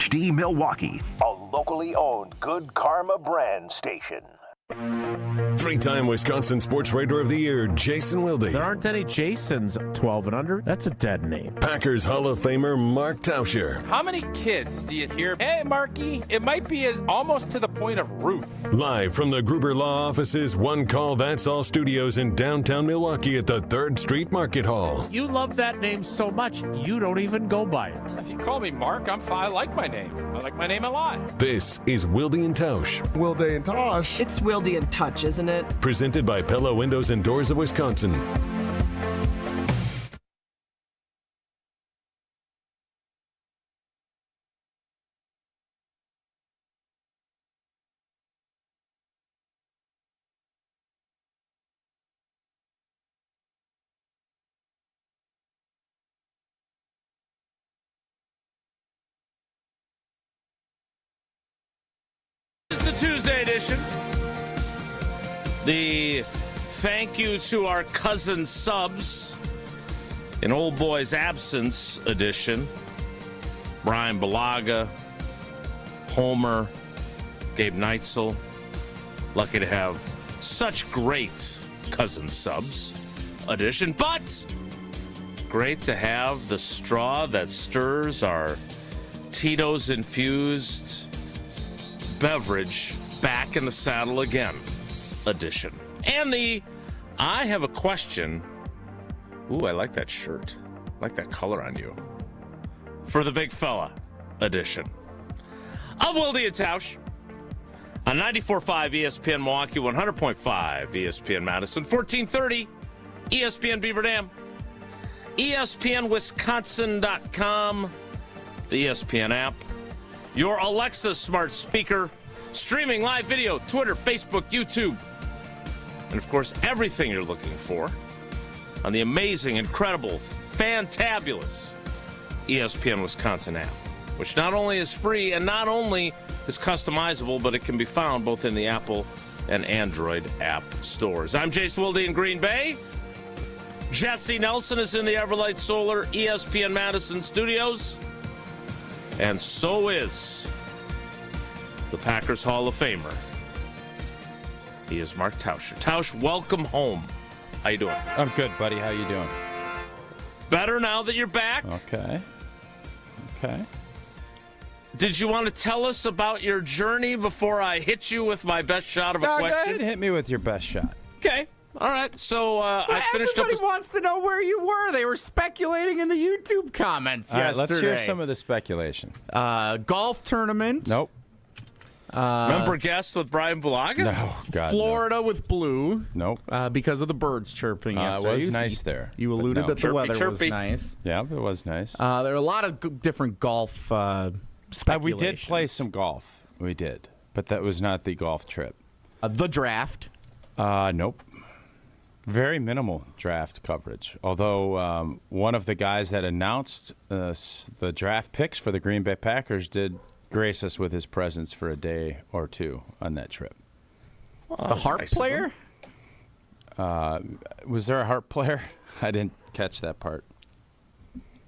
WHD Milwaukee, a locally owned Good Karma brand station. Three-time Wisconsin Sports Writer of the Year, Jason Wilde. There aren't any Jasons 12 and under. That's a dead name. Packers Hall of Famer, Mark Tauscher. How many kids do you hear, hey, Marky? It might be almost to the point of Ruth. Live from the Gruber Law Office's One Call That's All studios in downtown Milwaukee at the 3rd Street Market Hall. You love that name so much, you don't even go by it. If you call me Mark, I'm fine. I like my name. I like my name a lot. This is Wilde and Tausch. Wilde and Tosh. It's Wilde and Touch, isn't it? Presented by Pella Windows and Doors of Wisconsin. This is the Tuesday edition. The thank you to our cousin subs in Old Boy's absence edition. Brian Balaga, Homer, Gabe Neitzel. Lucky to have such great cousin subs edition, but great to have the straw that stirs our Tito's infused beverage back in the saddle again edition. And the I have a question. Ooh, I like that shirt. I like that color on you. For the big fella edition of Wilde and Tausch on 94.5 ESPN Milwaukee, 100.5 ESPN Madison, 1430 ESPN Beaver Dam, ESPNWisconsin.com, the ESPN app, your Alexa smart speaker, streaming live video, Twitter, Facebook, YouTube, and, of course, everything you're looking for on the amazing, incredible, fantabulous ESPN Wisconsin app, which not only is free and not only is customizable, but it can be found both in the Apple and Android app stores. I'm Jason Wilde in Green Bay. Jesse Nelson is in the Everlight Solar ESPN Madison studios. And so is the Packers Hall of Famer. He is Mark Tauscher. Tausch, welcome home. How you doing? I'm good, buddy. How you doing? Better now that you're back. Okay. Did you want to tell us about your journey before I hit you with my best shot of a Go question? ahead, hit me with your best shot. Okay. All right. So I finished up. Everybody wants to know where you were. They were speculating in the YouTube comments All right, yesterday. let's hear some of the speculation. Golf tournament. Nope. Remember guest with Brian Balaga? No, God, Florida with blue. Nope. Because of the birds chirping It yesterday. was nice there. You but alluded no. that the weather was chirpy. nice. Yeah, it was nice. There are a lot of different golf speculations. We did play some golf. We did. But that was not the golf trip. The draft. Nope. Very minimal draft coverage. Although one of the guys that announced the draft picks for the Green Bay Packers did grace us with his presence for a day or two on that trip. The harp player? Was there a harp player? I didn't catch that part.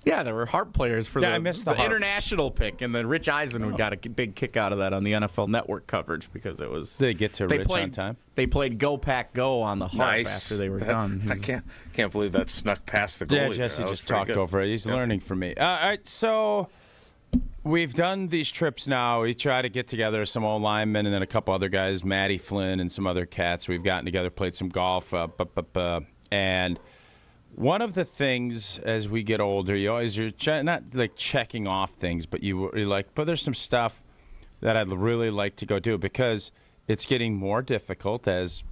Yeah, there were harp players for I missed the harps. international pick, and then Rich Eisen got a big kick out of that on the NFL Network coverage because it was. Did they get to Rich on time? They played Go Pack Go on the harp Nice. after they were done. I can't believe that snuck past the goalie. Yeah, Jesse just talked over it. He's learning from me. All right, so we've done these trips now. We try to get together some old linemen and then a couple other guys, Matty Flynn and some other cats. We've gotten together, played some golf, and one of the things as we get older, you're not like checking off things, but you're like, but there's some stuff that I'd really like to go do because it's getting more difficult as,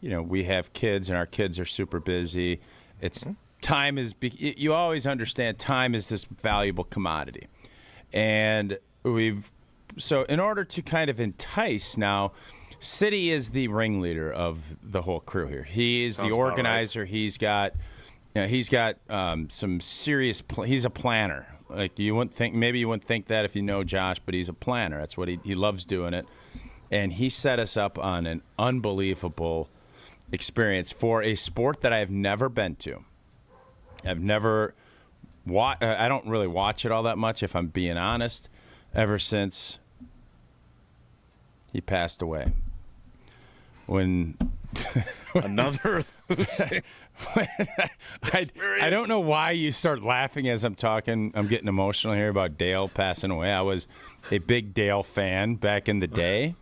we have kids and our kids are super busy. It's time is, you always understand time is this valuable commodity. And so in order to kind of entice now, City is the ringleader of the whole crew here. He is the organizer. Right. He's got some serious. He's a planner. Like you wouldn't think that if you know Josh, but he's a planner. That's what he loves doing it. And he set us up on an unbelievable experience for a sport that I have never been to. I've never I don't really watch it all that much, if I'm being honest. ever since he passed away. When Another I don't know why you start laughing as I'm talking. I'm getting emotional here about Dale passing away. I was a big Dale fan back in the day.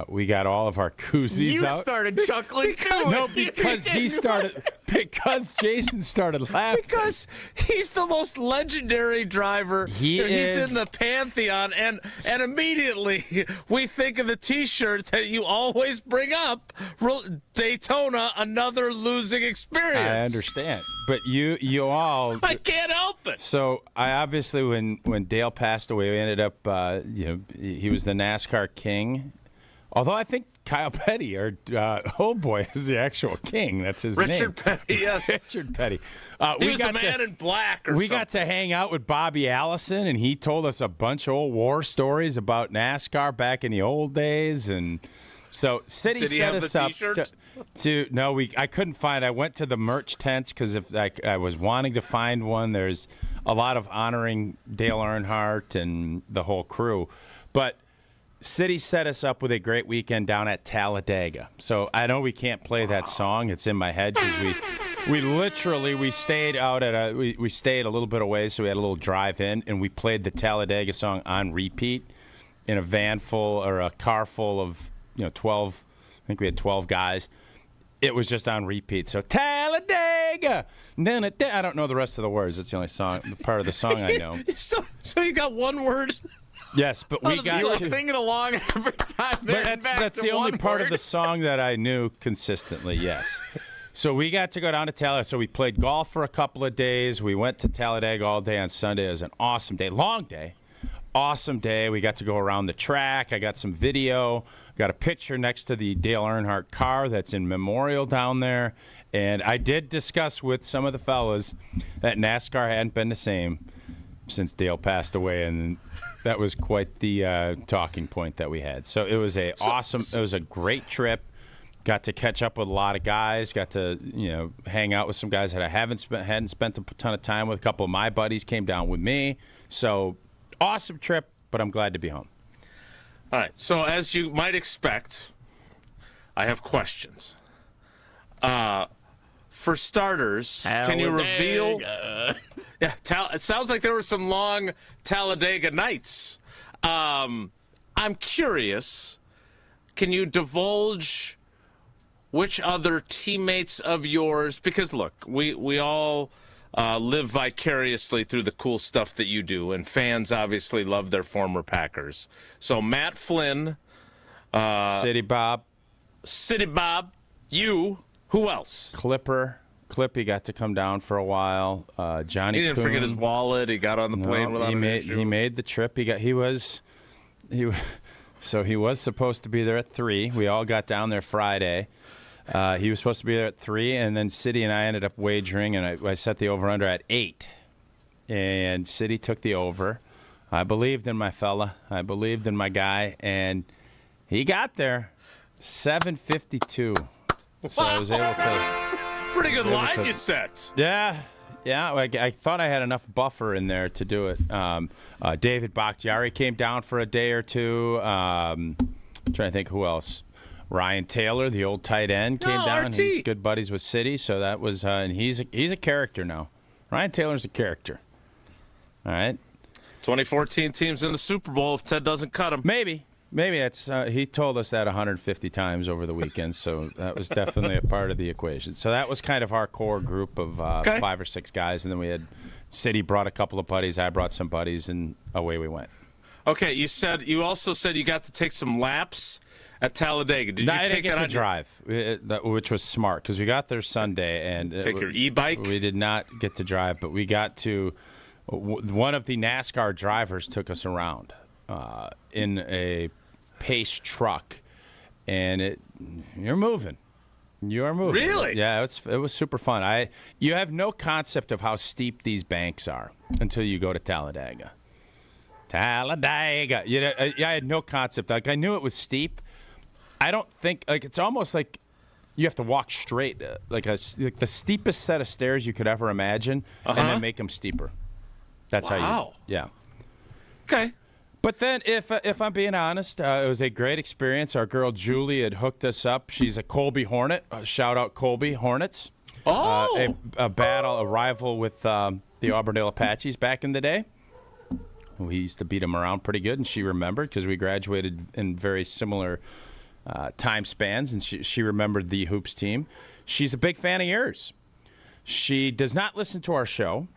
We got all of our koozies out. You started chuckling too. No, because he started. Because Jason started laughing. Because he's the most legendary driver. He's in the pantheon, and immediately we think of the T-shirt that you always bring up, Daytona, another losing experience. I understand, but you all. I can't help it. So I obviously, when Dale passed away, we ended up, he was the NASCAR king. Although I think Kyle Petty, or old boy, is the actual king. That's his name. Richard Petty, yes. Richard Petty. He was the man in black or something. We something. got to hang out with Bobby Allison, and he told us a bunch of old war stories about NASCAR back in the old days. And so City set us up to no, I couldn't find. I went to the merch tents because if I was wanting to find one. There's a lot of honoring Dale Earnhardt and the whole crew, but City set us up with a great weekend down at Talladega. So I know we can't play that song. It's in my head because we stayed out at we stayed a little bit away, so we had a little drive in, and we played the Talladega song on repeat in a car full of 12. I think we had 12 guys. It was just on repeat. So Talladega. I don't know the rest of the words. It's the only part of the song I know. So you got one word. Yes, but we got. You were singing along every time. But that's the only part of the song that I knew consistently. Yes. So we got to go down to Talladega. So we played golf for a couple of days. We went to Talladega all day on Sunday. It was an awesome day, long day, awesome day. We got to go around the track. I got some video. Got a picture next to the Dale Earnhardt car that's in memorial down there. And I did discuss with some of the fellas that NASCAR hadn't been the same since Dale passed away, and that was quite the talking point that we had. So it was it was a great trip. Got to catch up with a lot of guys. Got to hang out with some guys that I hadn't spent a ton of time with. A couple of my buddies came down with me. So awesome trip, but I'm glad to be home. All right. So as you might expect, I have questions. For starters, can you reveal? Yeah, it sounds like there were some long Talladega nights. I'm curious, can you divulge which other teammates of yours? Because, look, we all live vicariously through the cool stuff that you do, and fans obviously love their former Packers. So Matt Flynn. City Bob, you, who else? Clippy got to come down for a while. Johnny He didn't forget his wallet. He got on the plane without an issue. He made the trip. He was supposed to be there at 3. We all got down there Friday. He was supposed to be there at 3, and then City and I ended up wagering, and I set the over-under at 8. And City took the over. I believed in my fella. I believed in my guy, and he got there 7:52. So I was able to. Pretty good line you set. Yeah. I thought I had enough buffer in there to do it. David Bakhtiari came down for a day or two. I'm trying to think who else. Ryan Taylor, the old tight end, came down. RT. He's good buddies with City, so that was. And he's a character now. Ryan Taylor's a character. All right. 2014 team's in the Super Bowl if Ted doesn't cut him. Maybe that's he told us that 150 times over the weekend, so that was definitely a part of the equation. So that was kind of our core group of 5 or 6 guys, and then we had City brought a couple of buddies, I brought some buddies, and away we went. Okay, you also said you got to take some laps at Talladega. Did you take that on drive, which was smart because we got there Sunday and take your e-bike? We did not get to drive, but we got to. One of the NASCAR drivers took us around in a pace truck, and you're moving. You are moving. Really? Yeah, it was super fun. You have no concept of how steep these banks are until you go to Talladega. Talladega. I had no concept. Like I knew it was steep. I don't think it's almost like you have to walk straight, like the steepest set of stairs you could ever imagine, and then make them steeper. That's how you. Yeah. Okay. But then, if I'm being honest, it was a great experience. Our girl Julie had hooked us up. She's a Colby Hornet. Shout out Colby Hornets. Oh, A rival with the Auburndale Apaches back in the day. We used to beat them around pretty good, and she remembered because we graduated in very similar time spans, and she remembered the hoops team. She's a big fan of yours. She does not listen to our show.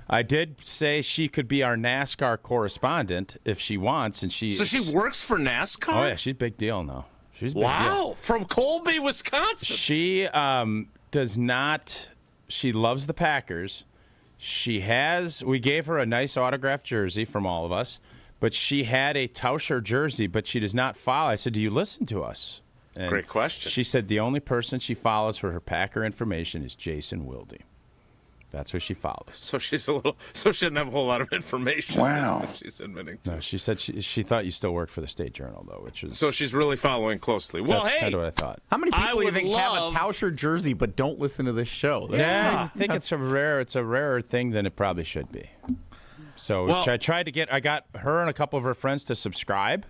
I did say she could be our NASCAR correspondent if she wants, and so she works for NASCAR? Oh yeah, she's a big deal now. She's a big deal. Wow, from Colby, Wisconsin. She does not. She loves the Packers. We gave her a nice autographed jersey from all of us, but she had a Tauscher jersey, but she does not follow. I said, do you listen to us? And Great question. She said the only person she follows for her Packer information is Jason Wilde. That's who she follows. So she doesn't have a whole lot of information. Wow. She's admitting to. No, she said she thought you still worked for the State Journal, though, which is... So she's really following closely. Well, that's hey, kind of what I thought. How many I people do you would think love- have a Tauscher jersey but don't listen to this show? Yeah, I think it's a rarer thing than it probably should be. So I tried to I got her and a couple of her friends to subscribe,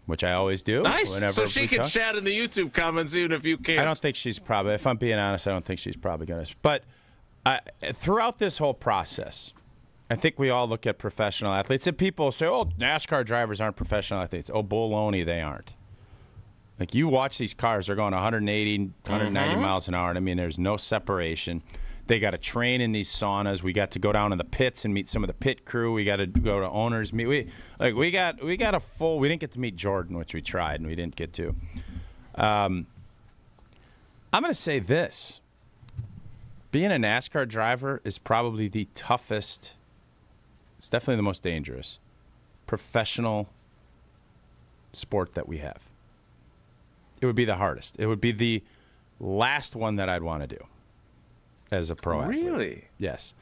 which I always do. nice. Whenever So she we can talk. chat in the YouTube comments even if you can't. I don't think she's probably, if I'm being honest, I don't think she's probably going to. But throughout this whole process, I think we all look at professional athletes, and people say, oh, NASCAR drivers aren't professional athletes. Oh, baloney, they aren't. Like, you watch these cars, they're going 180, 190 miles an hour, and I mean, there's no separation. They got to train in these saunas. We got to go down in the pits and meet some of the pit crew. We got to go to owners meet. We got a full. We didn't get to meet Jordan, which we tried, and we didn't get to. I'm going to say this: being a NASCAR driver is probably the toughest. It's definitely the most dangerous professional sport that we have. It would be the hardest. It would be the last one that I'd want to do as a pro athlete. Really? Yes.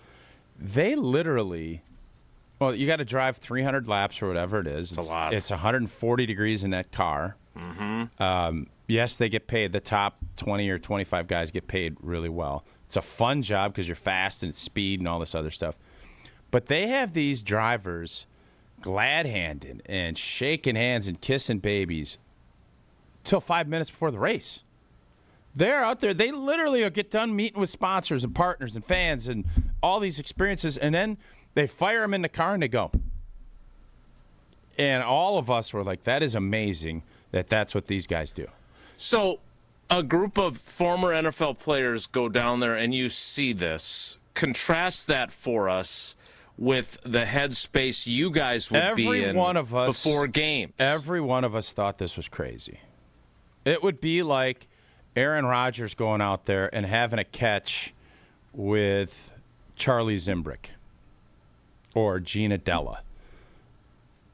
They literally, well, you got to drive 300 laps or whatever it is. It's a lot. It's 140 degrees in that car. Mm-hmm. Yes, they get paid. The top 20 or 25 guys get paid really well. It's a fun job because you're fast and speed and all this other stuff. But they have these drivers glad-handed and shaking hands and kissing babies till 5 minutes before the race. They're out there. They literally will get done meeting with sponsors and partners and fans and all these experiences, and then they fire them in the car and they go. And all of us were like, that is amazing that that's what these guys do. So a group of former NFL players go down there and you see this. Contrast that for us with the headspace you guys would be in before games. Every one of us thought this was crazy. It would be like Aaron Rodgers going out there and having a catch with Charlie Zimbrick or Gina Della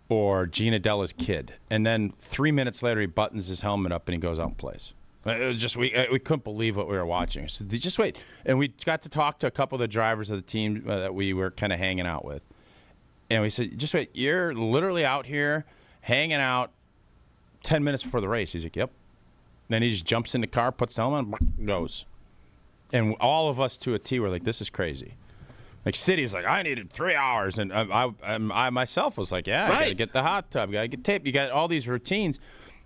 or Gina Della's kid. And then 3 minutes later, he buttons his helmet up and he goes out and plays. It was just, we couldn't believe what we were watching. So just wait. And we got to talk to a couple of the drivers of the team that we were kind of hanging out with. And we said, just wait, you're literally out here hanging out 10 minutes before the race. He's like, yep. Then he just jumps in the car, puts the helmet on, and goes. And all of us to a T were like, this is crazy. Like, City's like, I needed 3 hours. And I myself was like, yeah, I got to get the hot tub. Got to get taped. You got all these routines.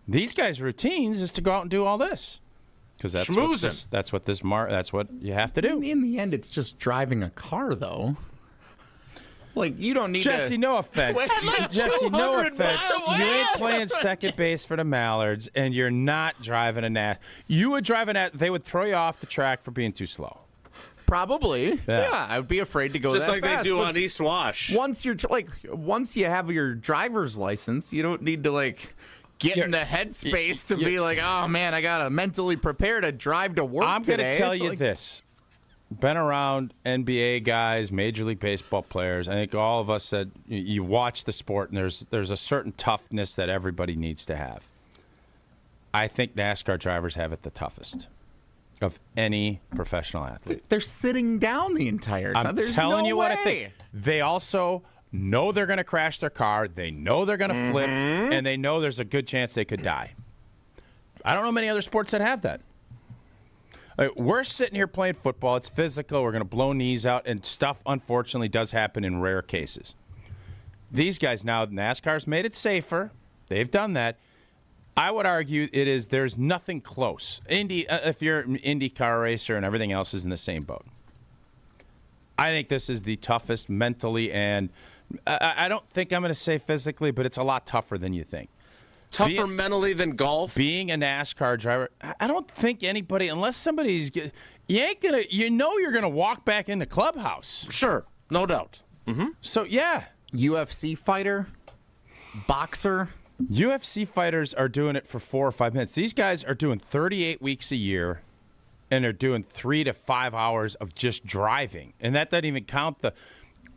These guys' routines is to go out and do all this. Because that's what you have to do. In the end, it's just driving a car, though. Like, you don't need Jesse, no offense. Jesse, no offense. You ain't playing second base for the Mallards, and you're not driving a NASCAR. You would drive they would throw you off the track for being too slow. Probably. Yeah, I would be afraid to go just that like fast. They do on East Wash. Once you have your driver's license, you don't need to get in the headspace to be like, oh man, I gotta mentally prepare to drive to work. I'm today. gonna tell you this. Been around NBA guys, Major League Baseball players. I think all of us said you watch the sport, and there's a certain toughness that everybody needs to have. I think NASCAR drivers have it the toughest of any professional athlete. They're sitting down the entire time. I'm There's telling no you way. what I think. They also know they're going to crash their car. They know they're going to flip, and they know there's a good chance they could die. I don't know many other sports that have that. We're sitting here playing football. It's physical. We're going to blow knees out, and stuff, unfortunately, does happen in rare cases. these guys now, NASCAR's made it safer. They've done that. I would argue there's nothing close. If you're an IndyCar racer and everything else is in the same boat. I think this is the toughest mentally, and I don't think I'm going to say physically, but it's a lot tougher than you think. Tougher mentally than golf? Being a NASCAR driver, I don't think anybody, unless somebody's, you're going to walk back in the clubhouse. Sure, no doubt. Mm-hmm. So, yeah. UFC fighter, boxer. UFC fighters are doing it for 4 or 5 minutes. These guys are doing 38 weeks a year, and they're doing 3 to 5 hours of just driving. And that doesn't even count the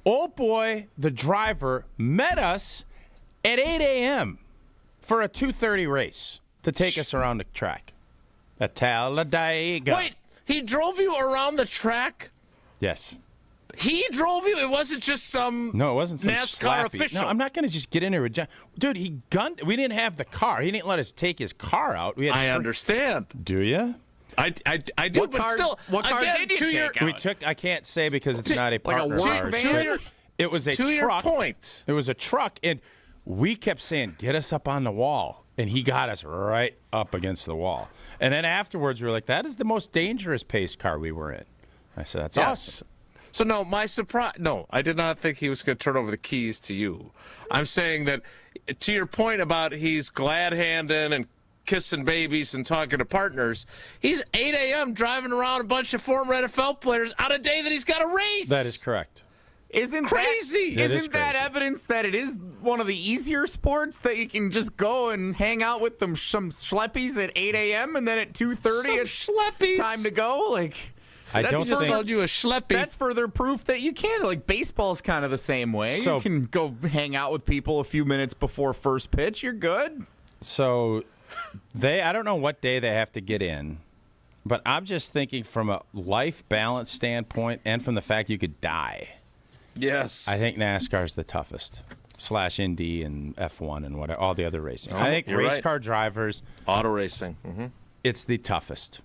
old boy, the driver, met us at 8 a.m. for a 2:30 race to take us around the track at Talladega. Wait, he drove you around the track? Yes. He drove you? It wasn't just some No, it wasn't some NASCAR slappy. official. No, I'm not going to just get in there with John. Dude, he gunned. We didn't have the car. He didn't let us take his car out. I understand. Do you? I do, What but car- still. what car again, did you take out? We took. I can't say because it's not a partner like a of work ours, van? but it was a To truck. your point. It was a truck, and we kept saying, "Get us up on the wall," and he got us right up against the wall. And then afterwards, we were like, "That is the most dangerous pace car we were in." I said, "That's awesome." So, no, my surprise. No, I did not think he was going to turn over the keys to you. I'm saying that to your point about he's glad-handing and kissing babies and talking to partners, he's 8 a.m. driving around a bunch of former NFL players on a day that he's got a race. That is correct. Isn't crazy. Isn't that evidence that it is one of the easier sports that you can just go and hang out with them some schleppies at 8 a.m. and then at 2:30 it's schleppies. time to go? Like, I don't just think called you a schleppy. that's further proof that you can. Like, baseball's kind of the same way. So- you can go hang out with people a few minutes before first pitch. You're good. So I don't know what day they have to get in, but I'm just thinking from a life balance standpoint and from the fact you could die. Yes. I think NASCAR's the toughest. / Indy and F1 and whatever, all the other racing. I think you're race right. car drivers, Auto racing. Mm-hmm. it's the toughest.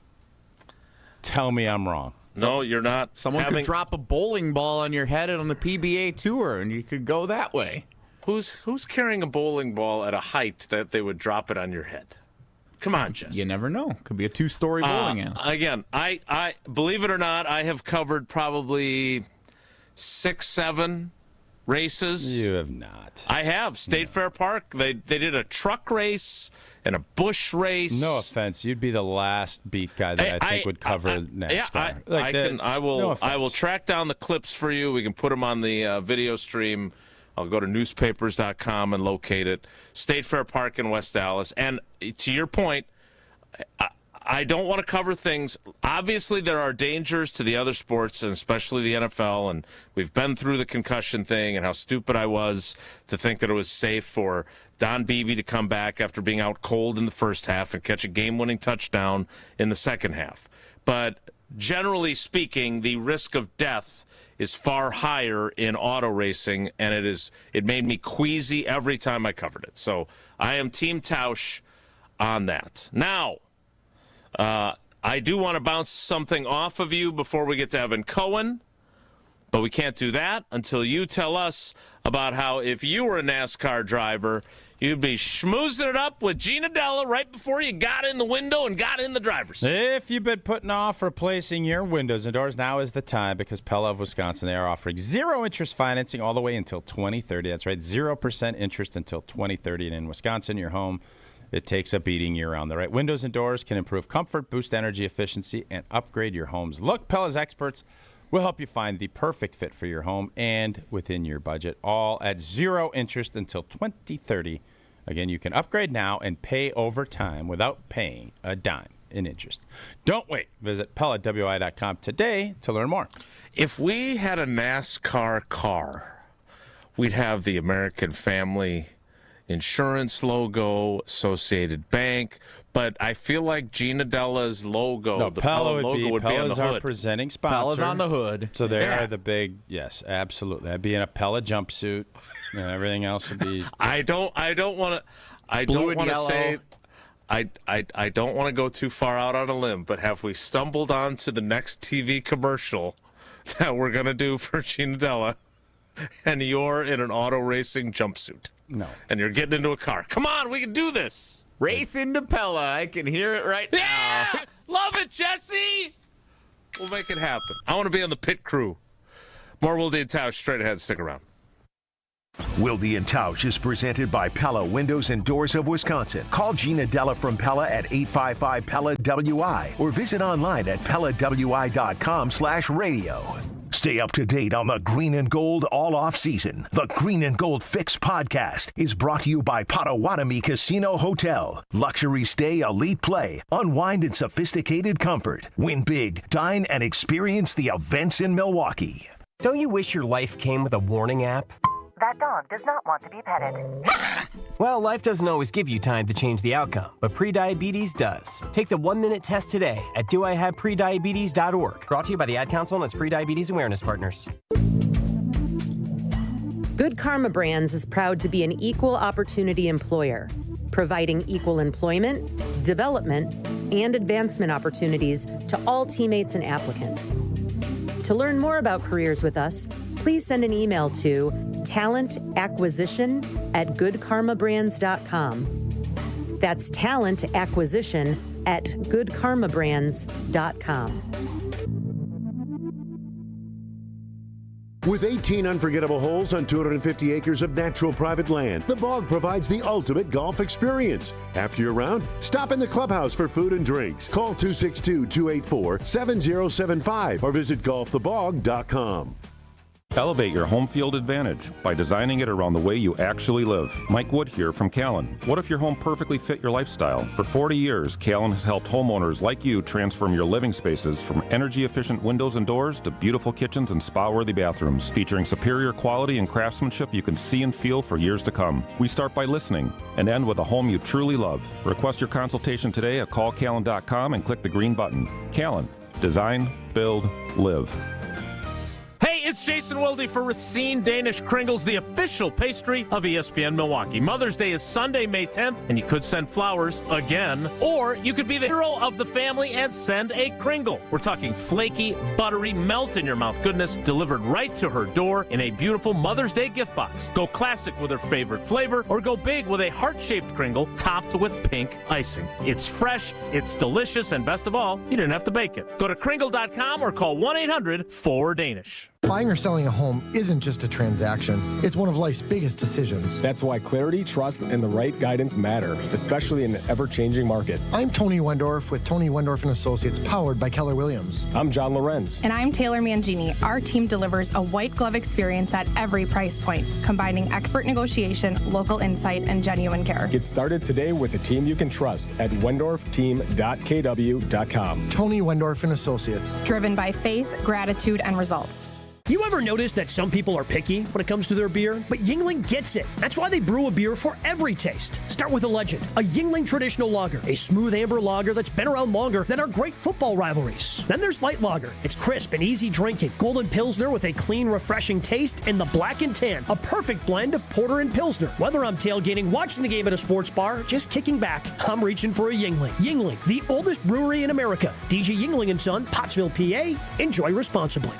Tell me I'm wrong. No, you're not. Someone could drop a bowling ball on your head on the PBA Tour, and you could go that way. Who's carrying a bowling ball at a height that they would drop it on your head? Come on, Jess. You never know. Could be a 2-story bowling alley. Again, I believe it or not, I have covered probably 6, 7 races. You have not. I have. State Fair Park. They did a truck race and a bush race. No offense, you'd be the last beat guy that I think would cover NASCAR. Yeah, I will. No I will offense. track down the clips for you. We can put them on the video stream. I'll go to newspapers.com and locate it. State Fair Park in West Dallas. And to your point, I don't want to cover things. Obviously, there are dangers to the other sports, and especially the NFL. And we've been through the concussion thing and how stupid I was to think that it was safe for Don Beebe to come back after being out cold in the first half and catch a game-winning touchdown in the second half. But generally speaking, the risk of death is far higher in auto racing, and it made me queasy every time I covered it. So I am Team Tausch on that. Now, I do want to bounce something off of you before we get to Evan Cohen, but we can't do that until you tell us about how if you were a NASCAR driver, you'd be schmoozing it up with Gina Della right before you got in the window and got in the driver's seat. If you've been putting off replacing your windows and doors, now is the time because Pella of Wisconsin, they are offering 0 interest financing all the way until 2030. That's right, 0% interest until 2030. And in Wisconsin, your home, it takes a beating year-round. The right windows and doors can improve comfort, boost energy efficiency, and upgrade your home's look. Pella's experts will help you find the perfect fit for your home and within your budget, all at 0 interest until 2030. Again, you can upgrade now and pay over time without paying a dime in interest. Don't wait. Visit PellaWI.com today to learn more. If we had a NASCAR car, we'd have the American Family Insurance logo, Associated Bank, but I feel like Gina Della's logo, No, the Pella logo would be on the Pella's our hood. presenting sponsor. Pella's on the hood. So they Yeah. are the big, yes, absolutely. That'd be in a Pella jumpsuit, and everything else would be. I don't want Blue and to yellow. say. I don't want to go too far out on a limb, but have we stumbled onto the next TV commercial that we're gonna do for Gina Della? and you're in an auto racing jumpsuit. No. And you're getting into a car. Come on, we can do this. Race into Pella. I can hear it right now. Yeah! Love it, Jesse! We'll make it happen. I want to be on the pit crew. More Wildy and Tausch straight ahead. Stick around. Wildy and Tausch is presented by Pella Windows and Doors of Wisconsin. Call Gina Della from Pella at 855-PELLA-WI or visit online at PellaWI.com/radio. Stay up to date on the Green and Gold all off season. The Green and Gold Fix podcast is brought to you by Potawatomi Casino Hotel. Luxury stay, elite play, unwind in sophisticated comfort. Win big, dine, and experience the events in Milwaukee. Don't you wish your life came with a warning app? That dog does not want to be petted. Well, life doesn't always give you time to change the outcome, but prediabetes does. Take the 1-minute test today at doihaveprediabetes.org. Brought to you by the Ad Council and its prediabetes awareness partners. Good Karma Brands is proud to be an equal opportunity employer, providing equal employment, development, and advancement opportunities to all teammates and applicants. To learn more about careers with us, please send an email to talentacquisition@goodkarmabrands.com. That's talentacquisition@goodkarmabrands.com. With 18 unforgettable holes on 250 acres of natural private land, the Bog provides the ultimate golf experience. After your round, stop in the clubhouse for food and drinks. Call 262-284-7075 or visit golfthebog.com. Elevate your home field advantage by designing it around the way you actually live. Mike Wood here from Callan. What if your home perfectly fit your lifestyle? For 40 years, Callan has helped homeowners like you transform your living spaces from energy-efficient windows and doors to beautiful kitchens and spa-worthy bathrooms, featuring superior quality and craftsmanship you can see and feel for years to come. We start by listening and end with a home you truly love. Request your consultation today at callcallan.com and click the green button. Callan. Design, build, live. Hey, it's Jason Wilde for Racine Danish Kringles, the official pastry of ESPN Milwaukee. Mother's Day is Sunday, May 10th, and you could send flowers again, or you could be the hero of the family and send a Kringle. We're talking flaky, buttery, melt-in-your-mouth goodness delivered right to her door in a beautiful Mother's Day gift box. Go classic with her favorite flavor, or go big with a heart-shaped Kringle topped with pink icing. It's fresh, it's delicious, and best of all, you didn't have to bake it. Go to Kringle.com or call 1-800-4DANISH. Buying or selling a home isn't just a transaction. It's one of life's biggest decisions. That's why clarity, trust, and the right guidance matter, especially in an ever-changing market. I'm Tony Wendorf with Tony Wendorf & Associates, powered by Keller Williams. I'm John Lorenz. And I'm Taylor Mangini. Our team delivers a white glove experience at every price point, combining expert negotiation, local insight, and genuine care. Get started today with a team you can trust at wendorfteam.kw.com. Tony Wendorf & Associates. Driven by faith, gratitude, and results. You ever notice that some people are picky when it comes to their beer? But Yuengling gets it. That's why they brew a beer for every taste. Start with a legend, a Yuengling Traditional Lager, a smooth amber lager that's been around longer than our great football rivalries. Then there's Light Lager. It's crisp and easy drinking. Golden Pilsner with a clean, refreshing taste, and the Black and Tan, a perfect blend of porter and Pilsner. Whether I'm tailgating, watching the game at a sports bar, just kicking back, I'm reaching for a Yuengling. Yuengling, the oldest brewery in America. DG Yuengling & Son, Pottsville, PA. Enjoy responsibly.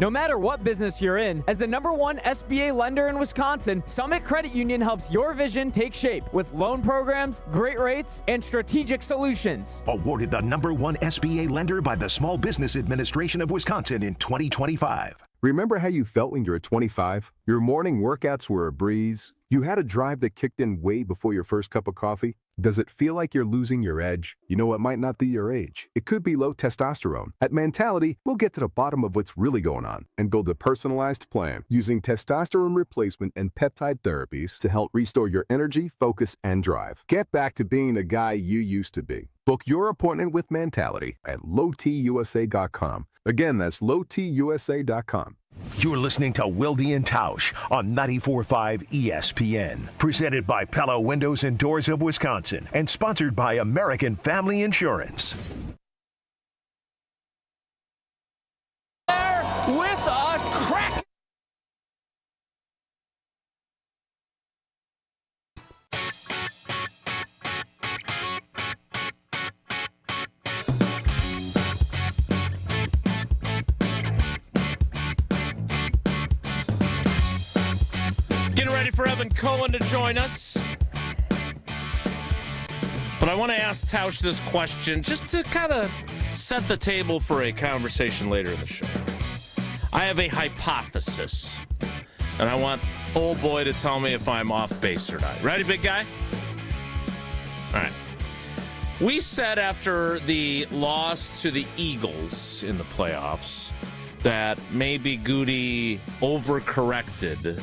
No matter what business you're in, as the #1 SBA lender in Wisconsin, Summit Credit Union helps your vision take shape with loan programs, great rates, and strategic solutions. Awarded the #1 SBA lender by the Small Business Administration of Wisconsin in 2025. Remember how you felt when you were 25? Your morning workouts were a breeze. You had a drive that kicked in way before your first cup of coffee. Does it feel like you're losing your edge? You know, it might not be your age. It could be low testosterone. At Mentality, we'll get to the bottom of what's really going on and build a personalized plan using testosterone replacement and peptide therapies to help restore your energy, focus, and drive. Get back to being the guy you used to be. Book your appointment with Mentality at lowtusa.com. Again, that's lowtusa.com. You're listening to Wilde and Tausch on 94.5 ESPN. Presented by Pella Windows and Doors of Wisconsin and sponsored by American Family Insurance. With a crack. for Evan Cohen to join us. But I want to ask Tausch this question just to kind of set the table for a conversation later in the show. I have a hypothesis, and I want old boy to tell me if I'm off base or not. Ready, big guy? All right. We said after the loss to the Eagles in the playoffs that maybe Gutey overcorrected,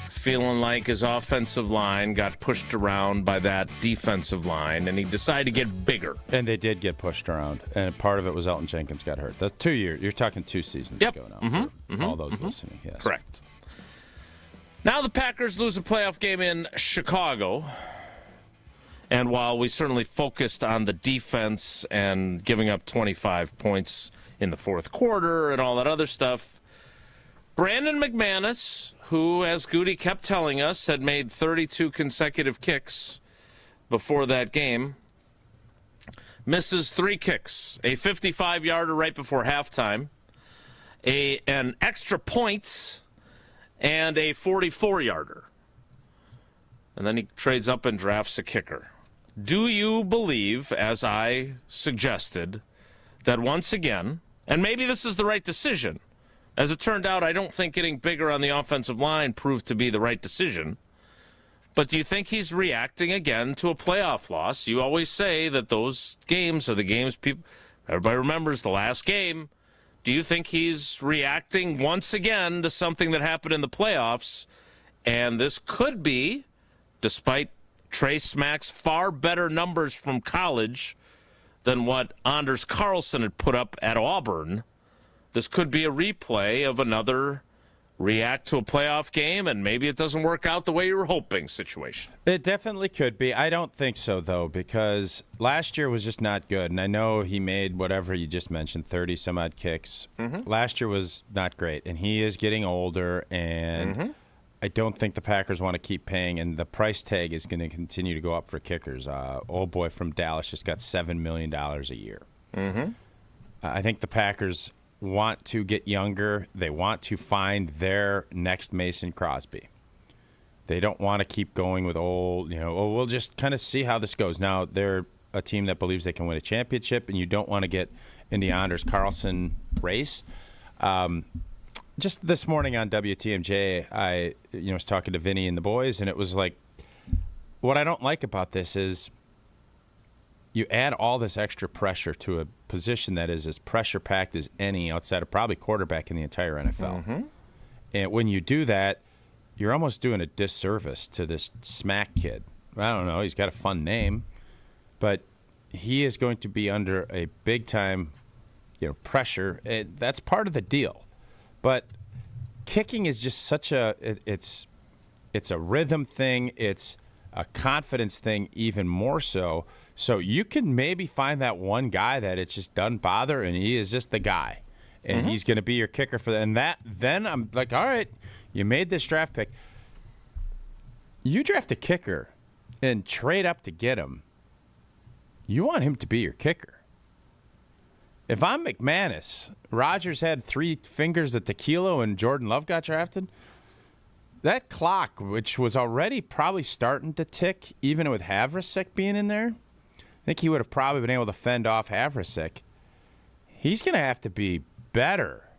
feeling like his offensive line got pushed around by that defensive line, and he decided to get bigger. And they did get pushed around, and part of it was Elton Jenkins got hurt. That's 2 years. You're talking 2 seasons ago now. All those listening, yes. Correct. Now the Packers lose a playoff game in Chicago. And while we certainly focused on the defense and giving up 25 points in the fourth quarter and all that other stuff, Brandon McManus, who, as Gutey kept telling us, had made 32 consecutive kicks before that game, misses 3 kicks, a 55-yarder right before halftime, an extra point, and a 44-yarder. And then he trades up and drafts a kicker. Do you believe, as I suggested, that once again, and maybe this is the right decision. As it turned out, I don't think getting bigger on the offensive line proved to be the right decision. But do you think he's reacting again to a playoff loss? You always say that those games are the games everybody remembers the last game. Do you think he's reacting once again to something that happened in the playoffs? And this could be, despite Trey Smack's far better numbers from college than what Anders Carlson had put up at Auburn, this could be a replay of another react to a playoff game, and maybe it doesn't work out the way you were hoping situation. It definitely could be. I don't think so, though, because last year was just not good. And I know he made whatever you just mentioned, 30-some-odd kicks. Last year was not great, and he is getting older, and I don't think the Packers want to keep paying, and the price tag is going to continue to go up for kickers. Old boy from Dallas just got $7 million a year. I think the Packers want to get younger. They want to find their next Mason Crosby. They don't want to keep going with old, we'll just kind of see how this goes. Now, they're a team that believes they can win a championship, and you don't want to get in the Anders Carlson race. Just this morning on WTMJ, I was talking to Vinny and the boys, and it was like, what I don't like about this is you add all this extra pressure to a position that is as pressure-packed as any outside of probably quarterback in the entire NFL. And when you do that, you're almost doing a disservice to this Smack kid. I don't know, he's got a fun name, but he is going to be under a big-time pressure. That's part of the deal. But kicking is just such it's a rhythm thing. It's a confidence thing even more so. So you can maybe find that one guy that it just doesn't bother, and he is just the guy. And he's going to be your kicker for that. And then I'm like, all right, you made this draft pick. You draft a kicker and trade up to get him. You want him to be your kicker. If I'm McManus, Rodgers had 3 fingers of tequila when Jordan Love got drafted. That clock, which was already probably starting to tick, even with Havrasek being in there, I think he would have probably been able to fend off Havrasek. He's going to have to be better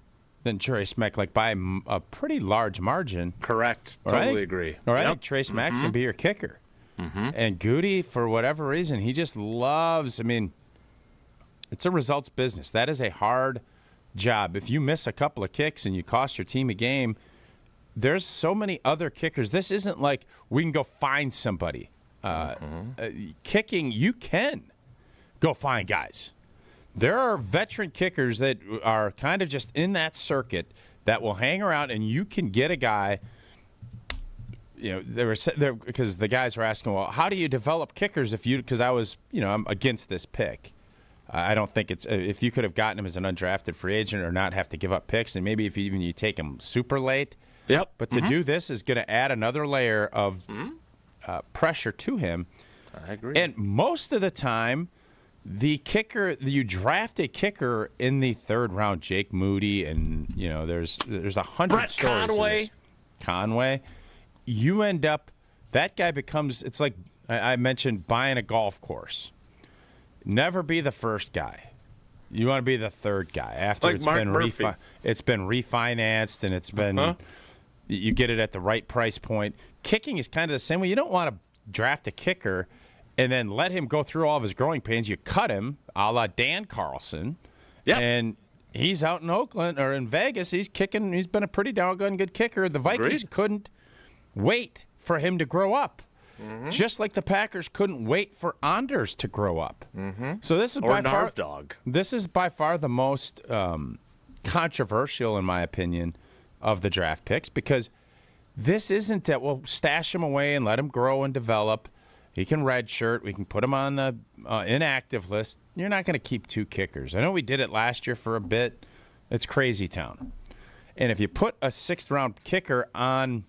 than Trey Smack, like by a pretty large margin. Correct. Totally agree. Or I think Trey Smack's going to be your kicker. And Gutey, for whatever reason, he just loves, it's a results business. That is a hard job. If you miss a couple of kicks and you cost your team a game, there's so many other kickers. This isn't like we can go find somebody. Kicking, you can go find guys. There are veteran kickers that are kind of just in that circuit that will hang around, and you can get a guy. Because the guys were asking, well, how do you develop kickers because I was, I'm against this pick. I don't think it's if you could have gotten him as an undrafted free agent or not have to give up picks, and maybe if even you take him super late. Yep. But to do this is going to add another layer of pressure to him. I agree. And most of the time, the kicker, you draft a kicker in the 3rd round, Jake Moody, and there's 100 Brett stories. Conway. Conway. you end up, that guy becomes, it's like I mentioned buying a golf course. Never be the first guy. You want to be the third guy after like it's been refinanced and it's been you get it at the right price point. Kicking is kind of the same way. You don't want to draft a kicker and then let him go through all of his growing pains. You cut him, a la Dan Carlson, and he's out in Oakland or in Vegas. He's kicking. He's been a pretty doggone good kicker. The Vikings couldn't wait for him to grow up. Just like the Packers couldn't wait for Anders to grow up. So this is This is by far the most controversial, in my opinion, of the draft picks, because this isn't that we'll stash him away and let him grow and develop. He can redshirt. We can put him on the inactive list. You're not going to keep 2 kickers. I know we did it last year for a bit. It's crazy town. And if you put a 6th-round kicker on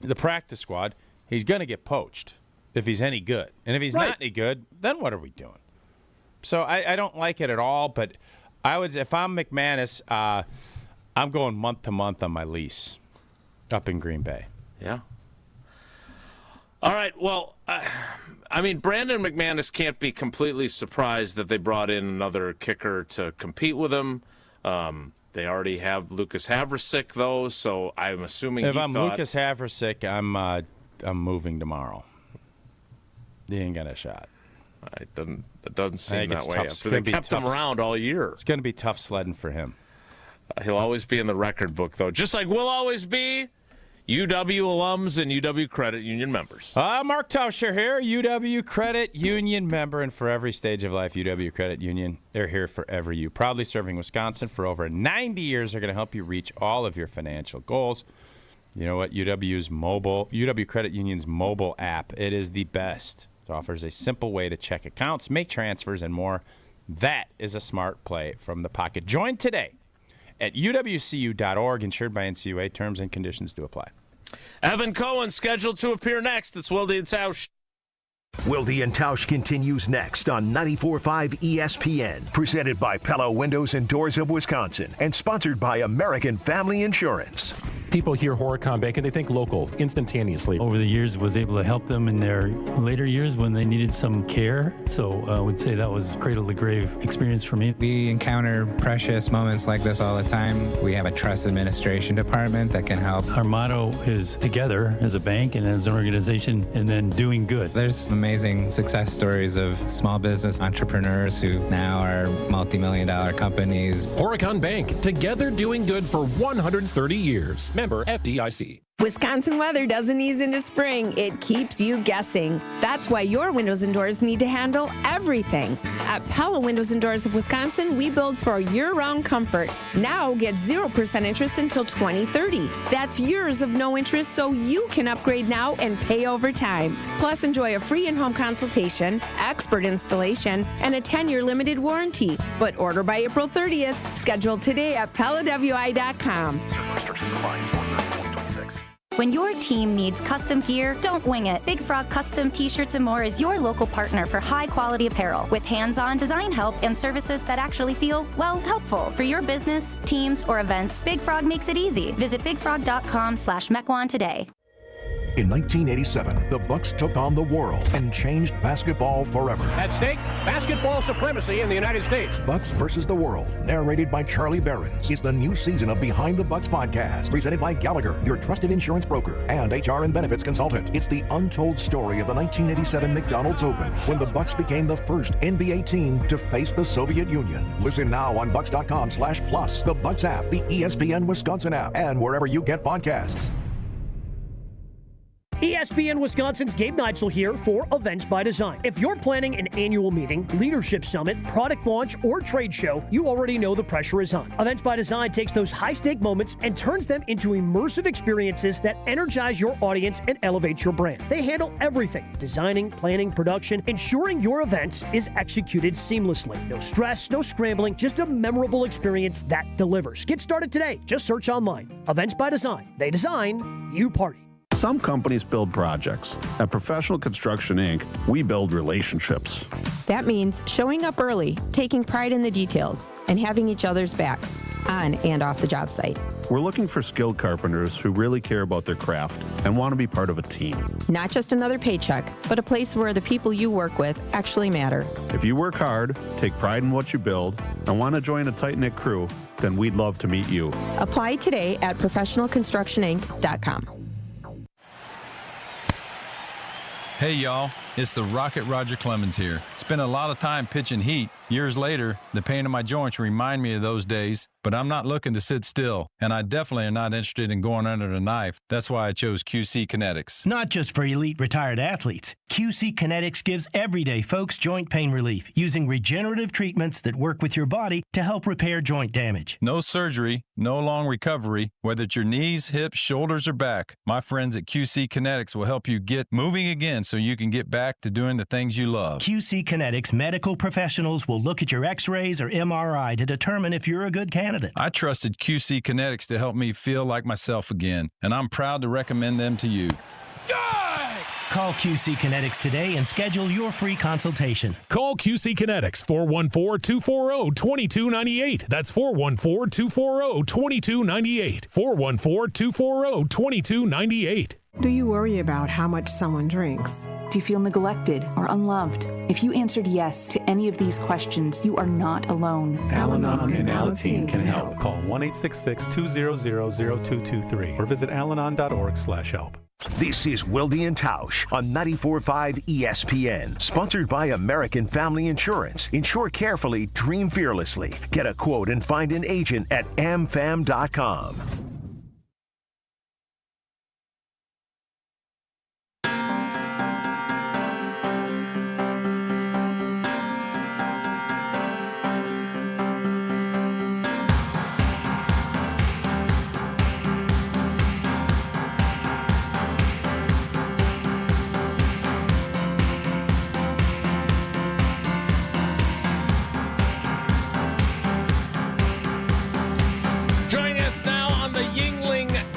the practice squad, he's going to get poached if he's any good. And if he's not any good, then what are we doing? So I don't like it at all, but if I'm McManus, I'm going month to month on my lease up in Green Bay. Yeah. All right, well, I mean, Brandon McManus can't be completely surprised that they brought in another kicker to compete with him. They already have Lucas Havrasik, though, so I'm assuming Lucas Havrasik, I'm moving tomorrow. He ain't got a shot. It doesn't seem that way. They kept him around all year. It's going to be tough sledding for him. He'll always be in the record book, though, just like we'll always be UW alums and UW Credit Union members. Mark Tauscher here, UW Credit Union member, and for every stage of life, UW Credit Union, they're here for every you. Proudly serving Wisconsin for over 90 years. They're going to help you reach all of your financial goals. You know what? UW Credit Union's mobile app, it is the best. It offers a simple way to check accounts, make transfers, and more. That is a smart play from the pocket. Join today at uwcu.org, insured by NCUA. Terms and conditions do apply. Evan Cohen scheduled to appear next. It's Wilde and Tausch. Wilde and Tausch continues next on 94.5 ESPN, presented by Pella Windows and Doors of Wisconsin, and sponsored by American Family Insurance. People hear Horicon Bank and they think local instantaneously. Over the years, was able to help them in their later years when they needed some care. So I would say that was cradle to grave experience for me. We encounter precious moments like this all the time. We have a trust administration department that can help. Our motto is together as a bank and as an organization, and then doing good. There's amazing success stories of small business entrepreneurs who now are multi-million-dollar companies. Horicon Bank, together doing good for 130 years. Member FDIC. Wisconsin weather doesn't ease into spring. It keeps you guessing. That's why your windows and doors need to handle everything. At Pella Windows and Doors of Wisconsin, we build for year-round comfort. Now get 0% interest until 2030. That's years of no interest, so you can upgrade now and pay over time. Plus, enjoy a free in-home consultation, expert installation, and a 10-year limited warranty. But order by April 30th. Schedule today at PellaWI.com. When your team needs custom gear, don't wing it. Big Frog Custom T-Shirts and More is your local partner for high-quality apparel with hands-on design help and services that actually feel, well, helpful. For your business, teams, or events, Big Frog makes it easy. Visit bigfrog.com/Mequon today. In 1987, the Bucks took on the world and changed basketball forever. At stake, basketball supremacy in the United States. Bucks versus the World, narrated by Charlie Behrens, is the new season of Behind the Bucks podcast, presented by Gallagher, your trusted insurance broker and HR and benefits consultant. It's the untold story of the 1987 McDonald's Open, when the Bucks became the first NBA team to face the Soviet Union. Listen now on Bucks.com/plus, the Bucks app, the ESPN Wisconsin app, and wherever you get podcasts. ESPN Wisconsin's Gabe Neitzel here for Events by Design. If you're planning an annual meeting, leadership summit, product launch, or trade show, you already know the pressure is on. Events by Design takes those high-stake moments and turns them into immersive experiences that energize your audience and elevate your brand. They handle everything: designing, planning, production, ensuring your event is executed seamlessly. No stress, no scrambling, just a memorable experience that delivers. Get started today. Just search online. Events by Design. They design, you party. Some companies build projects. At Professional Construction, Inc., we build relationships. That means showing up early, taking pride in the details, and having each other's backs. on and off the job site. We're looking for skilled carpenters who really care about their craft and want to be part of a team. Not just another paycheck, but a place where the people you work with actually matter. If you work hard, take pride in what you build, and want to join a tight-knit crew, then we'd love to meet you. Apply today at professionalconstructioninc.com. Hey, y'all. It's the Rocket Roger Clemens here. Spent a lot of time pitching heat. Years later, the pain in my joints remind me of those days, but I'm not looking to sit still, and I definitely am not interested in going under the knife. That's why I chose QC Kinetics. Not just for elite retired athletes. QC Kinetics gives everyday folks joint pain relief using regenerative treatments that work with your body to help repair joint damage. No surgery, no long recovery, whether it's your knees, hips, shoulders, or back. My friends at QC Kinetics will help you get moving again so you can get back to doing the things you love. QC Kinetics medical professionals will look at your x-rays or MRI to determine if you're a good candidate. I trusted QC Kinetics to help me feel like myself again, and I'm proud to recommend them to you. Call QC Kinetics today and schedule your free consultation. Call QC Kinetics, 414-240-2298. That's 414-240-2298. 414-240-2298. Do you worry about how much someone drinks? Do you feel neglected or unloved? If you answered yes to any of these questions, you are not alone. Al-Anon and Alateen can help. Call 1-866-200-0223 or visit alanon.org/help. This is Wilde and Tausch on 94.5 ESPN. Sponsored by American Family Insurance. Insure carefully, dream fearlessly. Get a quote and find an agent at amfam.com.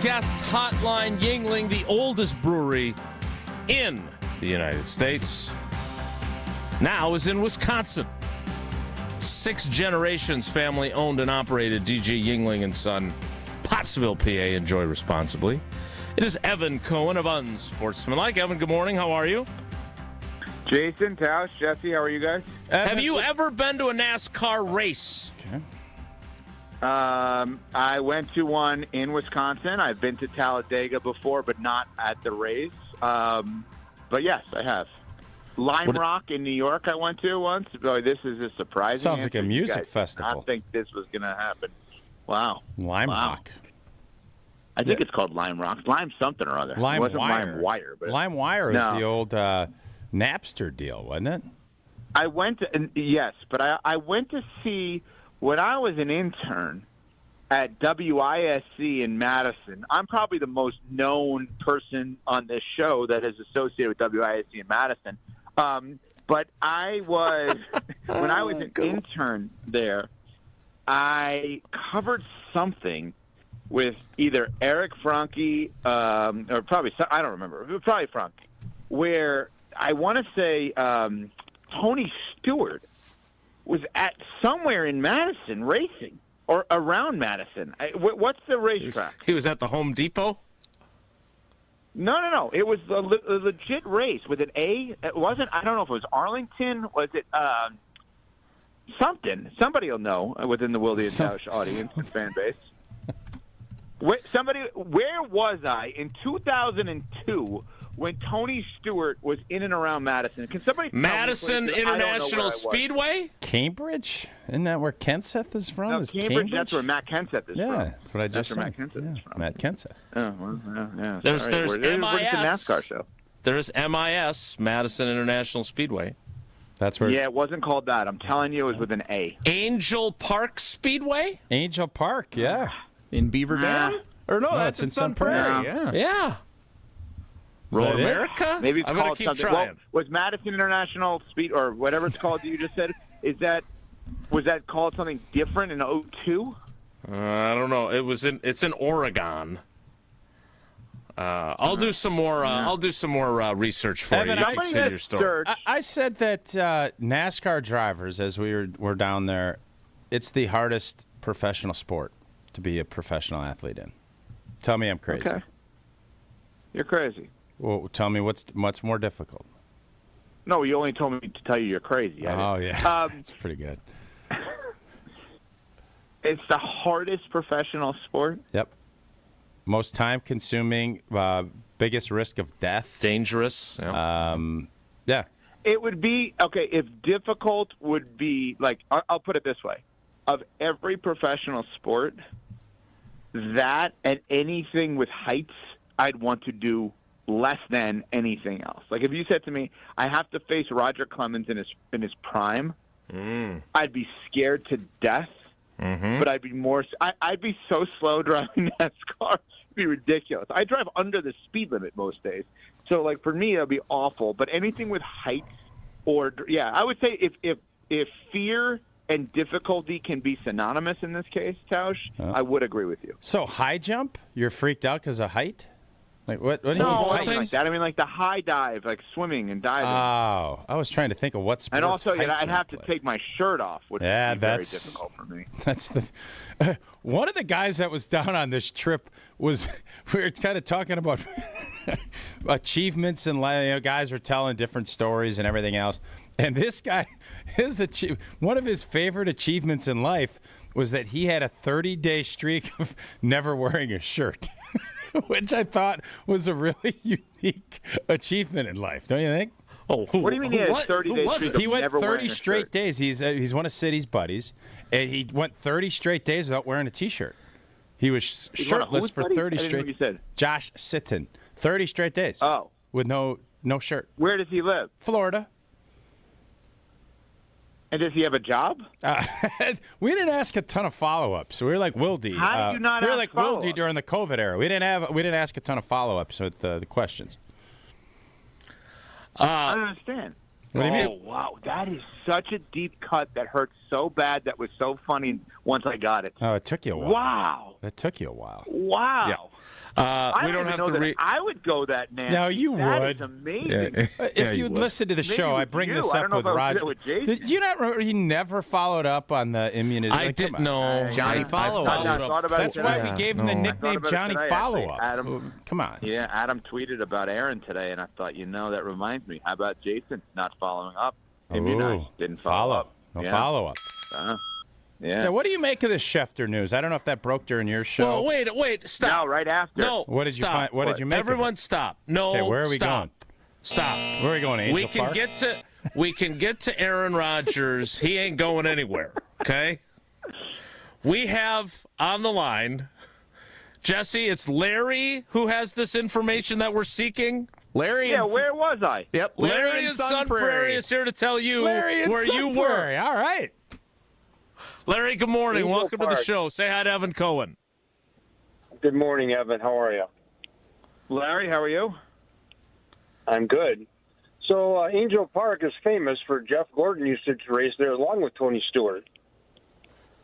Guest hotline. Yuengling, the oldest brewery in the United States, now is in Wisconsin. 6 generations, family owned and operated. DJ Yuengling and Son, Pottsville, PA. Enjoy responsibly. It is Evan Cohen of Unsportsmanlike. Evan, good morning. How are you? Jason, Tausch, Jesse, how are you guys? Have you ever been to a NASCAR race? Okay. I went to one in Wisconsin. I've been to Talladega before, but not at the race. But yes, I have. Lime Rock in New York I went to once. Boy, this is a surprising Sounds answer. like a music festival. I think this was going to happen. Wow. Lime Rock. I think it's called Lime Rock. Lime something or other. Lime it wasn't Wire. Lime Wire. But Lime Wire is the old Napster deal, wasn't it? I went to, yes, but I went to see, when I was an intern at WISC in Madison. I'm probably the most known person on this show that is associated with WISC in Madison. But I was, when I was an intern there, I covered something with either Eric Franke, or probably, I don't remember, it was probably Franke, where I want to say Tony Stewart was at somewhere in Madison racing, or around Madison. What's the racetrack? He was at the Home Depot? No. It was a legit race with an A. It wasn't, I don't know if it was Arlington. Was it something? Somebody will know within the Wilde and Tausch audience and fan base. Where was I in 2002 when Tony Stewart was in and around Madison? Can somebody tell Madison me, International Speedway? Cambridge? Isn't that where Kenseth is from? No, is Cambridge, that's where Matt Kenseth is from. Yeah, that's what I just said. That's where Matt Kenseth is from. Matt Kenseth. Oh, well, yeah. There's We're MIS. the NASCAR show. There's MIS, Madison International Speedway. That's where. Yeah, it wasn't called that. I'm telling you, it was with an A. Angel Park Speedway? Angel Park, yeah. In Beaver Dam? Or no, that's in Sun Prairie. Yeah. Road America? Maybe I'm called keep something. trying. Well, was Madison International Speed, or whatever it's called that you just said, was that called something different in 2002? I don't know. It's in Oregon. I'll do some more. I'll do some more research for Evan, you. You can see your story. I said that NASCAR drivers, as we were down there, it's the hardest professional sport to be a professional athlete in? Tell me I'm crazy. Okay. You're crazy. Well, tell me what's more difficult. No, you only told me to tell you you're crazy. Oh, yeah. That's pretty good. It's the hardest professional sport. Yep. Most time-consuming, biggest risk of death. Dangerous. Yeah. Yeah. It would be, okay, if difficult would be, like, I'll put it this way. Of every professional sport, that and anything with heights, I'd want to do less than anything else. Like, if you said to me, I have to face Roger Clemens in his prime, I'd be scared to death. But I'd be so slow driving that car. It'd be ridiculous. I drive under the speed limit most days. So, like, for me, it'd be awful. But anything with heights I would say if fear and difficulty can be synonymous in this case, Tausch, I would agree with you. So, high jump? You're freaked out because of height? Like what do you mean? No, I mean like that. I mean like the high dive, like swimming and diving. Oh, I was trying to think of what sports. And also, I'd have to take my shirt off, which would be very difficult for me. That's one of the guys that was down on this trip was. We were kind of talking about achievements and guys were telling different stories and everything else. And this guy, one of his favorite achievements in life was that he had a 30-day streak of never wearing a shirt. Which I thought was a really unique achievement in life, don't you think? Oh, what do you mean he had a 30-day streak? He went 30 straight days. He's one of City's buddies, and he went 30 straight days without wearing a T-shirt. He was shirtless for 30 straight. You said. Josh Sitton, 30 straight days. Oh, with no shirt. Where does he live? Florida. And does he have a job? We didn't ask a ton of follow-ups. So we were like Wildy. How did you not We were ask like follow-ups? Wildy during the COVID era. We didn't ask a ton of follow-ups with the questions. I don't understand. What do you mean? Oh, wow. That is such a deep cut that hurt so bad that was so funny once I got it. Oh, it took you a while. Wow. That took you a while. Wow. Yeah. I we don't have know to that read. I would go that nasty. No, you That would. is amazing. If you'd listen to the Maybe show, I with bring you. this I up don't know with if I would Roger. do it with Jason. Did you not remember? He never followed up on the immunization. I didn't know. Johnny Follow-Up. That's why we gave him the nickname Johnny Follow-Up. Adam, come on. Yeah, Adam tweeted about Aaron today, and I thought, that reminds me. How about Jason not following up? Immunized. Didn't follow up. No follow-up. Yeah. What do you make of this Schefter news? I don't know if that broke during your show. Well, wait, stop. No, right after. No, What did you stop. find? What did you make? Everyone, stop. No, Okay, where are we stop. going? Stop. Where are we going? Angel Park? We can get to Aaron Rodgers. He ain't going anywhere. Okay. We have on the line, Jesse. It's Larry who has this information that we're seeking. Larry. Yeah, where was I? Yep. Larry in Sun Prairie is here to tell you where you were. All right. Larry, good morning. Angel Welcome to Park. the show. Say hi to Evan Cohen. Good morning, Evan. How are you? Larry, how are you? I'm good. So Angel Park is famous for Jeff Gordon used to race there along with Tony Stewart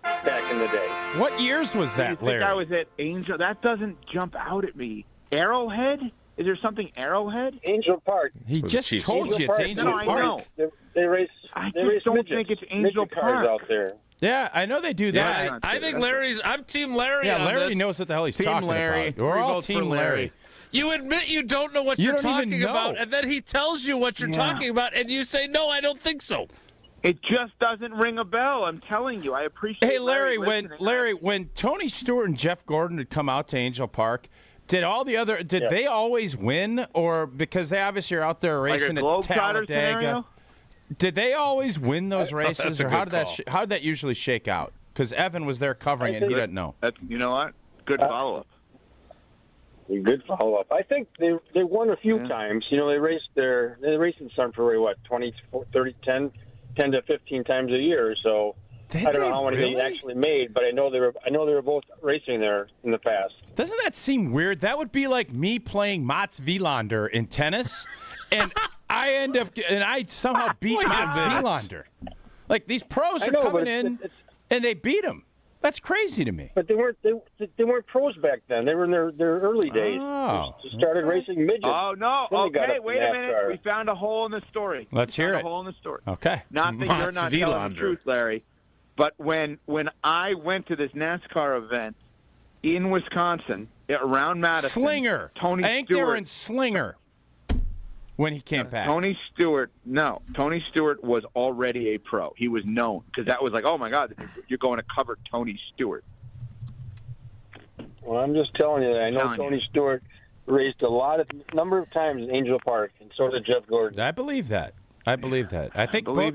back in the day. What years was that, You think Larry? I was at Angel? That doesn't jump out at me. Arrowhead? Is there something Arrowhead? Angel Park. He just Chiefs. told you it's Angel No, I Park. know. They race. I They just race don't midgets, think it's Angel midget cars Park. out there. Yeah, I know they do that. Yeah, I think I'm Team Larry. Yeah, on Larry this. knows what the hell he's Team talking Larry. about. We're 3 all votes Team for Larry. You admit you don't know what You you're don't even talking know. about, and then he tells you what you're talking about, and you say, no, I don't think so. It just doesn't ring a bell. I'm telling you. I appreciate. Hey, Larry, listening. when Tony Stewart and Jeff Gordon had come out to Angel Park, did they always win, or because they obviously are out there racing Like a at Globetrotter Talladega? scenario? Did they always win those races, that's a or how good did call. how did that usually shake out? Because Evan was there covering it, and he doesn't know. You know what? Good follow-up. Good follow-up. I think they won a few times. They raced in Sun Prairie 20, 30, 10 to 15 times a year. So I don't know how many they actually made, but I know they were both racing there in the past. Doesn't that seem weird? That would be like me playing Mats Wilander in tennis, and I somehow beat Mats Wilander. Like these pros are coming in, and they beat him. That's crazy to me. But they weren't pros back then. They were in their early days. Oh, they started racing midgets. Oh no! Then they got Okay, up wait to a minute. NASCAR. We found a hole in the story. Let's hear found it. A hole in the story. Okay. Not that you're not telling the truth, Larry. But when I went to this NASCAR event in Wisconsin, around Madison, Slinger. Tony I think Stewart, they were in Slinger when he came back. Tony Stewart was already a pro. He was known because that was like, oh, my God, you're going to cover Tony Stewart. Well, I'm just telling you that I know Tony Stewart raced a number of times in Angel Park, and so did Jeff Gordon. I believe that. I believe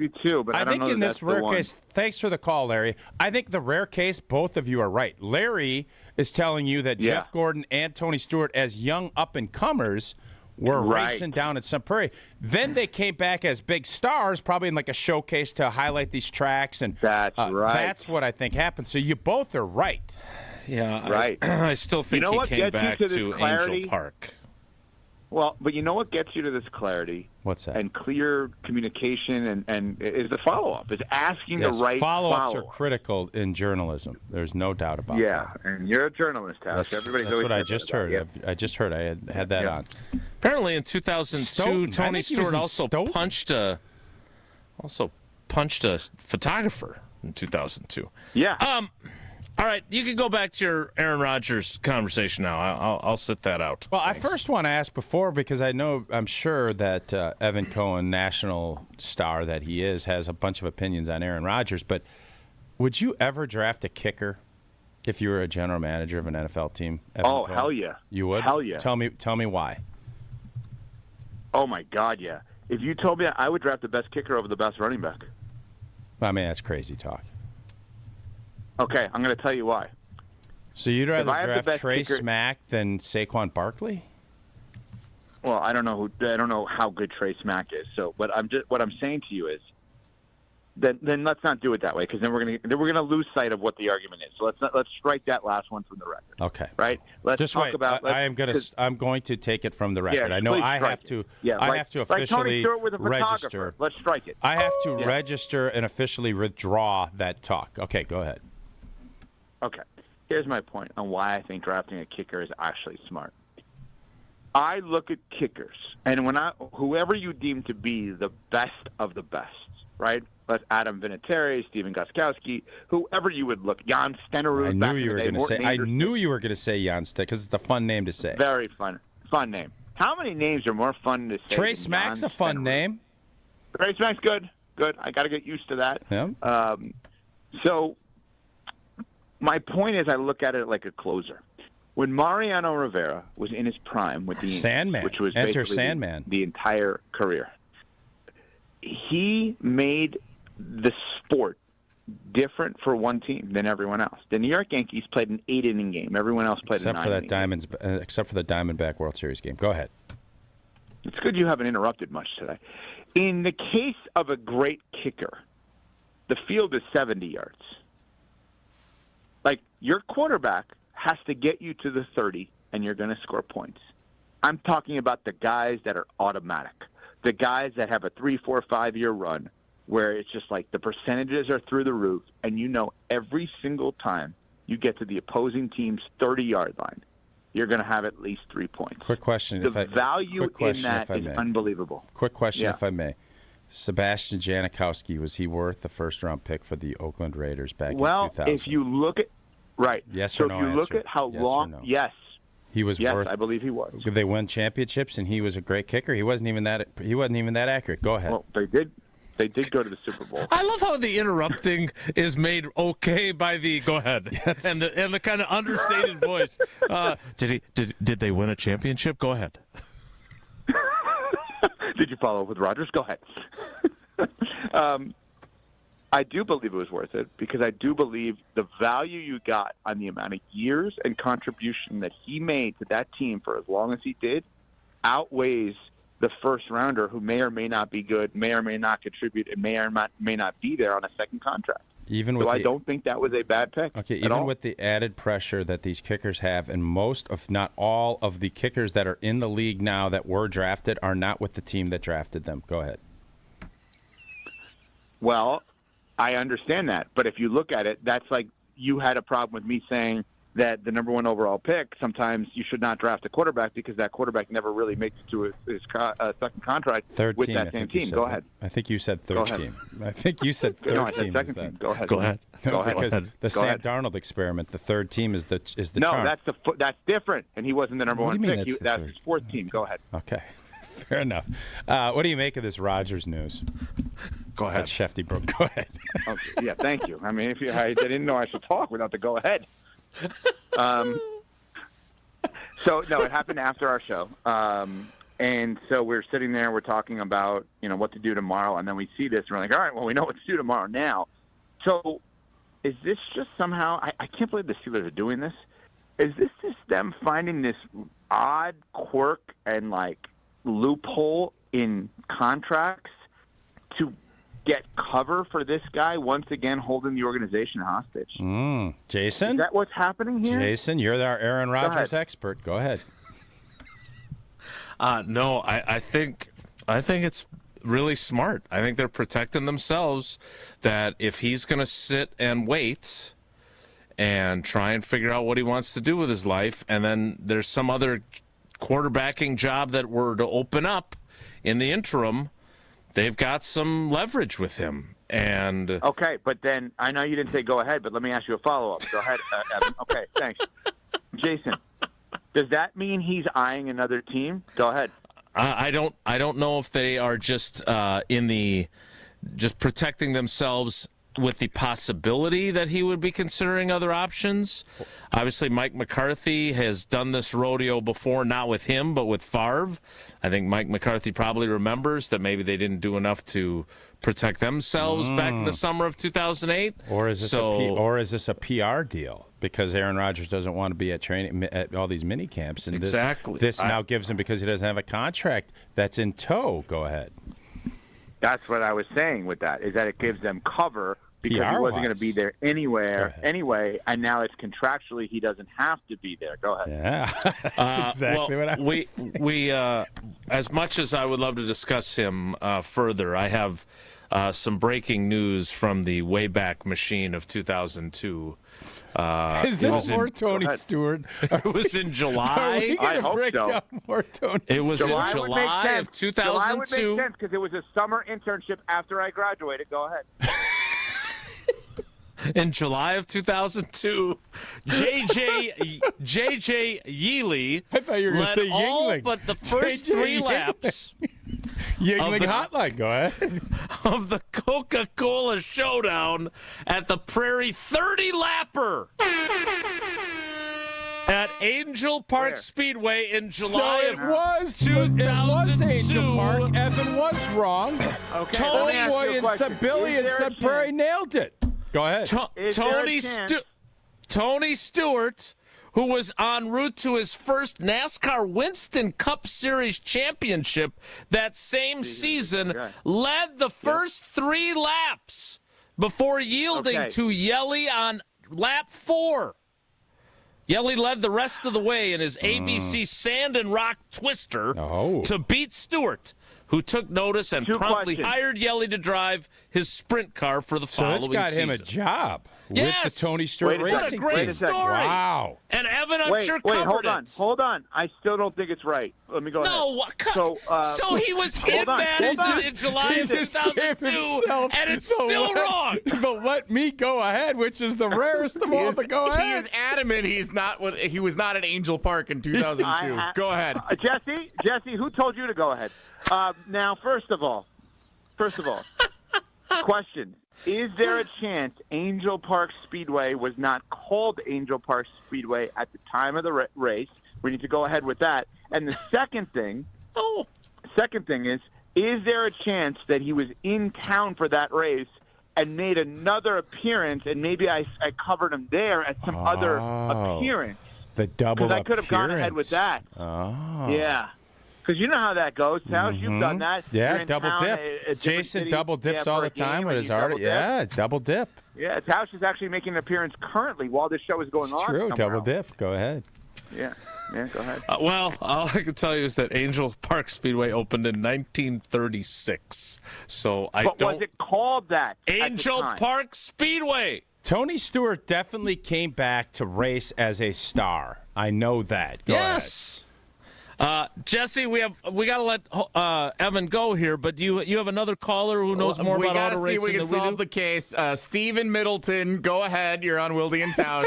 you too, but I don't think know in that this that's the rare one. case, thanks for the call, Larry. I think the rare case, both of you are right. Larry is telling you that Jeff Gordon and Tony Stewart, as young up-and-comers, were racing down at Sun Prairie. Then they came back as big stars, probably in like a showcase to highlight these tracks. And that's right. That's what I think happened. So you both are right. Yeah, right. I still think you know he came back to clarity? Angel Park. Well, but you know what gets you to this clarity? What's that? And clear communication and is the follow-up, is asking the right follow-ups follow-up. are critical in journalism. There's no doubt about that. Yeah, and you're a jourналist, House. Everybody's That's always what I said just that about heard. you. I just heard. I had that on. Apparently, in 2002, Stoughton. Tony I think he was Stewart in also Stoughton. punched a photographer in 2002. Yeah. All right, you can go back to your Aaron Rodgers conversation now. I'll sit that out. Well, I first want to ask before, because I'm sure that Evan Cohen, national star that he is, has a bunch of opinions on Aaron Rodgers. But would you ever draft a kicker if you were a general manager of an NFL team? Evan Cohen? Hell yeah. You would? Hell yeah. Tell me why. Oh, my God, yeah. If you told me I would draft the best kicker over the best running back. I mean, that's crazy talk. Okay, I'm going to tell you why. So you'd rather If I have the draft best Trey kicker- Smack than Saquon Barkley? Well, I don't know how good Trey Smack is. So, what I'm saying to you is, then let's not do it that way, because then we're gonna lose sight of what the argument is. So let's strike that last one from the record. Okay. Right. Let's Just talk wait. about. I'm going to take it from the record. Yeah, I know please I strike have it. to. Yeah, I like- have to like Tony officially Stewart with a photographer. register. Let's strike it. I have to Yeah. register and officially withdraw that talk. Okay, go ahead. Okay. Here's my point on why I think drafting a kicker is actually smart. I look at kickers, and whoever you deem to be the best of the best, right? That's Adam Vinatieri, Steven Gostkowski, whoever you would look. Jan Stenerud. I knew you were going to say. I knew you were going to say Jan Steck, because it's a fun name to say. Very fun name. How many names are more fun to say? Trey than Smack's Jan a fun Stenerud? name. Trey Smack's good. I got to get used to that. Yeah. So my point is, I look at it like a closer. When Mariano Rivera was in his prime with the Yankees, Sandman. which was Enter basically Sandman. the entire career, he made the sport different for one team than everyone else. The New York Yankees played an 8-inning game. Everyone else played Except a for that 9-inning game. except for the Diamondback World Series game. Go ahead. It's good you haven't interrupted much today. In the case of a great kicker, the field is 70 yards. Like, your quarterback has to get you to the 30, and you're going to score points. I'm talking about the guys that are automatic, the guys that have a 3, 4, 5-year run where it's just like the percentages are through the roof, and you know every single time you get to the opposing team's 30-yard line, you're going to have at least 3 points. Quick question. The value in that is may. unbelievable. Quick question, Yeah. if I may. Sebastian Janikowski, was he worth the first-round pick for the Oakland Raiders back in 2000? If you look at yes so or no if you look answer. at how Yes or long, no? yes, he was worth. I believe he was. They won championships, and he was a great kicker. He wasn't even that. He wasn't even that accurate. Go ahead. Well, they did. They did go to the Super Bowl. I love how the interrupting is made okay by the go ahead and the kind of understated voice. Did they win a championship? Go ahead. Did you follow up with Rodgers? Go ahead. I do believe it was worth it because I do believe the value you got on the amount of years and contribution that he made to that team for as long as he did outweighs the first rounder who may or may not be good, may or may not contribute, and may or may not be there on a second contract. So I don't think that was a bad pick. Okay, even with the added pressure that these kickers have, and most, if not all, of the kickers that are in the league now that were drafted are not with the team that drafted them. Go ahead. Well, I understand that, but if you look at it, that's like you had a problem with me saying that the number 1 overall pick, sometimes you should not draft a quarterback because that quarterback never really makes it to his second contract with that same team. Go ahead. I think you said third team. I think you said third no, I said team. Second team. Go ahead. Go ahead. Go ahead. Because the Go Sam ahead. Darnold experiment, the third team is the no, charm. that's different, and he wasn't the number What do 1 you mean pick. That's his 4th team. Go ahead. Okay. Fair enough. What do you make of this Rodgers news? Go ahead. That's Shefty Brook. Go ahead. Okay, yeah, thank you. I mean, I didn't know I should talk without the go ahead. So, no, it happened after our show. And so we're sitting there, we're talking about, what to do tomorrow, and then we see this, and we're like, all right, well, we know what to do tomorrow now. So is this just somehow, I can't believe the Steelers are doing this. Is this just them finding this odd quirk and, loophole in contracts to get cover for this guy once again holding the organization hostage? Jason? Is that what's happening here? Jason, you're our Aaron Rodgers expert. Go ahead. No, I think it's really smart. I think they're protecting themselves that if he's going to sit and wait and try and figure out what he wants to do with his life, and then there's some other quarterbacking job that were to open up in the interim, they've got some leverage with him. And okay, but then I know you didn't say go ahead, but let me ask you a follow-up. Go ahead, Evan. Okay, thanks. Jason, does that mean he's eyeing another team? Go ahead. I don't know if they are just just protecting themselves with the possibility that he would be considering other options. Obviously, Mike McCarthy has done this rodeo before, not with him, but with Favre. I think Mike McCarthy probably remembers that maybe they didn't do enough to protect themselves back in the summer of 2008. Or is this a PR deal? Because Aaron Rodgers doesn't want to be at all these mini camps, and exactly. This now gives him, because he doesn't have a contract that's in tow. Go ahead. That's what I was saying with that, is that it gives them cover because he wasn't going to be there anyway, and now it's contractually he doesn't have to be there. Go ahead. Yeah, that's exactly what I was we as much as I would love to discuss him further, I have some breaking news from the Wayback Machine of 2002. Is this more Tony Stewart? It was in July. Are we going to break down more Tony It was July in July of 2002. July would make sense because it was a summer internship after I graduated. Go ahead. In July of 2002, J.J. Yeely led all but the first three laps Yingling Hotline. Go ahead. of the Coca-Cola Showdown at the Prairie 30-lapper at Angel Park Speedway in July of 2002. It was Angel Park. Evan was wrong. Okay, Boy and Billy and Sub Prairie nailed it. Go ahead. Tony Stewart, who was en route to his first NASCAR Winston Cup Series championship that same season, led the first 3 laps before yielding to Yelly on lap 4. Yelly led the rest of the way in his ABC Sand and Rock Twister to beat Stewart, who took notice and promptly hired Yelly to drive his sprint car for the following season. So this got him a job with the Tony Stewart Racing What a great team. story. Wow. And Evan, I'm sure covered it. Hold on. I still don't think it's right. Let me go ahead. So he was in Madison in July of 2002, and it's still wrong. But let me go ahead, which is the rarest of all the go ahead. He is adamant he was not at Angel Park in 2002. Go ahead. Jesse, who told you to go ahead? Now, first of all, question. Is there a chance Angel Park Speedway was not called Angel Park Speedway at the time of the race? We need to go ahead with that. And the second thing is there a chance that he was in town for that race and made another appearance, and maybe I covered him there at some other appearance? The double appearance. Because I could have gone ahead with that. Oh. Yeah. Because you know how that goes, Towers. You've done that. Yeah, double dip. Jason double dips all the time with his art. Yeah, double dip. Yeah, Towers is actually making an appearance currently while this show is going on. True, double dip. Go ahead. Yeah, go ahead. Well, all I can tell you is that Angel Park Speedway opened in 1936. So But was it called that? Angel Park Speedway. Tony Stewart definitely came back to race as a star. I know that. Go yes. Jesse, we got to let Evan go here, but you have another caller who knows more about auto racing than we do? We got to see if we can solve the case. Stephen Middleton, go ahead. You're on Wildy and Tausch.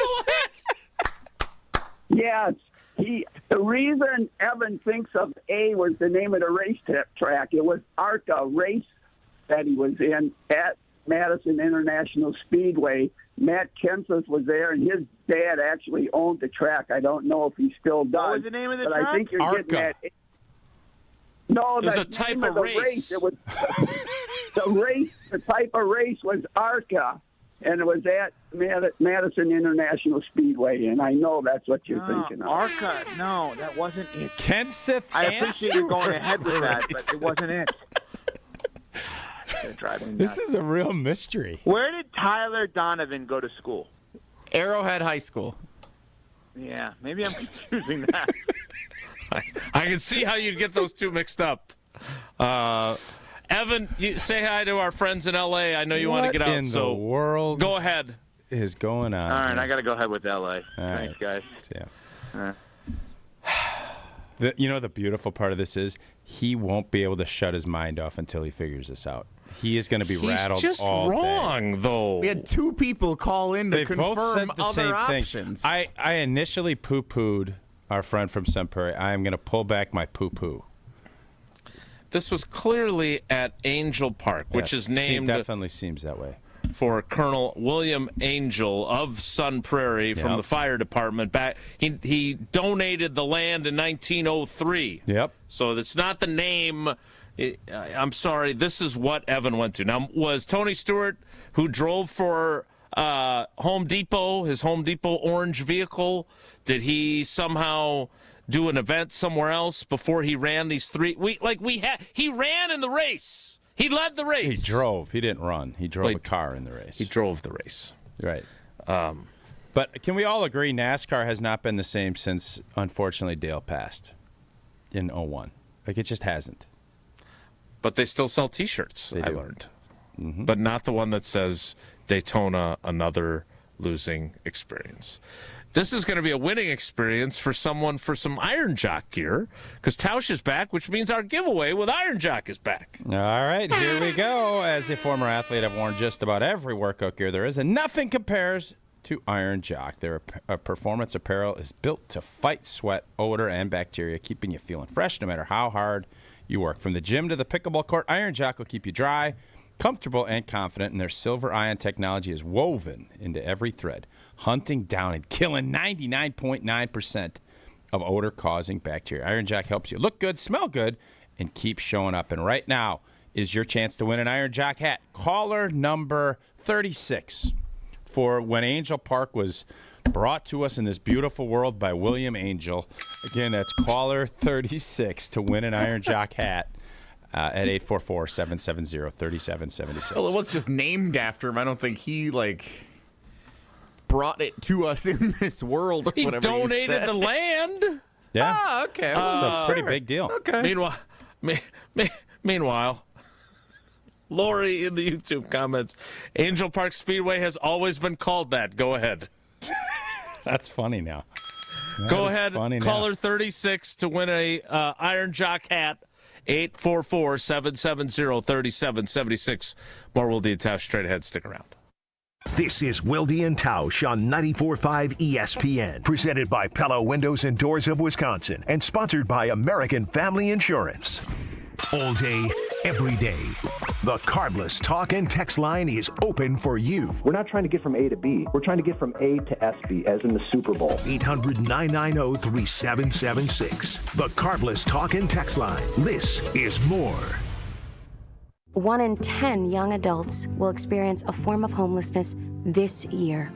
Yes. The reason Evan thinks of A was the name of the racetrack. It was ARCA race that he was in at Madison International Speedway. Matt Kenseth was there, and his dad actually owned the track. I don't know if he still does. What was the name of the but track? I think you're ARCA. getting that. No, it was the a type name of the race. It was the type of race was ARCA, and it was at Madison International Speedway, and I know that's what you're thinking of. ARCA, no, that wasn't it. Kenseth. I appreciate you going ahead with that, but it wasn't it. This is a real mystery. Where did Tyler Donovan go to school? Arrowhead High School. Yeah, maybe I'm confusing that. I can see how you'd get those two mixed up. Evan, you say hi to our friends in L.A. I know you want to get out. In the world go ahead. Is going on? All right, I got to go ahead with L.A. Right. Thanks, guys. Yeah. The beautiful part of this is he won't be able to shut his mind off until he figures this out. He is going to be rattled just all wrong, day. though. We had two people call in to confirm both said the other same options. Thing. I initially poo-pooed our friend from Sun Prairie. I am going to pull back my poo-poo. This was clearly at Angel Park, which is named definitely seems that way for Colonel William Angel of Sun Prairie from the fire department. He donated the land in 1903. Yep. So it's not the name. I'm sorry. This is what Evan went to. Now, was Tony Stewart, who drove for Home Depot, his Home Depot orange vehicle, did he somehow do an event somewhere else before he ran these three? He ran in the race. He led the race. He drove. He didn't run. He drove a car in the race. He drove the race. Right. But can we all agree NASCAR has not been the same since, unfortunately, Dale passed in 01? It just hasn't. But they still sell T-shirts, I learned. Mm-hmm. But not the one that says Daytona, another losing experience. This is going to be a winning experience for someone for some Iron Jock gear, because Tausch is back, which means our giveaway with Iron Jock is back. All right, here we go. As a former athlete, I've worn just about every workout gear there is, and nothing compares to Iron Jock. Their performance apparel is built to fight sweat, odor, and bacteria, keeping you feeling fresh no matter how hard you work. From the gym to the pickleball court, Iron Jock will keep you dry, comfortable, and confident, and their silver ion technology is woven into every thread, hunting down and killing 99.9% of odor-causing bacteria. Iron Jock helps you look good, smell good, and keep showing up. And right now is your chance to win an Iron Jock hat. Caller number 36 for when Angel Park was brought to us in this beautiful world by William Angel. Again, that's caller 36 to win an Iron Jock hat at 844-770-3776. Well, it was just named after him. I don't think he, brought it to us in this world. He whatever donated the land. Yeah. Ah, okay. It's a pretty big deal. Okay. Meanwhile, Lori in the YouTube comments, Angel Park Speedway has always been called that. Go ahead. That's funny now. Go ahead, caller 36 to win a Iron Jock hat. 844-770-3776. More Wildy and Tausch straight ahead. Stick around. This is Wildy and Tausch on 94.5 ESPN, presented by Pella Windows and Doors of Wisconsin, and sponsored by American Family Insurance. All day, every day, the Cardless talk and text line is open for you. We're not trying to get from A to B. We're trying to get from A to SB, as in the Super Bowl. 800-990-3776. The Cardless talk and text line. This is more. 1 in 10 young adults will experience a form of homelessness this year.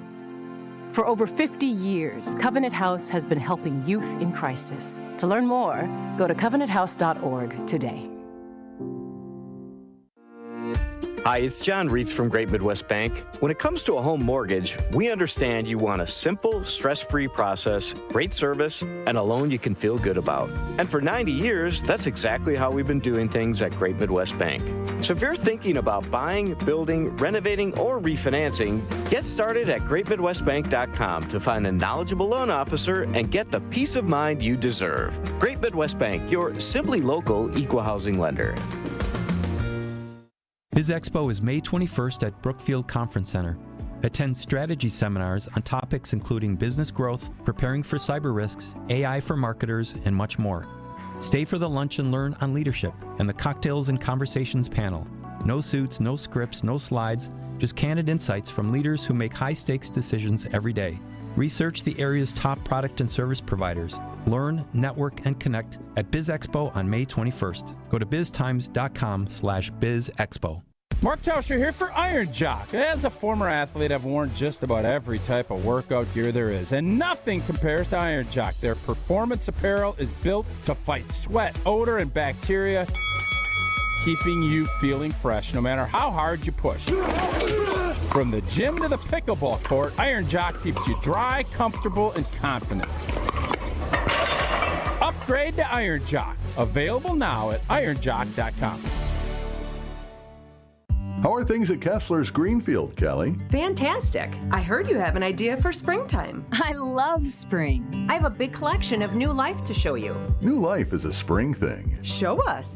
For over 50 years, Covenant House has been helping youth in crisis. To learn more, go to covenanthouse.org today. Hi, it's John Reitz from Great Midwest Bank. When it comes to a home mortgage, we understand you want a simple, stress-free process, great service, and a loan you can feel good about. And for 90 years, that's exactly how we've been doing things at Great Midwest Bank. So if you're thinking about buying, building, renovating, or refinancing, get started at greatmidwestbank.com to find a knowledgeable loan officer and get the peace of mind you deserve. Great Midwest Bank, your simply local equal housing lender. Biz Expo is May 21st at Brookfield Conference Center. Attend strategy seminars on topics including business growth, preparing for cyber risks, AI for marketers, and much more. Stay for the lunch and learn on leadership and the cocktails and conversations panel. No suits, no scripts, no slides, just candid insights from leaders who make high-stakes decisions every day. Research the area's top product and service providers. Learn, network, and connect at Biz Expo on May 21st. Go to biztimes.com/bizexpo. Mark Tauscher here for Iron Jock. As a former athlete, I've worn just about every type of workout gear there is, and nothing compares to Iron Jock. Their performance apparel is built to fight sweat, odor, and bacteria, keeping you feeling fresh no matter how hard you push. From the gym to the pickleball court, Iron Jock keeps you dry, comfortable, and confident. Upgrade to Iron Jock. Available now at ironjock.com. How are things at Kessler's Greenfield, Kelly? Fantastic. I heard you have an idea for springtime. I love spring. I have a big collection of new life to show you. New life is a spring thing. Show us.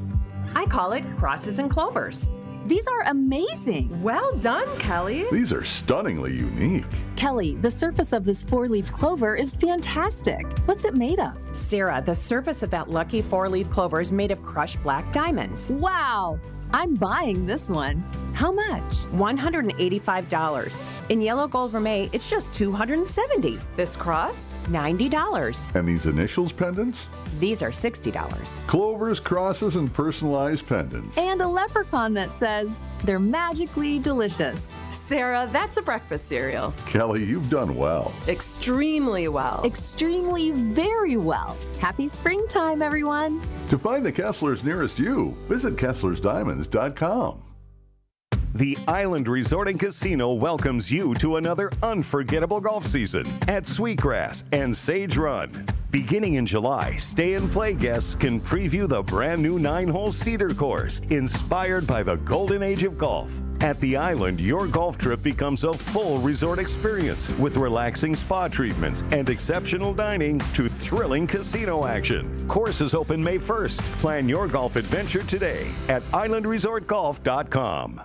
I call it crosses and clovers. These are amazing. Well done, Kelly. These are stunningly unique. Kelly, the surface of this four-leaf clover is fantastic. What's it made of? Sarah, the surface of that lucky four-leaf clover is made of crushed black diamonds. Wow. I'm buying this one. How much? $185. In yellow gold vermeil, it's just $270. This cross, $90. And these initials pendants? These are $60. Clovers, crosses, and personalized pendants. And a leprechaun that says they're magically delicious. Sarah, that's a breakfast cereal. Kelly, you've done well. Extremely well. Extremely very well. Happy springtime, everyone. To find the Kesslers nearest you, visit KesslersDiamonds.com. The Island Resort and Casino welcomes you to another unforgettable golf season at Sweetgrass and Sage Run. Beginning in July, stay and play guests can preview the brand new 9-hole Cedar course, inspired by the golden age of golf. At the Island, your golf trip becomes a full resort experience with relaxing spa treatments and exceptional dining to thrilling casino action. Courses open May 1st. Plan your golf adventure today at islandresortgolf.com.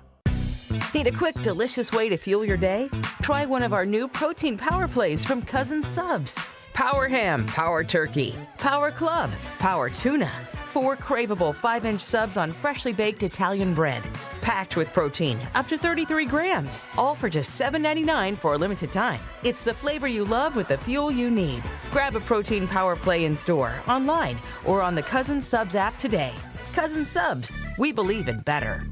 Need a quick, delicious way to fuel your day? Try one of our new protein power plays from Cousin Subs. Power ham, power turkey, power club, power tuna. 4 craveable 5-inch subs on freshly baked Italian bread. Packed with protein, up to 33 grams. All for just $7.99 for a limited time. It's the flavor you love with the fuel you need. Grab a protein power play in store, online, or on the Cousin Subs app today. Cousin Subs, we believe in better.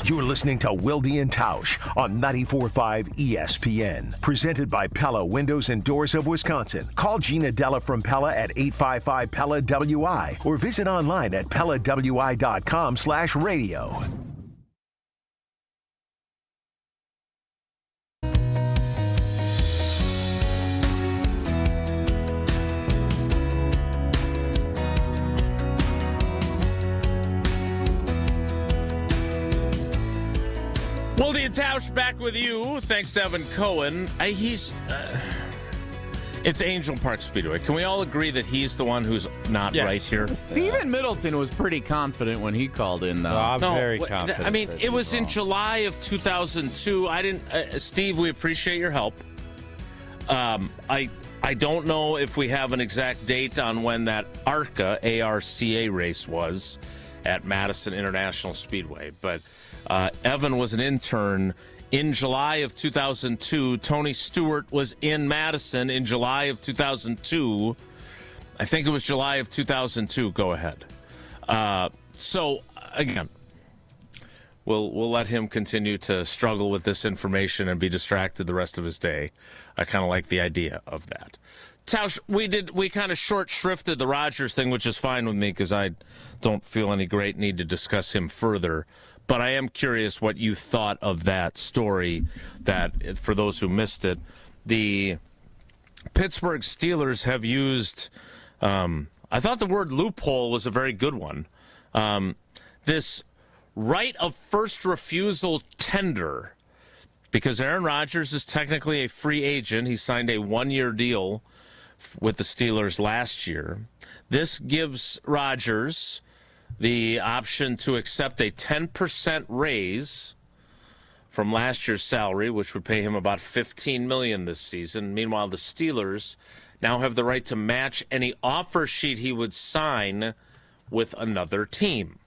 You're listening to Wilde and Tausch on 94.5 ESPN. Presented by Pella Windows and Doors of Wisconsin. Call Gina Della from Pella at 855-PELLA-WI or visit online at PellaWI.com/radio. Wilde and Tausch back with you. Thanks to Evan Cohen. It's Angel Park Speedway. Can we all agree that he's the one who's not right here? Stephen Middleton was pretty confident when he called in. I'm very confident. I mean, it was in July of 2002. I didn't. Steve, we appreciate your help. I don't know if we have an exact date on when that ARCA race was at Madison International Speedway, but Evan was an intern in July of 2002. Tony Stewart was in Madison in July of 2002. I think it was July of 2002. Go ahead. So again, we'll let him continue to struggle with this information and be distracted the rest of his day. I kind of like the idea of that. Tausch, we kind of short shrifted the Rodgers thing, which is fine with me because I don't feel any great need to discuss him further. But I am curious what you thought of that story, that for those who missed it, the Pittsburgh Steelers have used, I thought the word loophole was a very good one, this right of first refusal tender, because Aaron Rodgers is technically a free agent. He signed a one-year deal with the Steelers last year. This gives Rodgers the option to accept a 10% raise from last year's salary, which would pay him about $15 million this season. Meanwhile, the Steelers now have the right to match any offer sheet he would sign with another team.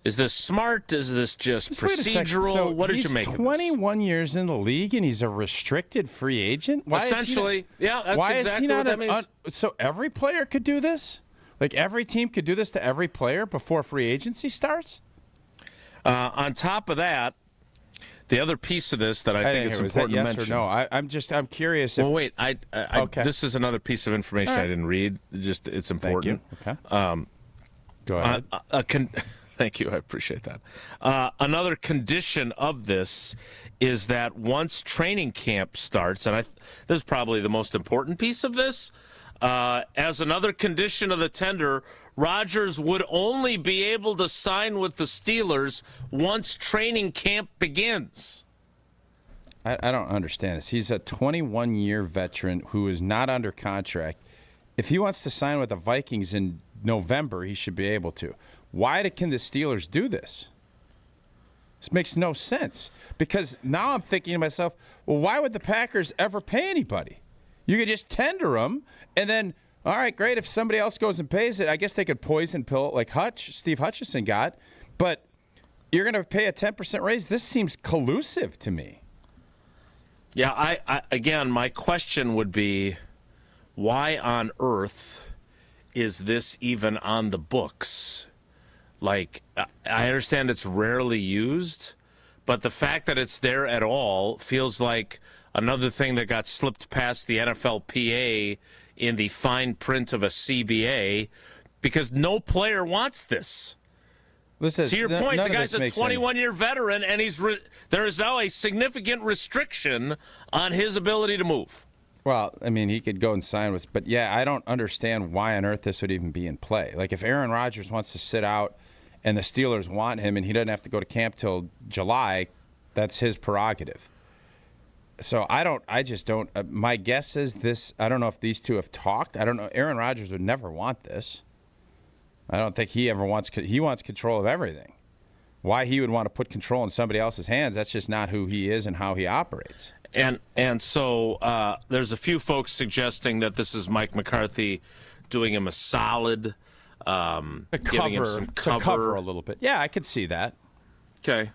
Is this smart? Is this just procedural? So what did you make of this? He's 21 years in the league, and he's a restricted free agent? Essentially, that's why exactly is he not what that means. So every player could do this? Like every team could do this to every player before free agency starts? On top of that, the other piece of this that I think is important to mention. Yes or no? I'm curious. Well, wait. Okay. This is another piece of information I didn't read. It's important. Thank you. Okay. Go ahead. Thank you. I appreciate that. Another condition of this is that once training camp starts, and this is probably the most important piece of this, as another condition of the tender, Rodgers would only be able to sign with the Steelers once training camp begins. I don't understand this. He's a 21-year veteran who is not under contract. If he wants to sign with the Vikings in November, he should be able to. Why can the Steelers do this? This makes no sense. Because now I'm thinking to myself, well, why would the Packers ever pay anybody? You could just tender them, and then, all right, great, if somebody else goes and pays it, I guess they could poison pill it like Steve Hutchinson got. But you're going to pay a 10% raise? This seems collusive to me. Yeah, I again, my question would be, why on earth is this even on the books? Like, I understand it's rarely used, but the fact that it's there at all feels like another thing that got slipped past the NFLPA in the fine print of a CBA, because no player wants this. Listen, to your point, the guy's a 21-year veteran, and there is now a significant restriction on his ability to move. Well, I mean, he could go and sign with, but yeah, I don't understand why on earth this would even be in play. Like, if Aaron Rodgers wants to sit out and the Steelers want him and he doesn't have to go to camp till July, that's his prerogative. So I just don't. My guess is this. I don't know if these two have talked. I don't know. Aaron Rodgers would never want this. I don't think he ever wants. He wants control of everything. Why he would want to put control in somebody else's hands? That's just not who he is and how he operates. And so there's a few folks suggesting that this is Mike McCarthy doing him a solid, giving him some cover. To cover a little bit. Yeah, I could see that. Okay.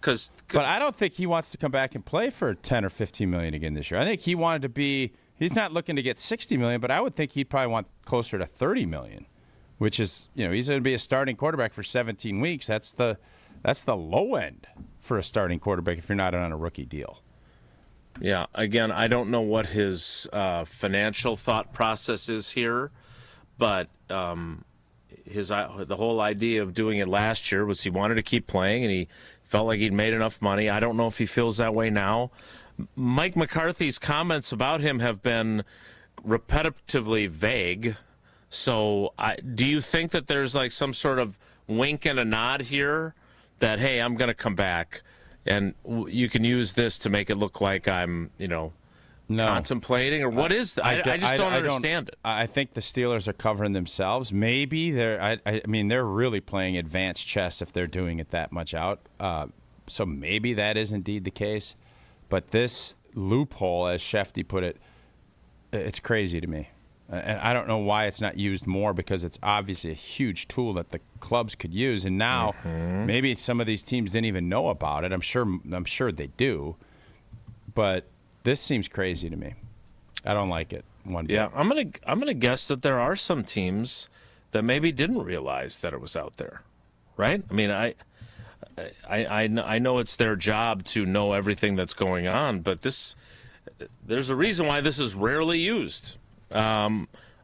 But I don't think he wants to come back and play for $10 or $15 million again this year. I think he wanted to be. He's not looking to get $60 million, but I would think he'd probably want closer to $30 million, which is, he's going to be a starting quarterback for 17 weeks. That's the low end for a starting quarterback if you're not on a rookie deal. Yeah. Again, I don't know what his financial thought process is here, but the whole idea of doing it last year was he wanted to keep playing and he felt like he'd made enough money. I don't know if he feels that way now. Mike McCarthy's comments about him have been repetitively vague. So do you think that there's like some sort of wink and a nod here that, hey, I'm going to come back and you can use this to make it look like I'm, contemplating, or what is that? I just don't understand it. I think the Steelers are covering themselves. Maybe they're really playing advanced chess if they're doing it that much out. So maybe that is indeed the case. But this loophole, as Shefty put it, it's crazy to me. And I don't know why it's not used more, because it's obviously a huge tool that the clubs could use. And now maybe some of these teams didn't even know about it. I'm sure they do. But this seems crazy to me. I don't like it one bit. Yeah, I'm gonna guess that there are some teams that maybe didn't realize that it was out there, right? I mean, I know it's their job to know everything that's going on, but there's a reason why this is rarely used.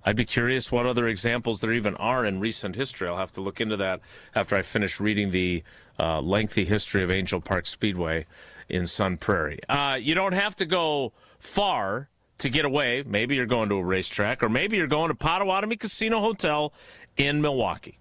I'd be curious what other examples there even are in recent history. I'll have to look into that after I finish reading the lengthy history of Angel Park Speedway in Sun Prairie. You don't have to go far to get away. Maybe you're going to a racetrack, or maybe you're going to Potawatomi Casino Hotel in Milwaukee.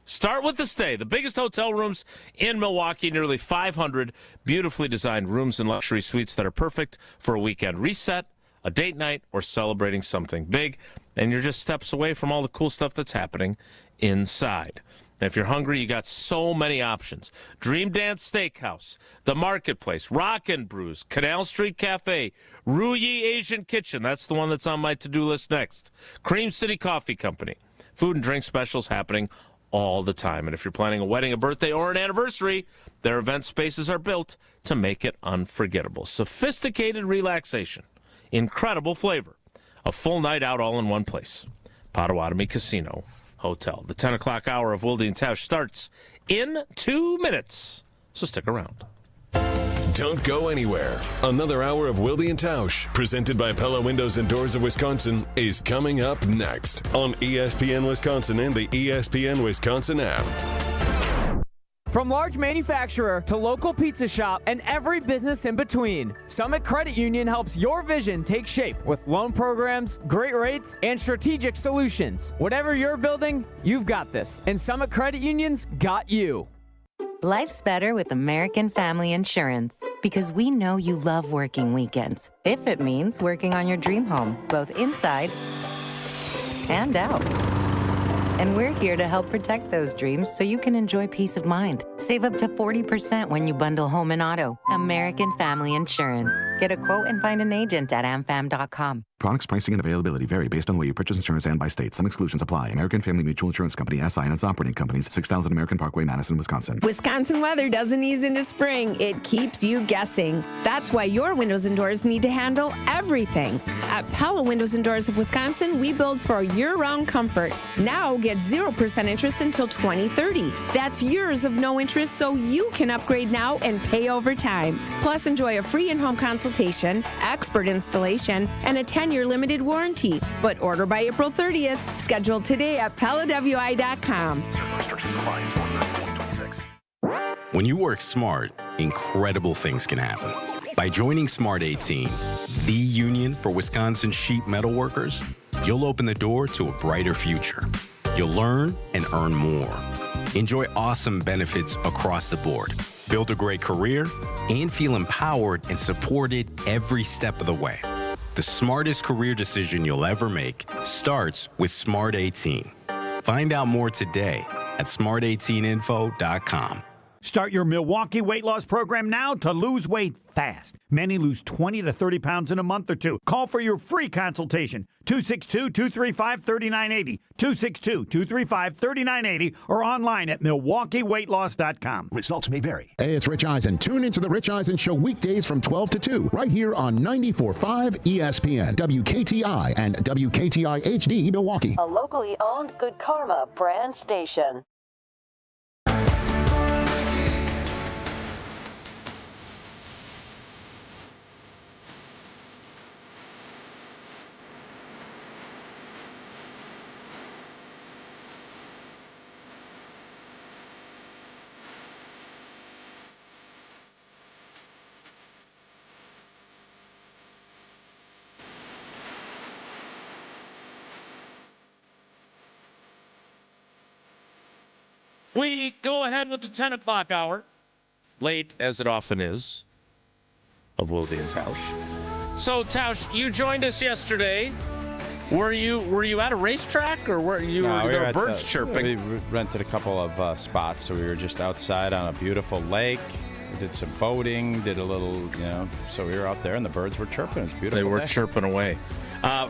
Start with the stay. The biggest hotel rooms in Milwaukee, nearly 500 beautifully designed rooms and luxury suites that are perfect for a weekend reset, a date night, or celebrating something big. And you're just steps away from all the cool stuff that's happening inside. And if you're hungry, you got so many options. Dream Dance Steakhouse, The Marketplace, Rockin' Brews, Canal Street Cafe, Ruyi Asian Kitchen. That's the one that's on my to-do list next. Cream City Coffee Company. Food and drink specials happening all the time. And if you're planning a wedding, a birthday, or an anniversary, their event spaces are built to make it unforgettable. Sophisticated relaxation, incredible flavor, a full night out all in one place. Potawatomi Casino Hotel. The 10 o'clock hour of Wilde and Tausch starts in 2 minutes, so stick around. Don't go anywhere. Another hour of Wilde and Tausch, presented by Pella Windows and Doors of Wisconsin, is coming up next on ESPN Wisconsin and the ESPN Wisconsin app. From large manufacturer to local pizza shop and every business in between, Summit Credit Union helps your vision take shape with loan programs, great rates, and strategic solutions. Whatever you're building, you've got this, and Summit Credit Union's got you. Life's better with American Family Insurance because we know you love working weekends. If it means working on your dream home, both inside and out. And we're here to help protect those dreams so you can enjoy peace of mind. Save up to 40% when you bundle home and auto. American Family Insurance. Get a quote and find an agent at amfam.com. Products, pricing, and availability vary based on the way you purchase insurance and by state. Some exclusions apply. American Family Mutual Insurance Company, SI, and its operating companies, 6000 American Parkway, Madison, Wisconsin. Wisconsin weather doesn't ease into spring. It keeps you guessing. That's why your windows and doors need to handle everything. At Pella Windows and Doors of Wisconsin, we build for year-round comfort. Now get 0% interest until 2030. That's years of no interest, so you can upgrade now and pay over time. Plus, enjoy a free in-home consultation, expert installation, and a 10-year limited warranty. But order by April 30th. Schedule today at PellaWI.com. When you work smart, incredible things can happen. By joining Smart 18, the union for Wisconsin sheet metal workers, you'll open the door to a brighter future. You'll learn and earn more. Enjoy awesome benefits across the board. Build a great career and feel empowered and supported every step of the way. The smartest career decision you'll ever make starts with Smart 18. Find out more today at smart18info.com. Start your Milwaukee weight loss program now to lose weight fast. Many lose 20 to 30 pounds in a month or two. Call for your free consultation. 262-235-3980. 262-235-3980 or online at MilwaukeeWeightLoss.com. Results may vary. Hey, it's Rich Eisen. Tune into the Rich Eisen Show weekdays from 12 to 2 right here on 94.5 ESPN, WKTI, and WKTI HD Milwaukee. A locally owned Good Karma brand station. We go ahead with the 10 o'clock hour, late as it often is, of Wilde and Tausch. So, Tausch, you joined us yesterday. Were you at a racetrack, or were there birds chirping? We rented a couple of spots, so we were just outside on a beautiful lake. We did some boating, did a little, so we were out there, and the birds were chirping. It was beautiful. They were chirping away.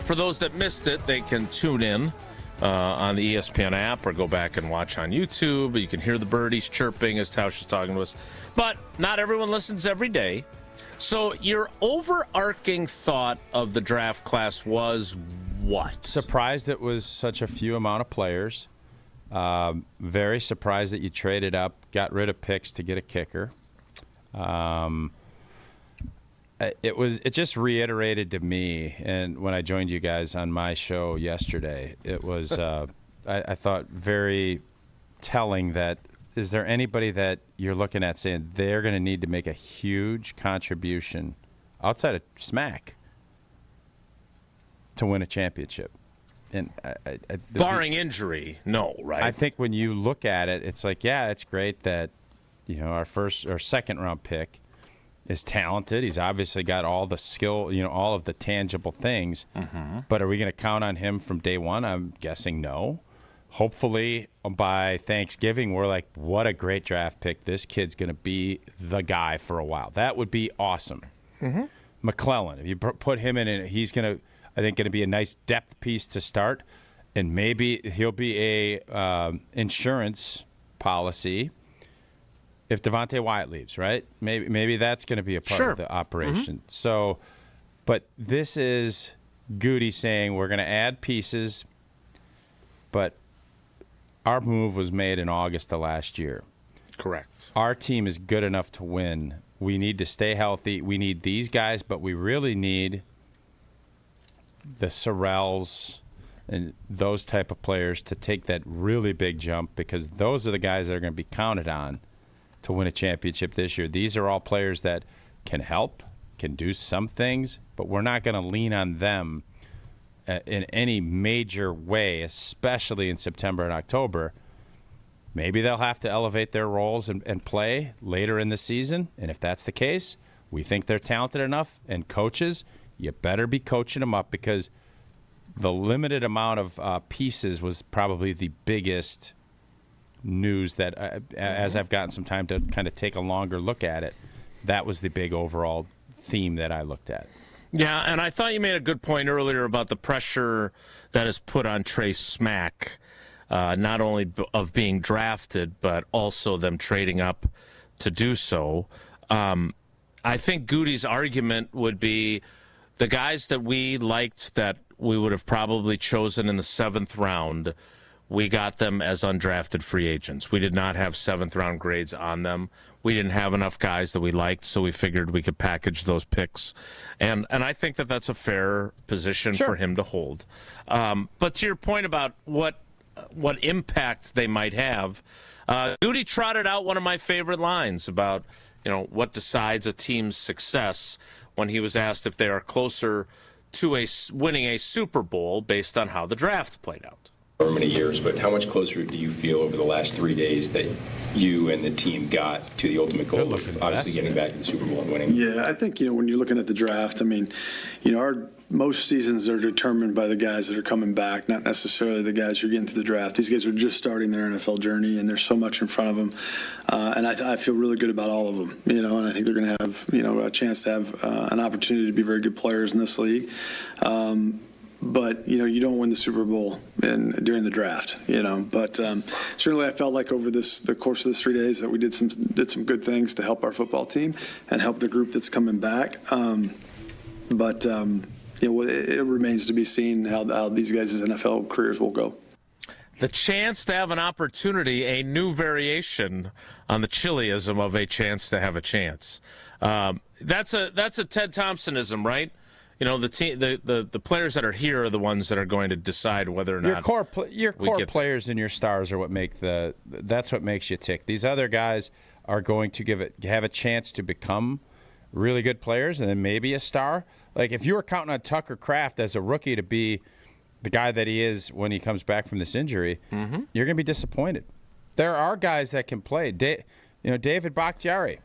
For those that missed it, they can tune in on the ESPN app or go back and watch on YouTube. You can hear the birdies chirping as Tausch is talking to us. But not everyone listens every day. So your overarching thought of the draft class was what? Surprised it was such a few amount of players. Very surprised that you traded up, got rid of picks to get a kicker. it just reiterated to me, and when I joined you guys on my show yesterday, it was I thought very telling that is there anybody that you're looking at saying they're going to need to make a huge contribution outside of Smack to win a championship? And barring injury, no, right? I think when you look at it, it's like, yeah, it's great that our second round pick is talented. He's obviously got all the skill, all of the tangible things. Mm-hmm. But are we going to count on him from day one? I'm guessing no. Hopefully by Thanksgiving, we're like, what a great draft pick. This kid's going to be the guy for a while. That would be awesome. Mm-hmm. McClellan, if you put him in, he's going to, I think, going to be a nice depth piece to start. And maybe he'll be a insurance policy if Devontae Wyatt leaves, right? Maybe that's going to be a part of the operation. Mm-hmm. So, but this is Gutey saying we're going to add pieces, but our move was made in August of last year. Correct. Our team is good enough to win. We need to stay healthy. We need these guys, but we really need the Sorrells and those type of players to take that really big jump, because those are the guys that are going to be counted on to win a championship this year. These are all players that can help, can do some things, but we're not going to lean on them in any major way, especially in September and October. Maybe they'll have to elevate their roles and play later in the season, and if that's the case, we think they're talented enough, and coaches, you better be coaching them up, because the limited amount of pieces was probably the biggest news that as I've gotten some time to kind of take a longer look at it, that was the big overall theme that I looked at. Yeah, and I thought you made a good point earlier about the pressure that is put on Trey Smack, not only of being drafted, but also them trading up to do so. I think Gutey's argument would be the guys that we liked that we would have probably chosen in the 7th round, we got them as undrafted free agents. We did not have 7th-round grades on them. We didn't have enough guys that we liked, so we figured we could package those picks. And I think that that's a fair position for him to hold. But to your point about what impact they might have, Gutey trotted out one of my favorite lines about what decides a team's success when he was asked if they are closer to winning a Super Bowl based on how the draft played out. For many years, but how much closer do you feel over the last 3 days that you and the team got to the ultimate goal of obviously getting back to the Super Bowl and winning? Yeah, I think, when you're looking at the draft, our most seasons are determined by the guys that are coming back, not necessarily the guys who are getting to the draft. These guys are just starting their NFL journey, and there's so much in front of them. And I feel really good about all of them, and I think they're going to have, a chance to have an opportunity to be very good players in this league. But, you don't win the Super Bowl during the draft, But certainly I felt like over the course of this 3 days that we did some good things to help our football team and help the group that's coming back. It remains to be seen how these guys' NFL careers will go. The chance to have an opportunity, a new variation on the Chiliism of a chance to have a chance. That's a Ted Thompsonism, right? The team, the players that are here are the ones that are going to decide whether or not your core players and your stars are what that's what makes you tick. These other guys are going to have a chance to become really good players and then maybe a star. Like if you were counting on Tucker Kraft as a rookie to be the guy that he is when he comes back from this injury, you're going to be disappointed. There are guys that can play. David Bakhtiari.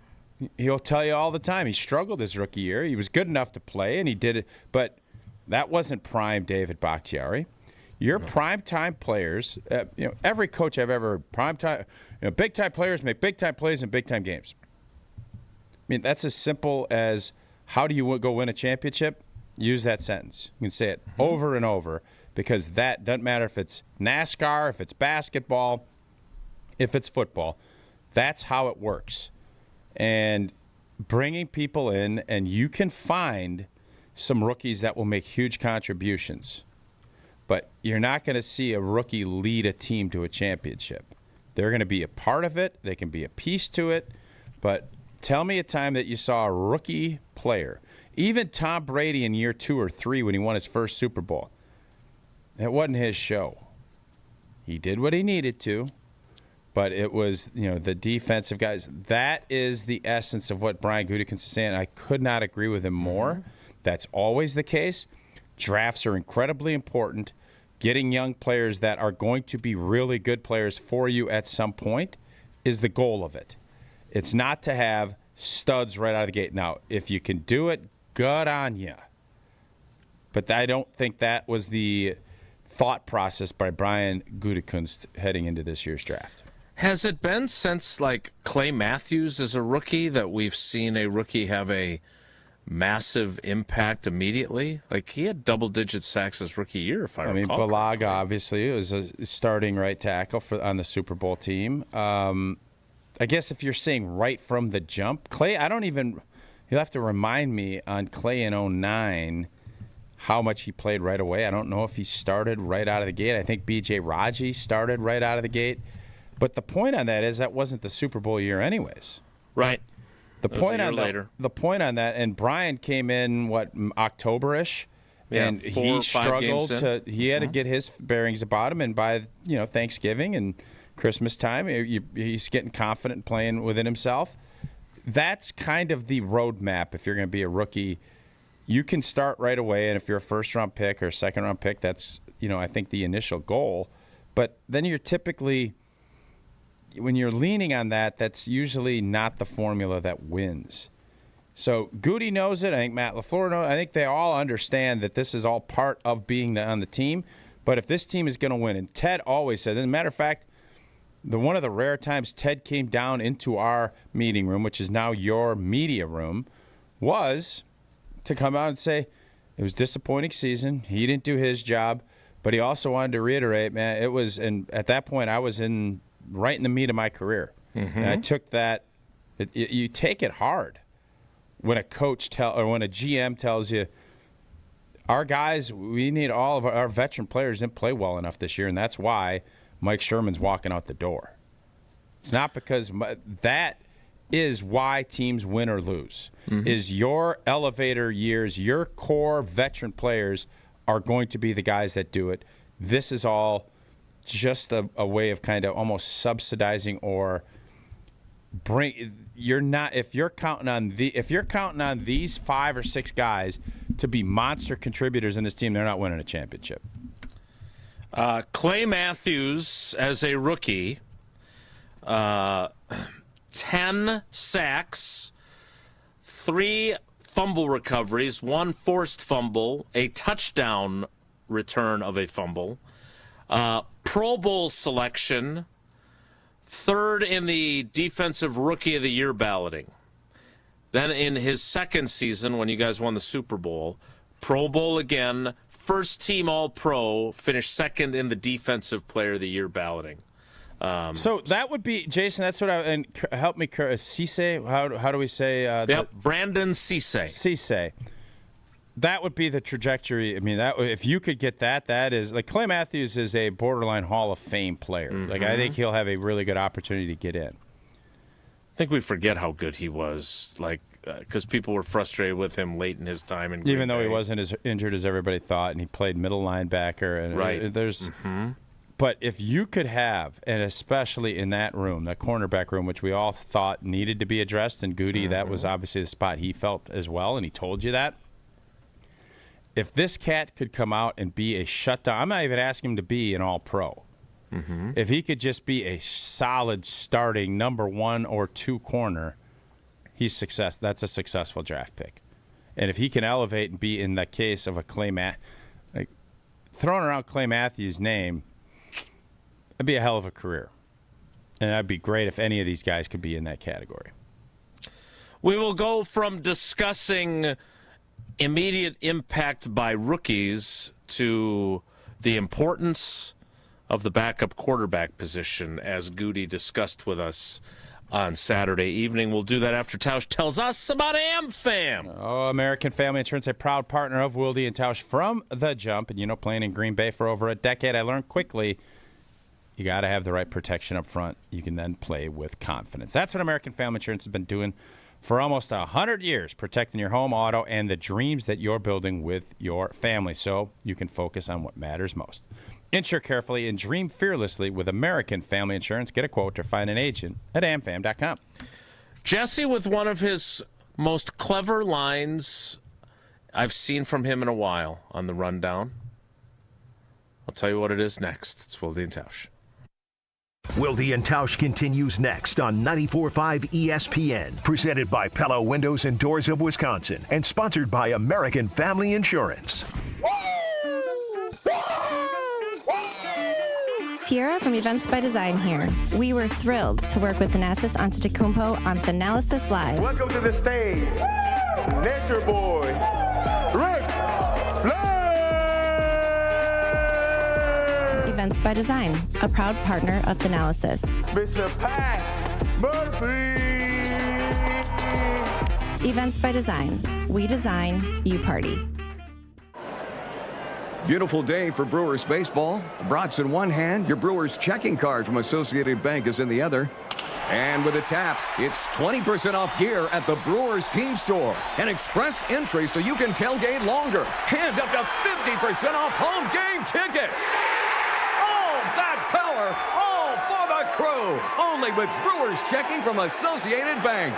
He'll tell you all the time he struggled his rookie year. He was good enough to play, and he did it. But that wasn't prime David Bakhtiari. Your prime-time players, every coach I've ever heard, prime-time, big-time players make big-time plays in big-time games. That's as simple as how do you go win a championship? Use that sentence. You can say it over and over because that doesn't matter if it's NASCAR, if it's basketball, if it's football. That's how it works. And bringing people in, and you can find some rookies that will make huge contributions. But you're not going to see a rookie lead a team to a championship. They're going to be a part of it. They can be a piece to it. But tell me a time that you saw a rookie player. Even Tom Brady in year 2 or 3 when he won his first Super Bowl, it wasn't his show. He did what he needed to, but it was, the defensive guys. That is the essence of what Brian Gutey is saying. I could not agree with him more. That's always the case. Drafts are incredibly important. Getting young players that are going to be really good players for you at some point is the goal of it. It's not to have studs right out of the gate. Now, if you can do it, good on you. But I don't think that was the thought process by Brian Gutekunst heading into this year's draft. Has it been since, Clay Matthews is a rookie that we've seen a rookie have a massive impact immediately? He had double-digit sacks his rookie year, if I recall. Bulaga, obviously, was a starting right tackle on the Super Bowl team. I guess if you're saying right from the jump, Clay, you'll have to remind me on Clay in 2009 how much he played right away. I don't know if he started right out of the gate. I think B.J. Raji started right out of the gate. But the point on that is that wasn't the Super Bowl year anyways. Right. The point on that, and Brian came in, October-ish, and he struggled he had to get his bearings about him, and by, Thanksgiving and Christmas time, he's getting confident playing within himself. That's kind of the roadmap if you're going to be a rookie. You can start right away, and if you're a first-round pick or second-round pick, that's, I think the initial goal. But then you're typically, when you're leaning on that, that's usually not the formula that wins. So Gutey knows it. I think Matt LaFleur knows it. I think they all understand that this is all part of being on the team. But if this team is going to win, and Ted always said, as a matter of fact, one of the rare times Ted came down into our meeting room, which is now your media room, was to come out and say it was a disappointing season. He didn't do his job, but he also wanted to reiterate, man, it was, and at that point I was right in the meat of my career. And I took that. You take it hard when a coach or when a GM tells you, our guys, we need all of our veteran players didn't play well enough this year, and that's why Mike Sherman's walking out the door. It's not because that is why teams win or lose. Is your elevator years, your core veteran players are going to be the guys that do it. This is all just a way of kind of almost subsidizing or if you're counting on these 5 or 6 guys to be monster contributors in this team, they're not winning a championship. Clay Matthews, as a rookie, 10 sacks, 3 fumble recoveries, 1 forced fumble, a touchdown return of a fumble, Pro Bowl selection, 3rd in the Defensive Rookie of the Year balloting. Then in his second season, when you guys won the Super Bowl, Pro Bowl again, first team All-Pro, finished 2nd in the Defensive Player of the Year balloting. So that would be, Jason, that's what and help me, Cisse, how do we say? Brandon Cisse. Cisse. That would be the trajectory. I mean, if you could get that is, Clay Matthews is a borderline Hall of Fame player. I think he'll have a really good opportunity to get in. I think we forget how good he was, because people were frustrated with him late in his time in Green Even though Bay. he wasn't as injured as everybody thought, and he played middle linebacker. And right. But if you could have, and especially in that room, that cornerback room, which we all thought needed to be addressed, and Gutey, that was obviously the spot he felt as well, and he told you that. If this cat could come out and be a shutdown, I'm not even asking him to be an all-pro. If he could just be a solid starting number 1 or 2 corner, that's a successful draft pick. And if he can elevate and be in the case of a Clay throwing around Clay Matthews' name, it'd be a hell of a career. And that'd be great if any of these guys could be in that category. We will go from discussing immediate impact by rookies to the importance of the backup quarterback position, as Gutey discussed with us on Saturday evening. We'll do that after Tausch tells us about AmFam. Oh, American Family Insurance, a proud partner of Wilde and Tausch from the jump. And, playing in Green Bay for over a decade, I learned quickly you got to have the right protection up front. You can then play with confidence. That's what American Family Insurance has been doing For almost 100 years, protecting your home, auto, and the dreams that you're building with your family so you can focus on what matters most. Insure carefully and dream fearlessly with American Family Insurance. Get a quote or find an agent at amfam.com. Jesse with one of his most clever lines I've seen from him in a while on the rundown. I'll tell you what it is next. It's Wildy and Tausch. Wildy and Tausch continues next on 94.5 ESPN, presented by Pella Windows and Doors of Wisconsin, and sponsored by American Family Insurance. Tiara from Events by Design here. We were thrilled to work with Thanasis Antetokounmpo on Thanalysis Live. Welcome to the stage, Nature Boy, Rick Flair! Events by Design, a proud partner of Thanalysis. Mr. Pat Murphy! Events by Design. We design, you party. Beautiful day for Brewers baseball. Brats in one hand, your Brewers checking card from Associated Bank is in the other. And with a tap, it's 20% off gear at the Brewers team store. An express entry so you can tailgate longer. And up to 50% off home game tickets. All that power, all for the crew. Only with Brewers checking from Associated Bank.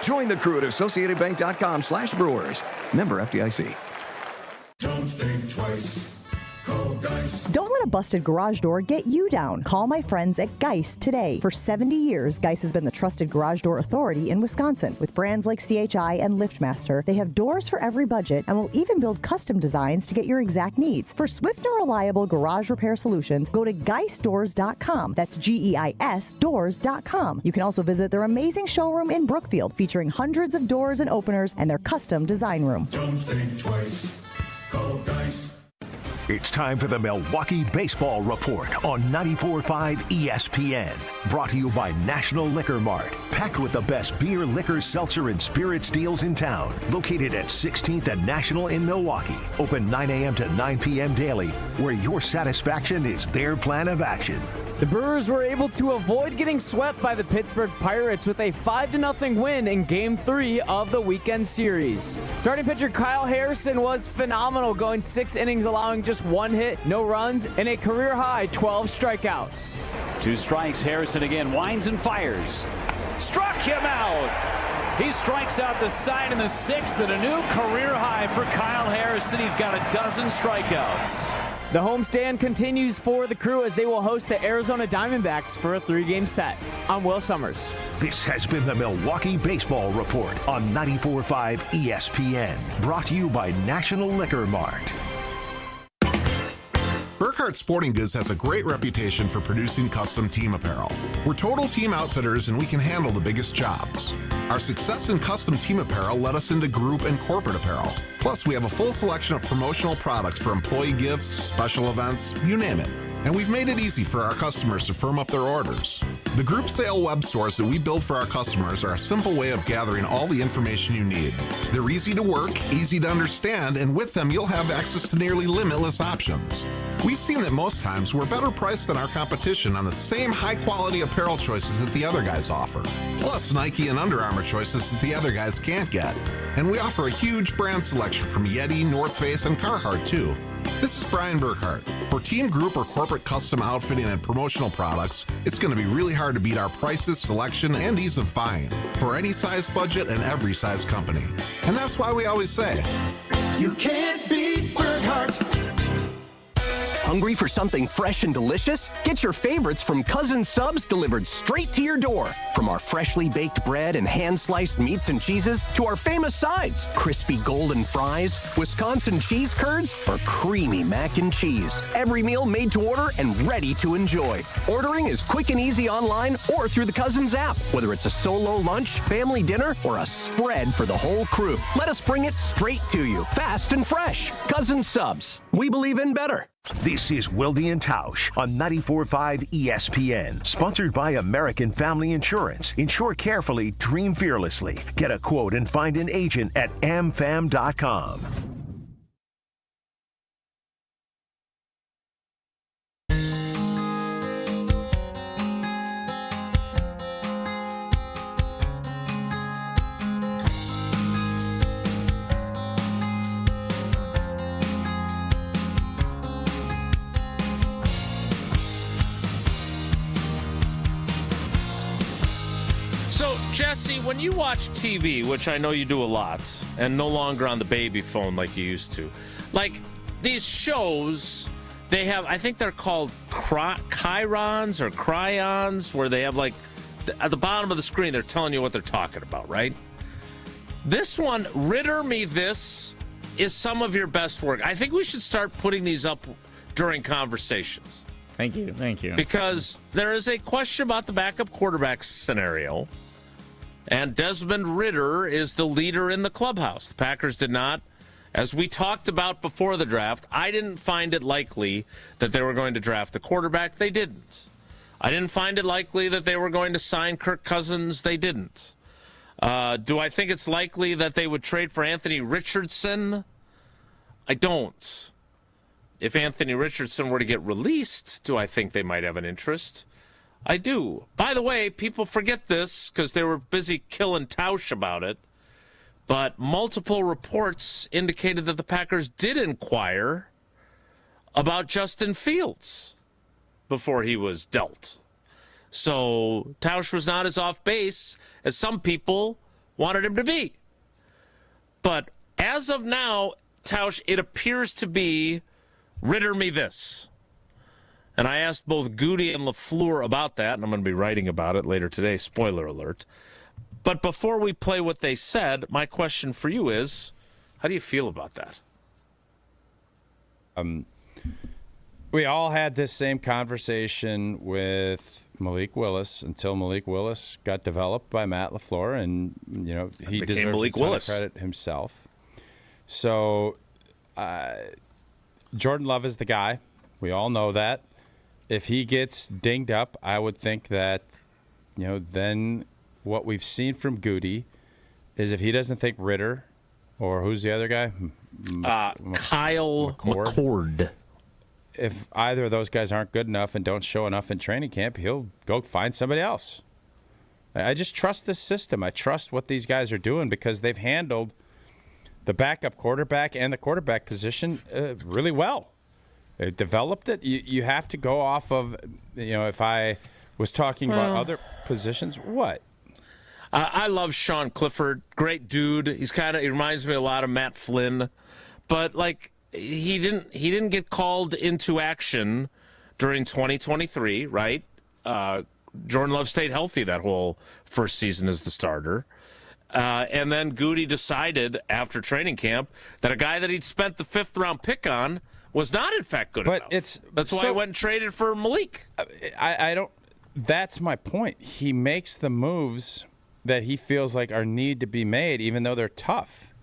Join the crew at AssociatedBank.com/Brewers. Member FDIC. Don't think twice. Call Geist. Don't let a busted garage door get you down. Call my friends at Geist today. For 70 years, Geist has been the trusted garage door authority in Wisconsin. With brands like CHI and LiftMaster, they have doors for every budget and will even build custom designs to get your exact needs. For swift and reliable garage repair solutions, go to geistdoors.com. That's GEIS doors.com. You can also visit their amazing showroom in Brookfield, featuring hundreds of doors and openers and their custom design room. Don't think twice. Call Geist. It's time for the Milwaukee Baseball Report on 94.5 ESPN. Brought to you by National Liquor Mart. Packed with the best beer, liquor, seltzer, and spirits deals in town. Located at 16th and National in Milwaukee. Open 9 a.m. to 9 p.m. daily, where your satisfaction is their plan of action. The Brewers were able to avoid getting swept by the Pittsburgh Pirates with a 5-0 win in Game 3 of the weekend series. Starting pitcher Kyle Harrison was phenomenal, going 6 innings, allowing just 1 hit, no runs, and a career-high 12 strikeouts. 2 strikes, Harrison again winds and fires. Struck him out! He strikes out the side in the 6th and a new career high for Kyle Harrison. He's got a dozen strikeouts. The homestand continues for the Crew as they will host the Arizona Diamondbacks for a 3-game set. I'm Will Summers. This has been the Milwaukee Baseball Report on 94.5 ESPN. Brought to you by National Liquor Mart. Burkhardt Sporting Goods has a great reputation for producing custom team apparel. We're total team outfitters and we can handle the biggest jobs. Our success in custom team apparel led us into group and corporate apparel. Plus, we have a full selection of promotional products for employee gifts, special events, you name it. And we've made it easy for our customers to firm up their orders. The group sale web stores that we build for our customers are a simple way of gathering all the information you need. They're easy to work, easy to understand, and with them you'll have access to nearly limitless options. We've seen that most times we're better priced than our competition on the same high-quality apparel choices that the other guys offer. Plus Nike and Under Armour choices that the other guys can't get. And we offer a huge brand selection from Yeti, North Face, and Carhartt too. This is Brian Burkhart. For team, group, or corporate custom outfitting and promotional products, it's going to be really hard to beat our prices, selection, and ease of buying for any size budget and every size company. And that's why we always say, you can't beat Burkhart. Hungry for something fresh and delicious? Get your favorites from Cousin Subs delivered straight to your door. From our freshly baked bread and hand-sliced meats and cheeses to our famous sides, crispy golden fries, Wisconsin cheese curds, or creamy mac and cheese. Every meal made to order and ready to enjoy. Ordering is quick and easy online or through the Cousins app. Whether it's a solo lunch, family dinner, or a spread for the whole crew, let us bring it straight to you, fast and fresh. Cousin Subs. We believe in better. This is Wildy and Tausch on 94.5 ESPN. Sponsored by American Family Insurance. Insure carefully, dream fearlessly. Get a quote and find an agent at amfam.com. see, when you watch TV, which I know you do a lot, and no longer on the baby phone like you used to, like these shows, they have, I think they're called chyrons or cryons, where they have like, at the bottom of the screen, they're telling you what they're talking about, right? This one, Ridder Me This, is some of your best work. I think we should start putting these up during conversations. Thank you. Because there is a question about the backup quarterback scenario, and Desmond Ridder is the leader in the clubhouse. The Packers did not, as we talked about before the draft, I didn't find it likely that they were going to draft a quarterback. They didn't. I didn't find it likely that they were going to sign Kirk Cousins. They didn't. Do I think it's likely that they would trade for Anthony Richardson? I don't. If Anthony Richardson were to get released, do I think they might have an interest? I do. By the way, people forget this because they were busy killing Tausch about it, but multiple reports indicated that the Packers did inquire about Justin Fields before he was dealt. So Tausch was not as off base as some people wanted him to be. But as of now, Tausch, it appears to be Ridder Me This. And I asked both Gutey and LaFleur about that, and I'm going to be writing about it later today, spoiler alert. But before we play what they said, my question for you is, how do you feel about that? We all had this same conversation with Malik Willis until Malik Willis got developed by Matt LaFleur, and he deserves a ton of credit himself. So Jordan Love is the guy. We all know that. If he gets dinged up, I would think that, then what we've seen from Gutey is if he doesn't think Ridder, or who's the other guy? Kyle McCord. If either of those guys aren't good enough and don't show enough in training camp, he'll go find somebody else. I just trust this system. I trust what these guys are doing because they've handled the backup quarterback and the quarterback position really well. They developed it. You have to go off of, if I was talking about other positions, what? I love Sean Clifford. Great dude. He reminds me a lot of Matt Flynn. But, he didn't get called into action during 2023, right? Jordan Love stayed healthy that whole first season as the starter. And then Gutey decided after training camp that a guy that he'd spent the 5th-round pick on was not, in fact, good enough. That's why he went and traded for Malik. I don't. That's my point. He makes the moves that he feels like are need to be made, even though they're tough.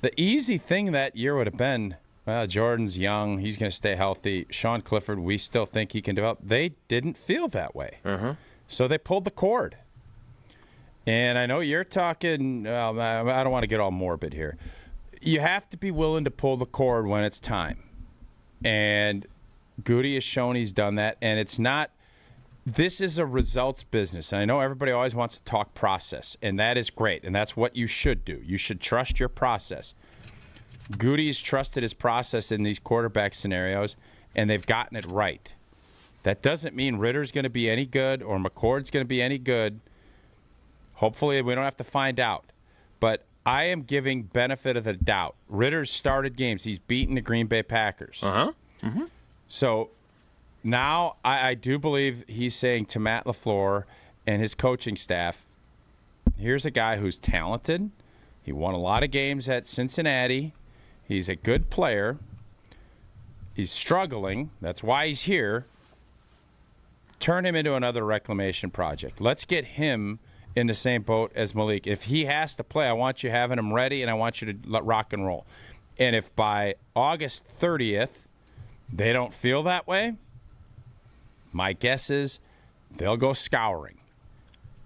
The easy thing that year would have been, Jordan's young. He's going to stay healthy. Sean Clifford, we still think he can develop. They didn't feel that way. So they pulled the cord. And I know you're talking, I don't want to get all morbid here. You have to be willing to pull the cord when it's time. And Gutey has shown he's done that. And it's not, this is a results business. And I know everybody always wants to talk process, and that is great. And that's what you should do. You should trust your process. Gutey's trusted his process in these quarterback scenarios, and they've gotten it right. That doesn't mean Ridder's going to be any good or McCord's going to be any good. Hopefully we don't have to find out. But I am giving benefit of the doubt. Ridder's started games. He's beaten the Green Bay Packers. So now I do believe he's saying to Matt LaFleur and his coaching staff, here's a guy who's talented. He won a lot of games at Cincinnati. He's a good player. He's struggling. That's why he's here. Turn him into another reclamation project. Let's get him in the same boat as Malik. If he has to play, I want you having him ready, and I want you to rock and roll. And if by August 30th they don't feel that way, my guess is they'll go scouring.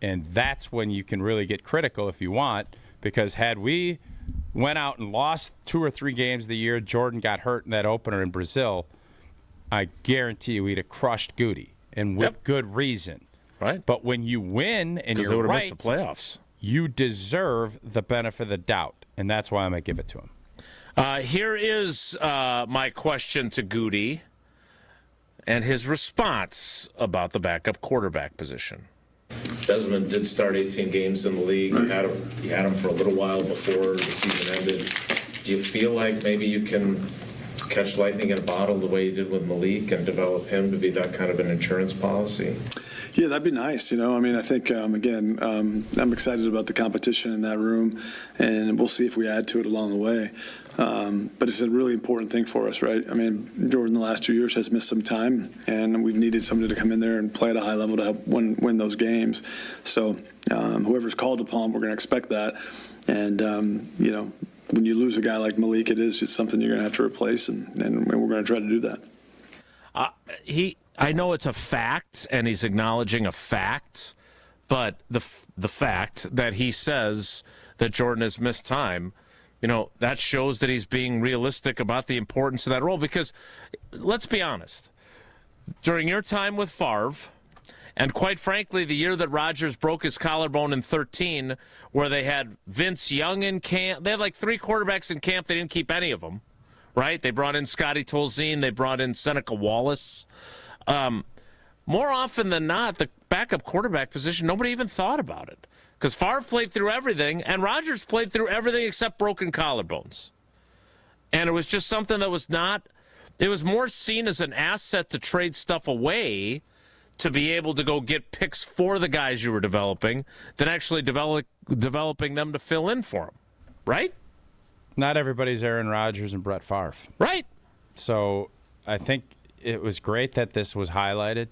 And that's when you can really get critical if you want, because had we went out and lost 2 or 3 games the year Jordan got hurt in that opener in Brazil, I guarantee you we'd have crushed Gutey, and with good reason. Right. But when you win and you're right, missed the playoffs. You deserve the benefit of the doubt, and that's why I'm going to give it to him. Here is my question to Gutey and his response about the backup quarterback position. Desmond did start 18 games in the league. You had him for a little while before the season ended. Do you feel like maybe you can catch lightning in a bottle the way you did with Malik and develop him to be that kind of an insurance policy? Yeah, that'd be nice. I mean, I think, again, I'm excited about the competition in that room, and we'll see if we add to it along the way. But it's a really important thing for us, right? I mean, Jordan the last 2 years has missed some time, and we've needed somebody to come in there and play at a high level to help win those games. So whoever's called upon, we're going to expect that. And, when you lose a guy like Malik, it is just something you're going to have to replace, and we're going to try to do that. I know it's a fact, and he's acknowledging a fact, but the fact that he says that Jordan has missed time, that shows that he's being realistic about the importance of that role. Because let's be honest, during your time with Favre, and quite frankly, the year that Rodgers broke his collarbone in 2013, where they had Vince Young in camp, they had like 3 quarterbacks in camp. They didn't keep any of them, right? They brought in Scotty Tolzien. They brought in Seneca Wallace. More often than not, the backup quarterback position, nobody even thought about it. Because Favre played through everything, and Rodgers played through everything except broken collarbones. And it was just something that was not, it was more seen as an asset to trade stuff away to be able to go get picks for the guys you were developing than actually developing them to fill in for them. Right? Not everybody's Aaron Rodgers and Brett Favre. Right. So I think it was great that this was highlighted.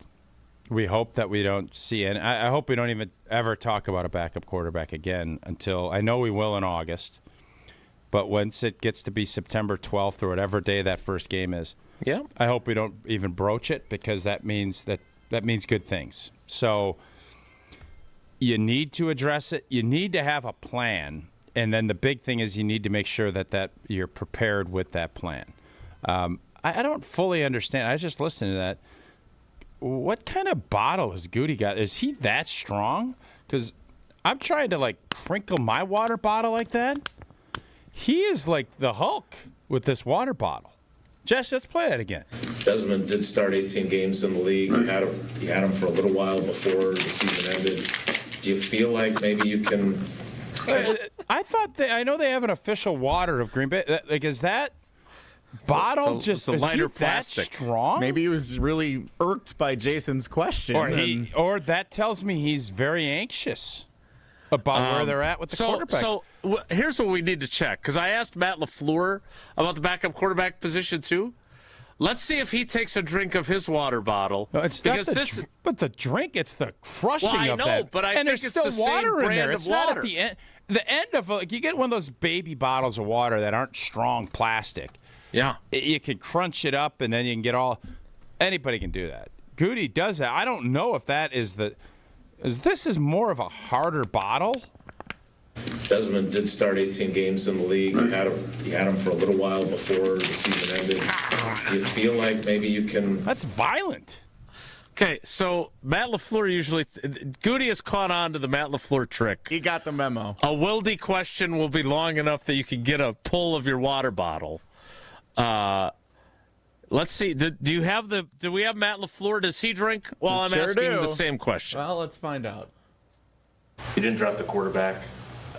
We hope that we don't see it. I hope we don't even ever talk about a backup quarterback again until, I know we will in August, but once it gets to be September 12th or whatever day that first game is, I hope we don't even broach it, because that means good things. So you need to address it. You need to have a plan, and then the big thing is you need to make sure that you're prepared with that plan. I don't fully understand. I was just listening to that. What kind of bottle has Gutey got? Is he that strong? Because I'm trying to, crinkle my water bottle like that. He is like the Hulk with this water bottle. Jess, let's play that again. Desmond did start 18 games in the league. You had him for a little while before the season ended. Do you feel like maybe you can... I know they have an official water of Green Bay. Is that... bottle it's a lighter plastic. That strong? Maybe he was really irked by Jason's question. Or that tells me he's very anxious about where they're at with the quarterback. So here's what we need to check, because I asked Matt LaFleur about the backup quarterback position too. Let's see if he takes a drink of his water bottle. No, it's because but the drink, it's the crushing of that. Well, I know, but I think it's the same brand of water. Not at the end. The end of you get one of those baby bottles of water that aren't strong plastic. Yeah. You can crunch it up, and then you can get anybody can do that. Gutey does that. I don't know if that is this is more of a harder bottle? Desmond did start 18 games in the league. You had him for a little while before the season ended. Do you feel like maybe you can... That's violent. Okay, so Matt LaFleur usually... Gutey has caught on to the Matt LaFleur trick. He got the memo. A Wildy question will be long enough that you can get a pull of your water bottle. Let's see. Do we have Matt LaFleur? Does he drink? Well, I'm asking the same question. Well, let's find out. You didn't draft the quarterback.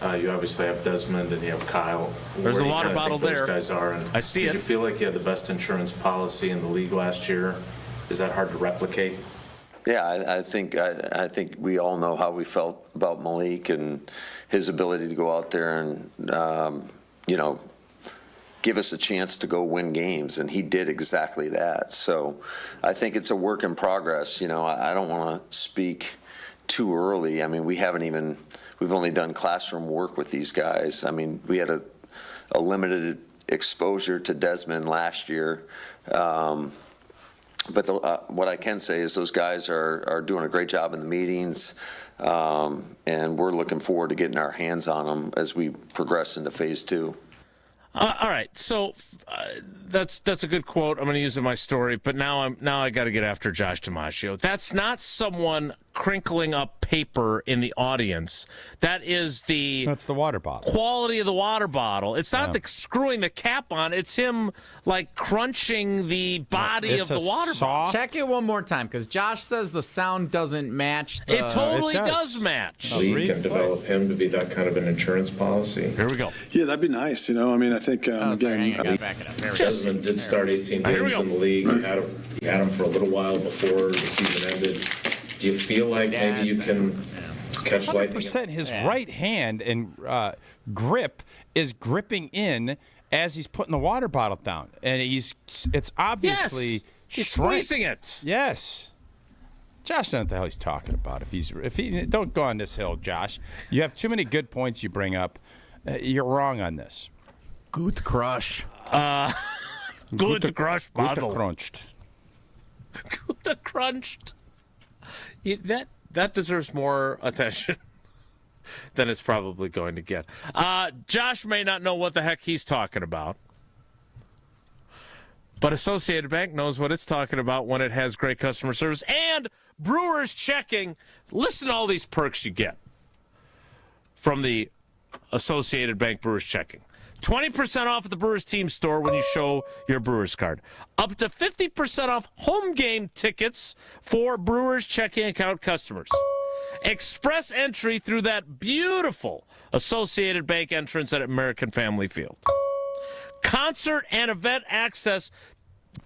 You obviously have Desmond and you have Kyle. There's a water bottle there. Those guys are. And I see it. Did you feel like you had the best insurance policy in the league last year? Is that hard to replicate? Yeah, I think we all know how we felt about Malik and his ability to go out there and give us a chance to go win games, and he did exactly that. So I think it's a work in progress. I don't want to speak too early. I mean, we've only done classroom work with these guys. I mean, we had a limited exposure to Desmond last year. But what I can say is those guys are doing a great job in the meetings, and we're looking forward to getting our hands on them as we progress into phase 2. All right, so that's a good quote. I'm going to use it in my story, but now I got to get after Josh DiMaggio. That's not someone crinkling up paper in the audience. That's the water bottle. Quality of the water bottle. It's not the screwing the cap on. It's him like crunching the body of the water bottle. Check it one more time, because Josh says the sound doesn't match. It totally does match. We can develop him to be that kind of an insurance policy. Here we go. Yeah, that'd be nice. I mean, I think Desmond did start 18 games in the league. You had him for a little while before the season ended. Do you feel like maybe you can catch lightning? 100%. His right hand and grip is gripping in as he's putting the water bottle down, and it's obviously he's squeezing it. Yes. Josh knows what the hell he's talking about. If he don't go on this hill, Josh. You have too many good points you bring up. You're wrong on this. Gut crush. Good crush bottle. Good crunched. Good crunched. That deserves more attention than it's probably going to get. Josh may not know what the heck he's talking about, but Associated Bank knows what it's talking about when it has great customer service and Brewers checking. Listen to all these perks you get from the Associated Bank Brewers checking. 20% off at the Brewers team store when you show your Brewers card. Up to 50% off home game tickets for Brewers checking account customers. Express entry through that beautiful Associated Bank entrance at American Family Field. Concert and event access,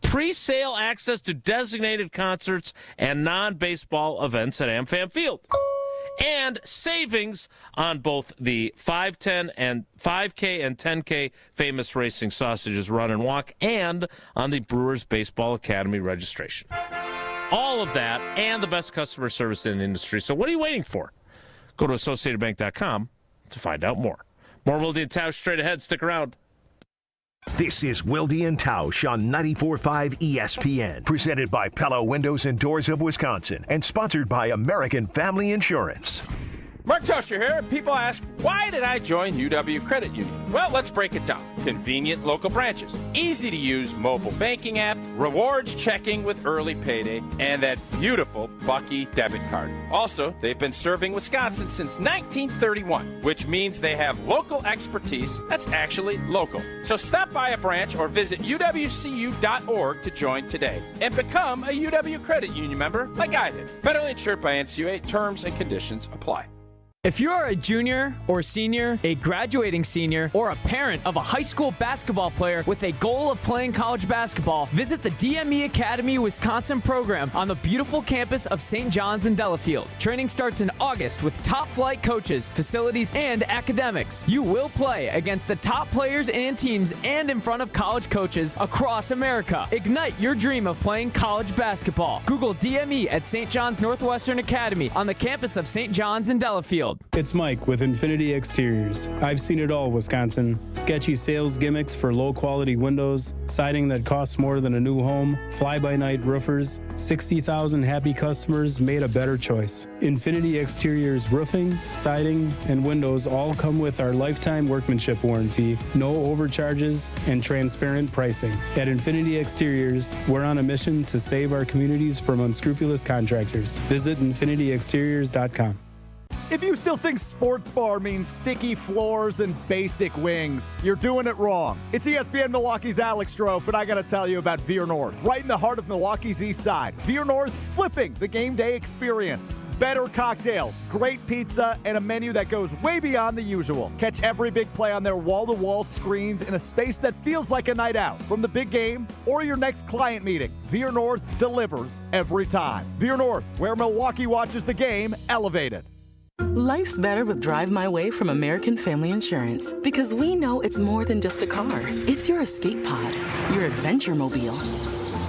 pre-sale access to designated concerts and non-baseball events at AmFam Field. And savings on both the 5K and 10K Famous Racing Sausages Run and Walk, and on the Brewers Baseball Academy registration. All of that and the best customer service in the industry. So what are you waiting for? Go to AssociatedBank.com to find out more. More Wilde and Tausch straight ahead. Stick around. This is Wilde and Tausch on 94.5 ESPN, presented by Pella Windows and Doors of Wisconsin, and sponsored by American Family Insurance. Mark Toscher here. People ask, why did I join UW Credit Union? Well, let's break it down. Convenient local branches, easy to use mobile banking app, rewards checking with early payday, and that beautiful Bucky debit card. Also, they've been serving Wisconsin since 1931, which means they have local expertise that's actually local. So stop by a branch or visit uwcu.org to join today and become a UW Credit Union member like I did. Federally insured by NCUA. Terms and conditions apply. If you are a junior or senior, a graduating senior, or a parent of a high school basketball player with a goal of playing college basketball, visit the DME Academy Wisconsin program on the beautiful campus of St. John's in Delafield. Training starts in August with top flight coaches, facilities, and academics. You will play against the top players and teams and in front of college coaches across America. Ignite your dream of playing college basketball. Google DME at St. John's Northwestern Academy on the campus of St. John's in Delafield. It's Mike with Infinity Exteriors. I've seen it all, Wisconsin. Sketchy sales gimmicks for low-quality windows, siding that costs more than a new home, fly-by-night roofers. 60,000 happy customers made a better choice. Infinity Exteriors roofing, siding, and windows all come with our lifetime workmanship warranty, no overcharges, and transparent pricing. At Infinity Exteriors, we're on a mission to save our communities from unscrupulous contractors. Visit infinityexteriors.com. If you still think sports bar means sticky floors and basic wings, you're doing it wrong. It's ESPN Milwaukee's Alex Strofe, and I got to tell you about Veer North, right in the heart of Milwaukee's East Side. Veer North flipping the game day experience. Better cocktails, great pizza, and a menu that goes way beyond the usual. Catch every big play on their wall-to-wall screens in a space that feels like a night out. From the big game or your next client meeting, Veer North delivers every time. Veer North, where Milwaukee watches the game elevated. Life's better with Drive My Way from American Family Insurance, because we know it's more than just a car. It's your escape pod, your adventure mobile,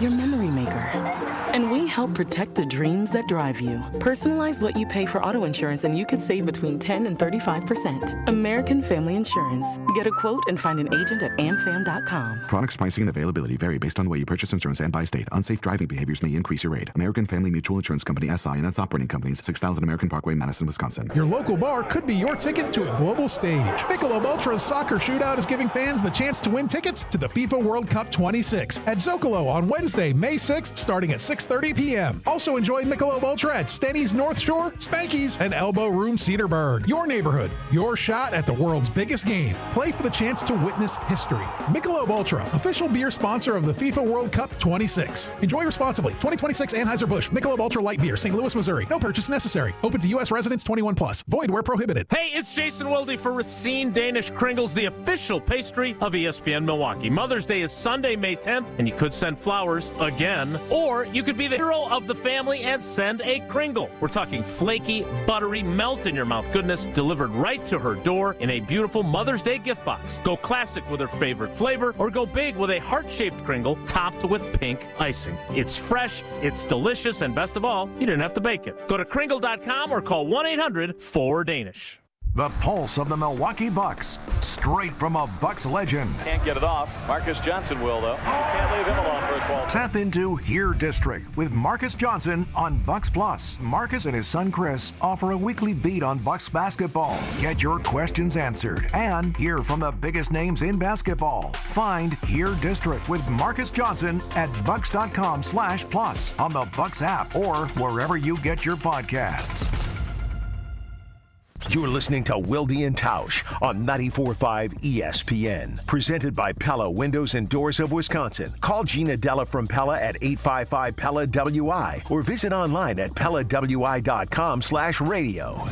your memory maker. And we help protect the dreams that drive you. Personalize what you pay for auto insurance and you could save between 10 and 35%. American Family Insurance. Get a quote and find an agent at amfam.com. Products, pricing, and availability vary based on the way you purchase insurance and by state. Unsafe driving behaviors may increase your rate. American Family Mutual Insurance Company, SI, and its operating companies, 6000 American Parkway, Madison, Wisconsin. Your local bar could be your ticket to a global stage. Michelob Ultra's Soccer Shootout is giving fans the chance to win tickets to the FIFA World Cup 26 at Zocalo on Wednesday, Wednesday, May 6th, starting at 6:30 p.m. Also enjoy Michelob Ultra at Stenny's North Shore, Spanky's, and Elbow Room Cedarburg. Your neighborhood, your shot at the world's biggest game. Play for the chance to witness history. Michelob Ultra, official beer sponsor of the FIFA World Cup 26. Enjoy responsibly. 2026 Anheuser-Busch Michelob Ultra Light Beer, St. Louis, Missouri. No purchase necessary. Open to U.S. residents 21 plus. Void where prohibited. Hey, it's Jason Wilde for Racine Danish Kringles, the official pastry of ESPN Milwaukee. Mother's Day is Sunday, May 10th, and you could send flowers again, or you could be the hero of the family and send a Kringle. We're talking flaky, buttery, melt-in-your-mouth goodness delivered right to her door in a beautiful Mother's Day gift box. Go classic with her favorite flavor, or go big with a heart-shaped Kringle topped with pink icing. It's fresh, it's delicious, and best of all, you didn't have to bake it. Go to Kringle.com or call 1-800-4DANISH. The pulse of the Milwaukee Bucks, straight from a Bucks legend. Can't get it off. Marcus Johnson will, though. Can't leave him alone for a 12. Tap into Here District with Marcus Johnson on Bucks Plus. Marcus and his son Chris offer a weekly beat on Bucks basketball. Get your questions answered and hear from the biggest names in basketball. Find Here District with Marcus Johnson at bucks.com/plus on the Bucks app or wherever you get your podcasts. You're listening to Wilde and Tausch on 94.5 ESPN. Presented by Pella Windows and Doors of Wisconsin. Call Gina Della from Pella at 855-PELLA-WI or visit online at PellaWI.com/radio.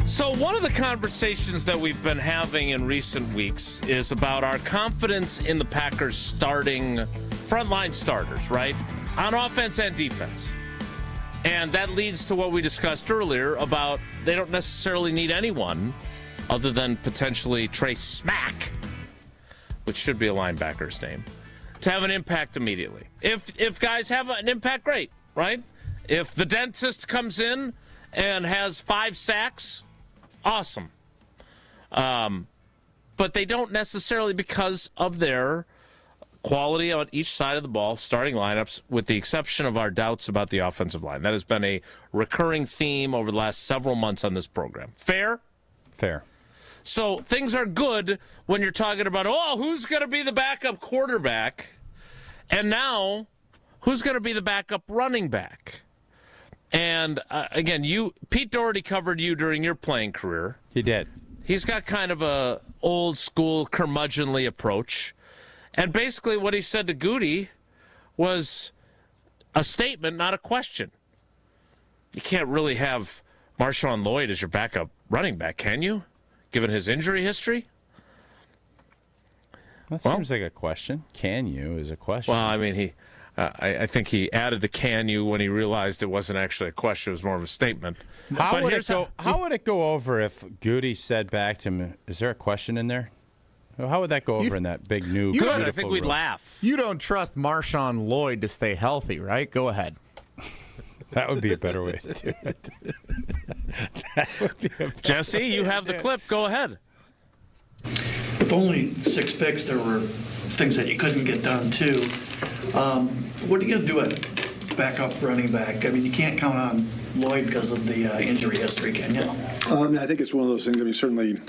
So one of the conversations that we've been having in recent weeks is about our confidence in the Packers starting frontline starters, right? On offense and defense. And that leads to what we discussed earlier about they don't necessarily need anyone other than potentially Trey Smack, which should be a linebacker's name, to have an impact immediately. If guys have an impact, great, right? If the dentist comes in and has 5 sacks, awesome. But they don't necessarily, because of their quality on each side of the ball, starting lineups, with the exception of our doubts about the offensive line. That has been a recurring theme over the last several months on this program. Fair? Fair. So things are good when you're talking about, who's going to be the backup quarterback? And now, who's going to be the backup running back? And again, Pete Doherty covered you during your playing career. He did. He's got kind of a old school curmudgeonly approach. And basically what he said to Gutey was a statement, not a question. You can't really have Marshawn Lloyd as your backup running back, can you? Given his injury history? That seems like a question. Can you is a question. Well, I mean, I think he added the "can you" when he realized it wasn't actually a question; it was more of a statement. How would it go over if Gutey said back to him, "Is there a question in there?" How would that go over in that big new? Good. I think we'd laugh. You don't trust Marshawn Lloyd to stay healthy, right? Go ahead. That would be a better way to do it. Jesse, you have the clip. Go ahead. With only 6 picks, there were things that you couldn't get done too. What are you going to do at backup running back? I mean, you can't count on Lloyd because of the injury history, can you? I think it's one of those things. I mean, certainly we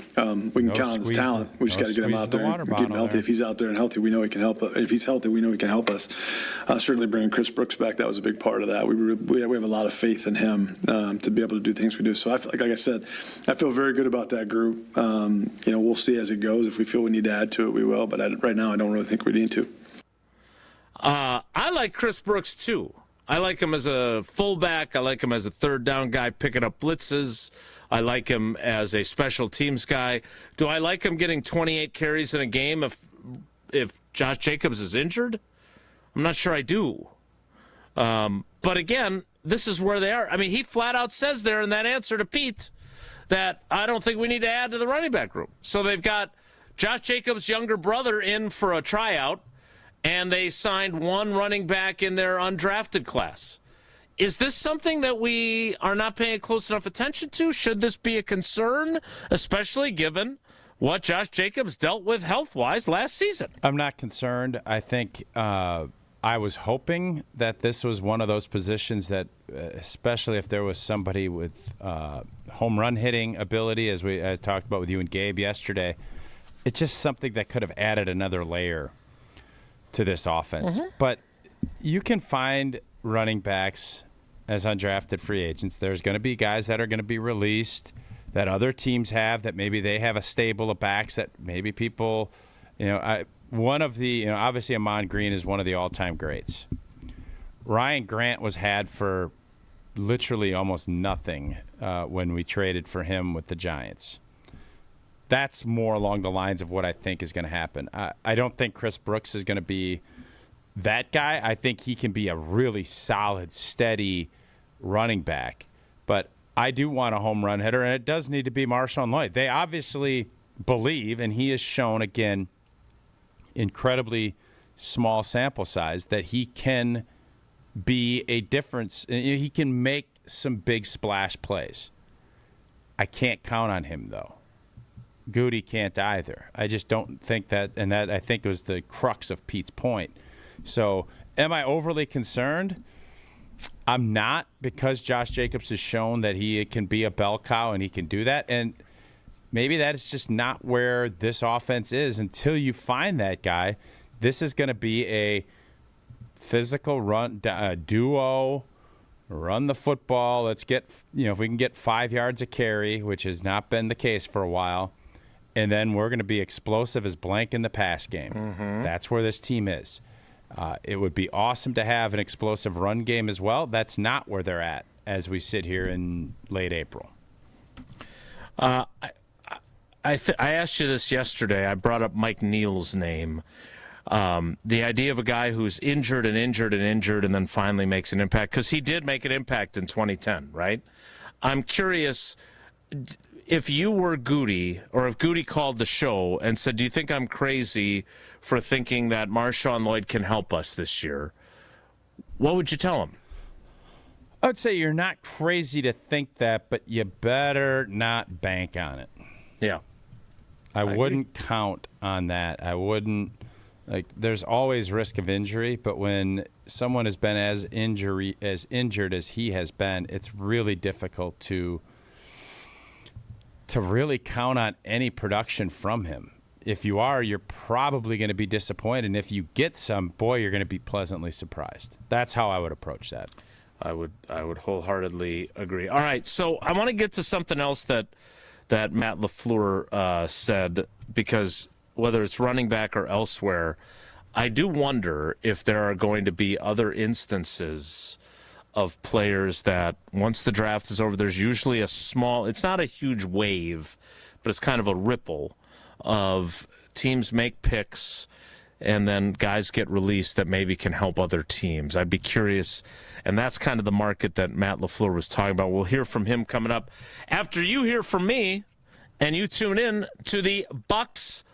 can count on his talent. We just got to get him out there and get him healthy. If he's out there and healthy, we know he can help us. If he's healthy, we know he can help us. Certainly bringing Chris Brooks back, that was a big part of that. We have a lot of faith in him to be able to do things we do. So, like I said, I feel very good about that group. We'll see as it goes. If we feel we need to add to it, we will. But right now, I don't really think we need to. I like Chris Brooks, too. I like him as a fullback. I like him as a third down guy picking up blitzes. I like him as a special teams guy. Do I like him getting 28 carries in a game if Josh Jacobs is injured? I'm not sure I do. But again, this is where they are. I mean, he flat out says there in that answer to Pete that I don't think we need to add to the running back room. So they've got Josh Jacobs' younger brother in for a tryout, and they signed one running back in their undrafted class. Is this something that we are not paying close enough attention to? Should this be a concern, especially given what Josh Jacobs dealt with health-wise last season? I'm not concerned. I think I was hoping that this was one of those positions that, especially if there was somebody with home run hitting ability, as I talked about with you and Gabe yesterday, it's just something that could have added another layer to this offense. Mm-hmm. But you can find running backs as undrafted free agents. There's going to be guys that are going to be released that other teams have, that maybe they have a stable of backs that maybe people, obviously Amon Green is one of the all-time greats. Ryan Grant was had for literally almost nothing when we traded for him with the Giants. That's more along the lines of what I think is going to happen. I don't think Chris Brooks is going to be that guy. I think he can be a really solid, steady running back. But I do want a home run hitter, and it does need to be Marshawn Lloyd. They obviously believe, and he has shown, again, incredibly small sample size, that he can be a difference. He can make some big splash plays. I can't count on him, though. Gutey can't either. I just don't think that, and that I think was the crux of Pete's point. So am I overly concerned? I'm not, because Josh Jacobs has shown that he can be a bell cow and he can do that. And maybe that is just not where this offense is until you find that guy. This is going to be a physical run duo, run the football. Let's get, if we can get 5 yards a carry, which has not been the case for a while, and then we're going to be explosive as blank in the pass game. Mm-hmm. That's where this team is. It would be awesome to have an explosive run game as well. That's not where they're at as we sit here in late April. I asked you this yesterday. I brought up Mike Neal's name. The idea of a guy who's injured and then finally makes an impact, because he did make an impact in 2010, right? I'm curious, if you were Gutey, or if Gutey called the show and said, do you think I'm crazy for thinking that Marshawn Lloyd can help us this year, what would you tell him? I would say you're not crazy to think that, but you better not bank on it. Yeah. I wouldn't count on that. I wouldn't. There's always risk of injury, but when someone has been as injured as he has been, it's really difficult to really count on any production from him. If you are, you're probably going to be disappointed. And if you get some, boy, you're going to be pleasantly surprised. That's how I would approach that. I would wholeheartedly agree. All right, so I want to get to something else that Matt LaFleur said, because whether it's running back or elsewhere, I do wonder if there are going to be other instances of players that once the draft is over, there's usually it's not a huge wave, but it's kind of a ripple of teams make picks and then guys get released that maybe can help other teams. I'd be curious, and that's kind of the market that Matt LaFleur was talking about. We'll hear from him coming up after you hear from me and you tune in to the Bucks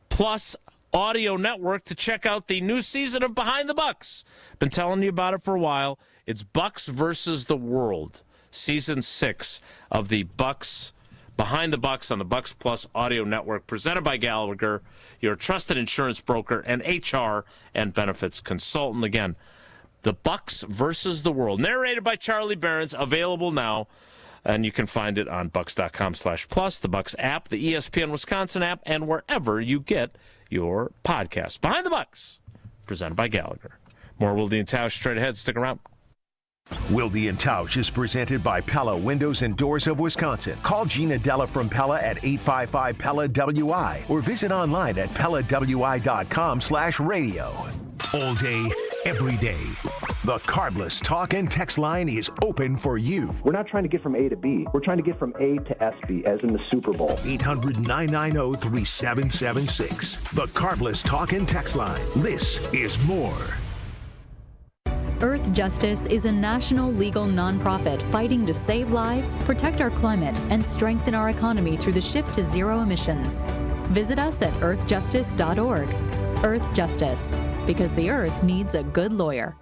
Plus audio network to check out the new season of Behind the Bucks. Been telling you about it for a while. It's Bucks versus the World, season 6 of the Bucks Behind the Bucks on the Bucks Plus audio network, presented by Gallagher, your trusted insurance broker and HR and benefits consultant. Again, the Bucks versus the World, narrated by Charlie Behrens, available now, and you can find it on bucks.com/plus, the Bucks app, the ESPN Wisconsin app, and wherever you get your podcasts. Behind the Bucks, presented by Gallagher. More Wilde and Tausch straight ahead. Stick around. Wilde and Tausch is presented by Pella Windows and Doors of Wisconsin. Call Gina Della from Pella at 855-PELLA-WI or visit online at PellaWI.com/radio. All day, every day. The Cardless Talk and Text line is open for you. We're not trying to get from A to B. We're trying to get from A to SB, as in the Super Bowl. 800-990-3776. The Cardless Talk and Text line. This is more. Earth Justice is a national legal nonprofit fighting to save lives, protect our climate, and strengthen our economy through the shift to zero emissions. Visit us at earthjustice.org. Earth Justice, because the earth needs a good lawyer.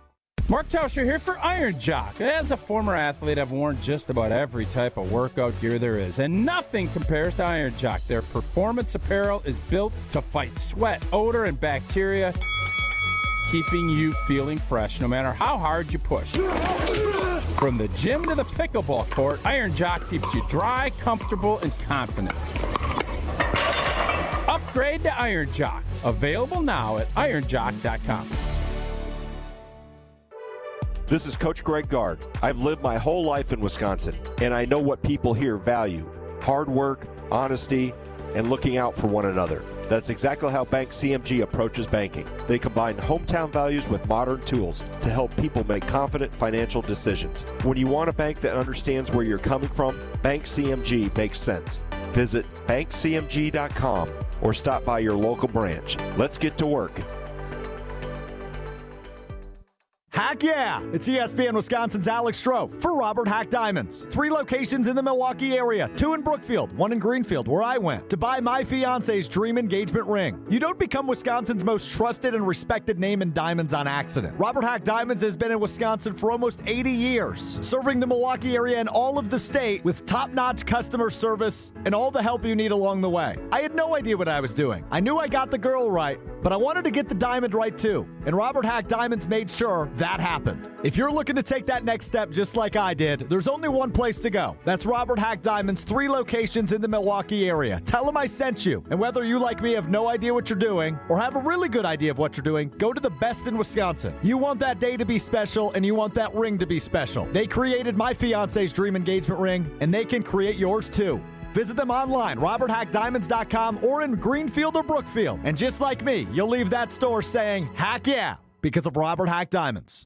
Mark Tauscher here for Iron Jock. As a former athlete, I've worn just about every type of workout gear there is, and nothing compares to Iron Jock. Their performance apparel is built to fight sweat, odor, and bacteria, keeping you feeling fresh no matter how hard you push. From the gym to the pickleball court, Iron Jock keeps you dry, comfortable, and confident. Upgrade to Iron Jock. Available now at ironjock.com. This is Coach Greg Gard. I've lived my whole life in Wisconsin, and I know what people here value: hard work, honesty, and looking out for one another. That's exactly how Bank CMG approaches banking. They combine hometown values with modern tools to help people make confident financial decisions. When you want a bank that understands where you're coming from, Bank CMG makes sense. Visit bankcmg.com or stop by your local branch. Let's get to work. Heck yeah! It's ESPN Wisconsin's Alex Stroh for Robert Hack Diamonds. 3 locations in the Milwaukee area, 2 in Brookfield, 1 in Greenfield, where I went, to buy my fiance's dream engagement ring. You don't become Wisconsin's most trusted and respected name in diamonds on accident. Robert Hack Diamonds has been in Wisconsin for almost 80 years, serving the Milwaukee area and all of the state with top-notch customer service and all the help you need along the way. I had no idea what I was doing. I knew I got the girl right, but I wanted to get the diamond right too, and Robert Hack Diamonds made sure that happened. If you're looking to take that next step just like I did, there's only one place to go. That's Robert Hack Diamonds, 3 locations in the Milwaukee area. Tell them I sent you, and whether you like me have no idea what you're doing or have a really good idea of what you're doing, go to the best in Wisconsin. You want that day to be special, and you want that ring to be special. They created my fiance's dream engagement ring, and they can create yours too. Visit them online, roberthackdiamonds.com, or in Greenfield or Brookfield. And just like me, you'll leave that store saying, heck yeah, because of Robert Hack Diamonds.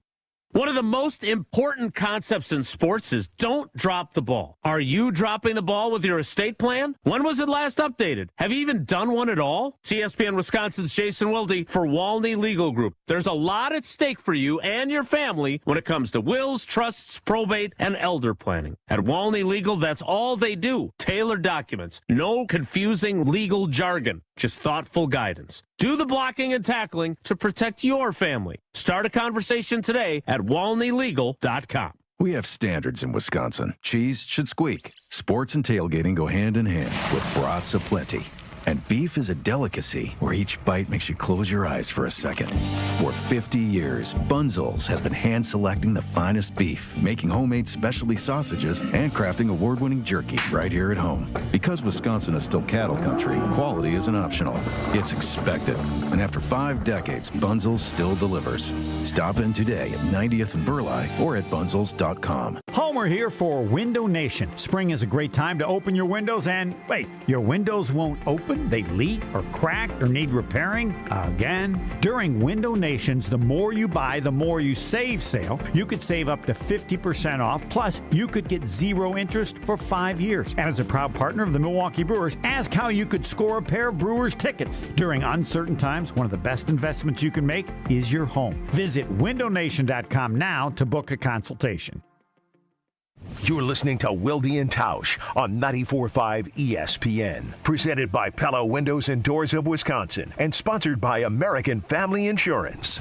One of the most important concepts in sports is don't drop the ball. Are you dropping the ball with your estate plan? When was it last updated? Have you even done one at all? It's ESPN Wisconsin's Jason Wilde for Walney Legal Group. There's a lot at stake for you and your family when it comes to wills, trusts, probate, and elder planning. At Walney Legal, that's all they do. Tailored documents. No confusing legal jargon. Just thoughtful guidance. Do the blocking and tackling to protect your family. Start a conversation today at walneylegal.com. We have standards in Wisconsin. Cheese should squeak. Sports and tailgating go hand in hand with brats aplenty. And beef is a delicacy where each bite makes you close your eyes for a second. For 50 years, Bunzel's has been hand-selecting the finest beef, making homemade specialty sausages, and crafting award-winning jerky right here at home. Because Wisconsin is still cattle country, quality isn't optional. It's expected. And after 5 decades, Bunzel's still delivers. Stop in today at 90th and Burleigh or at bunzels.com. Homer here for Window Nation. Spring is a great time to open your windows, and wait, your windows won't open? They leak or crack or need repairing? Again? During Window Nation's The More You Buy, The More You Save sale, you could save up to 50% off, plus you could get 0 interest for 5 years. And as a proud partner of the Milwaukee Brewers, ask how you could score a pair of Brewers tickets. During uncertain times, one of the best investments you can make is your home. Visit windownation.com now to book a consultation. You're listening to Wilde and Tausch on 94.5 ESPN. Presented by Pella Windows and Doors of Wisconsin and sponsored by American Family Insurance.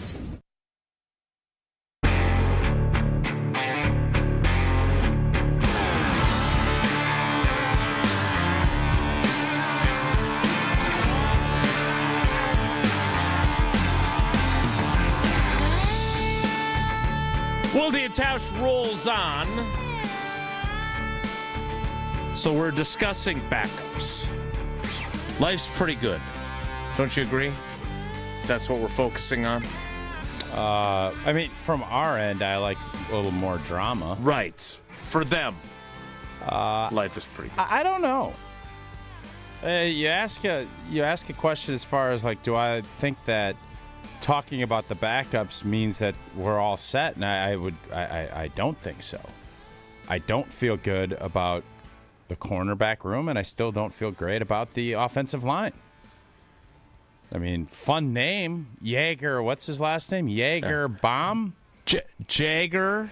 Wilde and Tausch rolls on. So we're discussing backups. Life's pretty good. Don't you agree? That's what we're focusing on. I mean, from our end, I like a little more drama. Right. For them, life is pretty good. I don't know. You ask a question as far as like, do I think that talking about the backups means that we're all set? And I don't think so. I don't feel good about the cornerback room, and I still don't feel great about the offensive line. I mean, fun name, Jaeger. What's his last name? Jaeger Bomb? Jagger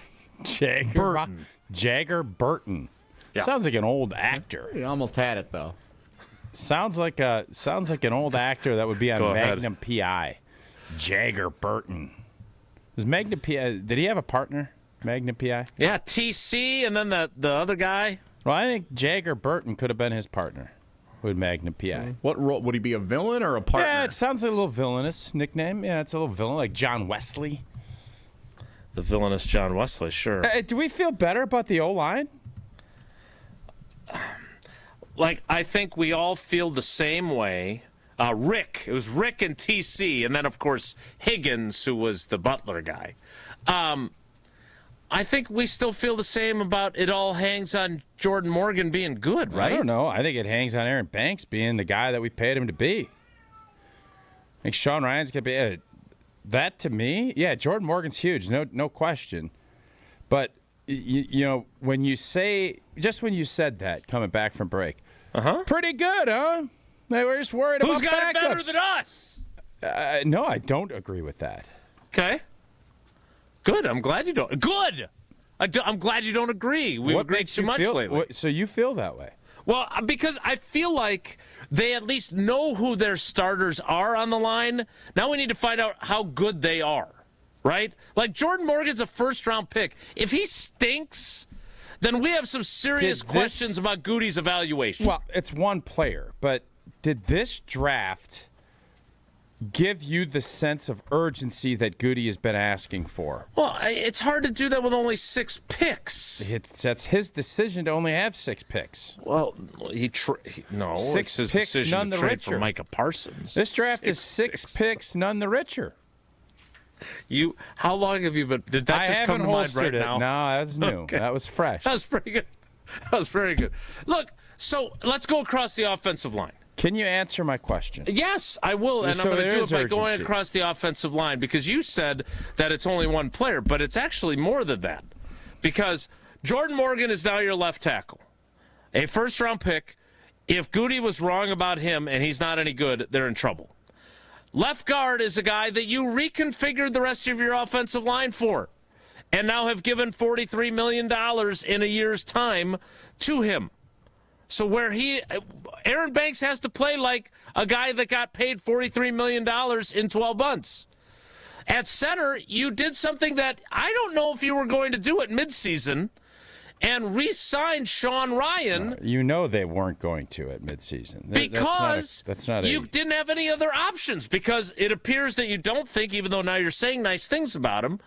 Burton. Jagger Burton. Yeah. Sounds like an old actor. He almost had it though. Sounds like an old actor that would be on Magnum PI. Jagger Burton. Was Magna PI? Did he have a partner? Magna PI? Yeah, TC, and then the other guy. Well, I think Jagger Burton could have been his partner with Magna PI. What role would he be? A villain or a partner? Yeah, it sounds like a little villainous nickname. Yeah, it's a little villain, like John Wesley. The villainous John Wesley, sure. Do we feel better about the O-line? Like, I think we all feel the same way. It was Rick and TC, and then, of course, Higgins, who was the Butler guy. I think we still feel the same about it all hangs on Jordan Morgan being good, right? I don't know. I think it hangs on Aaron Banks being the guy that we paid him to be. I think Sean Ryan's going to be that to me. Yeah, Jordan Morgan's huge, no question. But, you know, when you said that coming back from break, pretty good, huh? They were just worried about backups. Who's got it better than us? No, I don't agree with that. Okay. Good. I'm glad you don't. Good. I'm glad you don't agree. We've agreed too much lately. So you feel that way? Well, because I feel like they at least know who their starters are on the line. Now we need to find out how good they are, right? Like Jordan Morgan's a first-round pick. If he stinks, then we have some serious questions about Gutey's evaluation. Well, it's one player, but did this draft give you the sense of urgency that Gutey has been asking for? Well, it's hard to do that with only 6 picks. That's his decision to only have 6 picks. Well, no, 6 it's his picks, decision none to the trade richer. for Micah Parsons. This draft is 6 picks, none the richer. How long have you been? Did that just come to mind right now? No, that's new. Okay. That was fresh. That was pretty good. That was very good. Look, so let's go across the offensive line. Can you answer my question? Yes, I will, and So I'm going to do it by urgency. going across the offensive line because you said that it's only one player, but it's actually more than that because Jordan Morgan is now your left tackle, a first-round pick. If Gutey was wrong about him and he's not any good, they're in trouble. Left guard is a guy that you reconfigured the rest of your offensive line for and now have given $43 million in a year's time to him. So where Aaron Banks has to play like a guy that got paid $43 million in 12 months. At center, you did something that I don't know if you were going to do at midseason and re-signed Sean Ryan. You know they weren't going to at midseason. Because you didn't have any other options because it appears that you don't think, even though now you're saying nice things about him,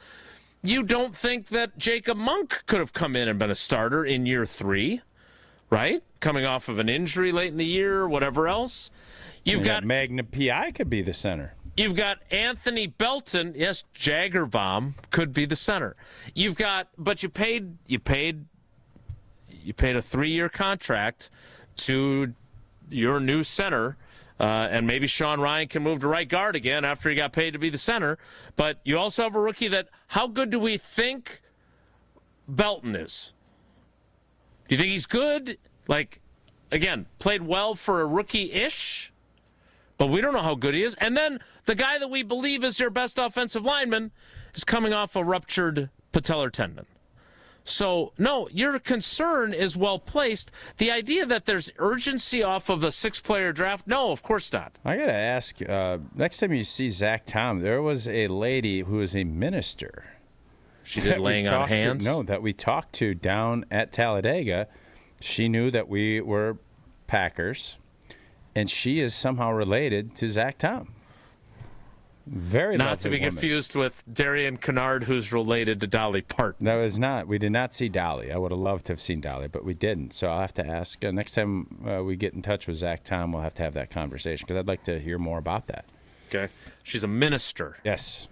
you don't think that Jacob Monk could have come in and been a starter in year 3. Right? Coming off of an injury late in the year or whatever else. You've got Magna PI could be the center. You've got Anthony Belton. Yes, Jaggerbomb could be the center. But you paid a 3-year contract to your new center, and maybe Sean Ryan can move to right guard again after he got paid to be the center. But you also have a rookie that, how good do we think Belton is? Do you think he's good? Like, again, played well for a rookie-ish, but we don't know how good he is. And then the guy that we believe is your best offensive lineman is coming off a ruptured patellar tendon. So, no, your concern is well-placed. The idea that there's urgency off of a 6-player draft, no, of course not. I got to ask, next time you see Zach Tom, there was a lady who is a minister. She did laying on hands? That we talked to down at Talladega. She knew that we were Packers, and she is somehow related to Zach Tom. Very not to be woman. Confused with Darian Kennard, who's related to Dolly Parton. That was not. We did not see Dolly. I would have loved to have seen Dolly, but we didn't. So I'll have to ask. Next time we get in touch with Zach Tom, we'll have to have that conversation because I'd like to hear more about that. Okay. She's a minister. Yes.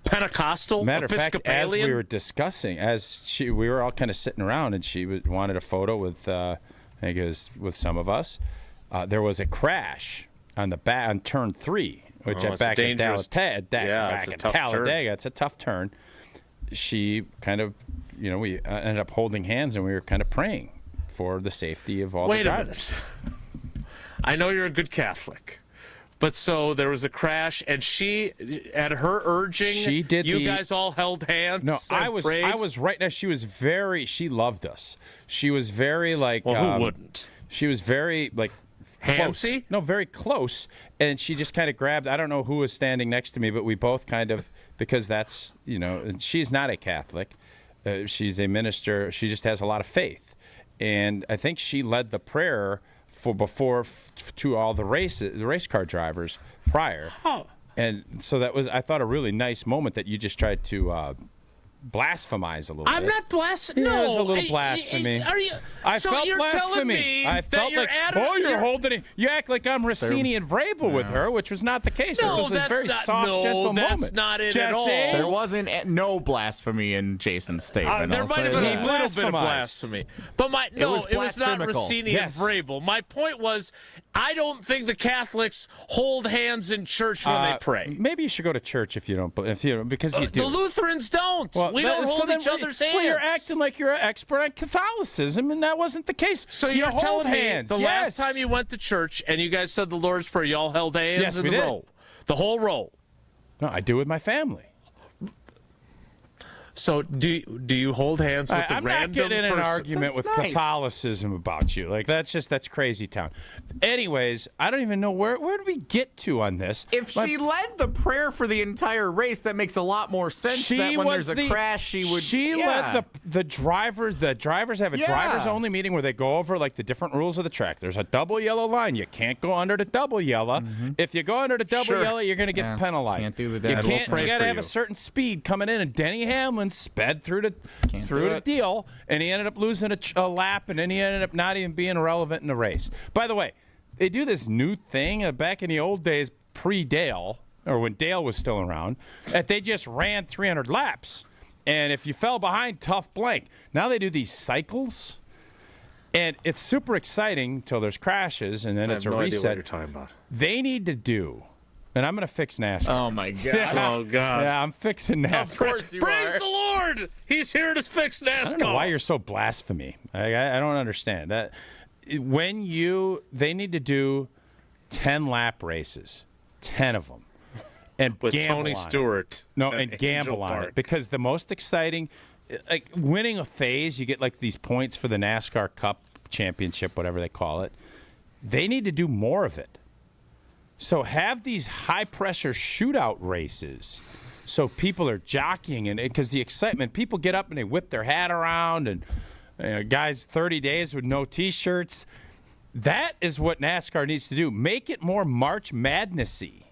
Pentecostal, Matter of fact, Episcopalian. as we were discussing, we were all kind of sitting around, and she wanted a photo with, I think it was with some of us. There was a crash on turn 3, which back at Talladega, it's a tough turn. She kind of, we ended up holding hands, and we were kind of praying for the safety of all the drivers. Wait a minute. I know you're a good Catholic. But so there was a crash, and she, at her urging, guys all held hands. No, I was right now. She loved us. She was very like. Well, who wouldn't? She was very like close. Handsy? No, very close, and she just kind of grabbed. I don't know who was standing next to me, but we both kind of because that's, and she's not a Catholic. She's a minister. She just has a lot of faith. And I think she led the prayer to all the race car drivers prior. Oh. And so that was, I thought, a really nice moment that you just tried to blasphemize a little bit. I'm not blaspheming. Yeah, No, it was a little blasphemy. Are you? I so felt you're blasphemy. telling me I felt that you're like, you're holding it. You act like I'm Rossini and Vrabel with her, which was not the case. No, this was a very soft, gentle moment. that's not it Jesse? at all. There wasn't no blasphemy in Jason's statement. There I'll might say have been that. a little bit of blasphemy, but it was not Rossini Yes. and Vrabel. My point was, I don't think the Catholics hold hands in church when they pray. Maybe you should go to church if you don't, because you do. The Lutherans don't. Well, we don't hold each other's hands. Well, you're acting like you're an expert on Catholicism, and that wasn't the case. So you you're hold telling hands. me the Yes. last time you went to church and you guys said the Lord's Prayer, y'all held hands Yes, in we the did. row, the whole row. No, I do with my family. So do you hold hands with the I'm random not getting in an person? argument with That's nice. Catholicism about you. Like that's crazy town. Anyways, I don't even know where did we get to on this. If she led the prayer for the entire race, that makes a lot more sense. That when there's a crash, she would. She led the drivers. The drivers have a drivers only meeting where they go over like the different rules of the track. There's a double yellow line. You can't go under the double yellow. If you go under the double yellow, you're going to get penalized. Can't do the You dad. can't. We'll You pray got for to have you. a certain speed coming in, and Denny Hamlin sped through the deal, and he ended up losing a lap, and then he ended up not even being relevant in the race. By the way, they do this new thing back in the old days, pre-Dale, or when Dale was still around, that they just ran 300 laps, and if you fell behind, tough blank. Now they do these cycles, and it's super exciting till there's crashes, and then it's a reset. Idea what you're talking about. They need to do. And I'm going to fix NASCAR. Oh, my God. Oh, God. Yeah, I'm fixing NASCAR. Of course you Praise are. the Lord! He's here to fix NASCAR. I don't know why you're so blasphemy. I don't understand that. They need to do 10 lap races, 10 of them, and with gamble Tony on Stewart. it. No, and gamble on it, because the most exciting, like winning a phase, you get like these points for the NASCAR Cup Championship, whatever they call it. They need to do more of it. So have these high-pressure shootout races so people are jockeying, and because the excitement, people get up and they whip their hat around, and guys 30 days with no T-shirts. That is what NASCAR needs to do. Make it more March Madness-y.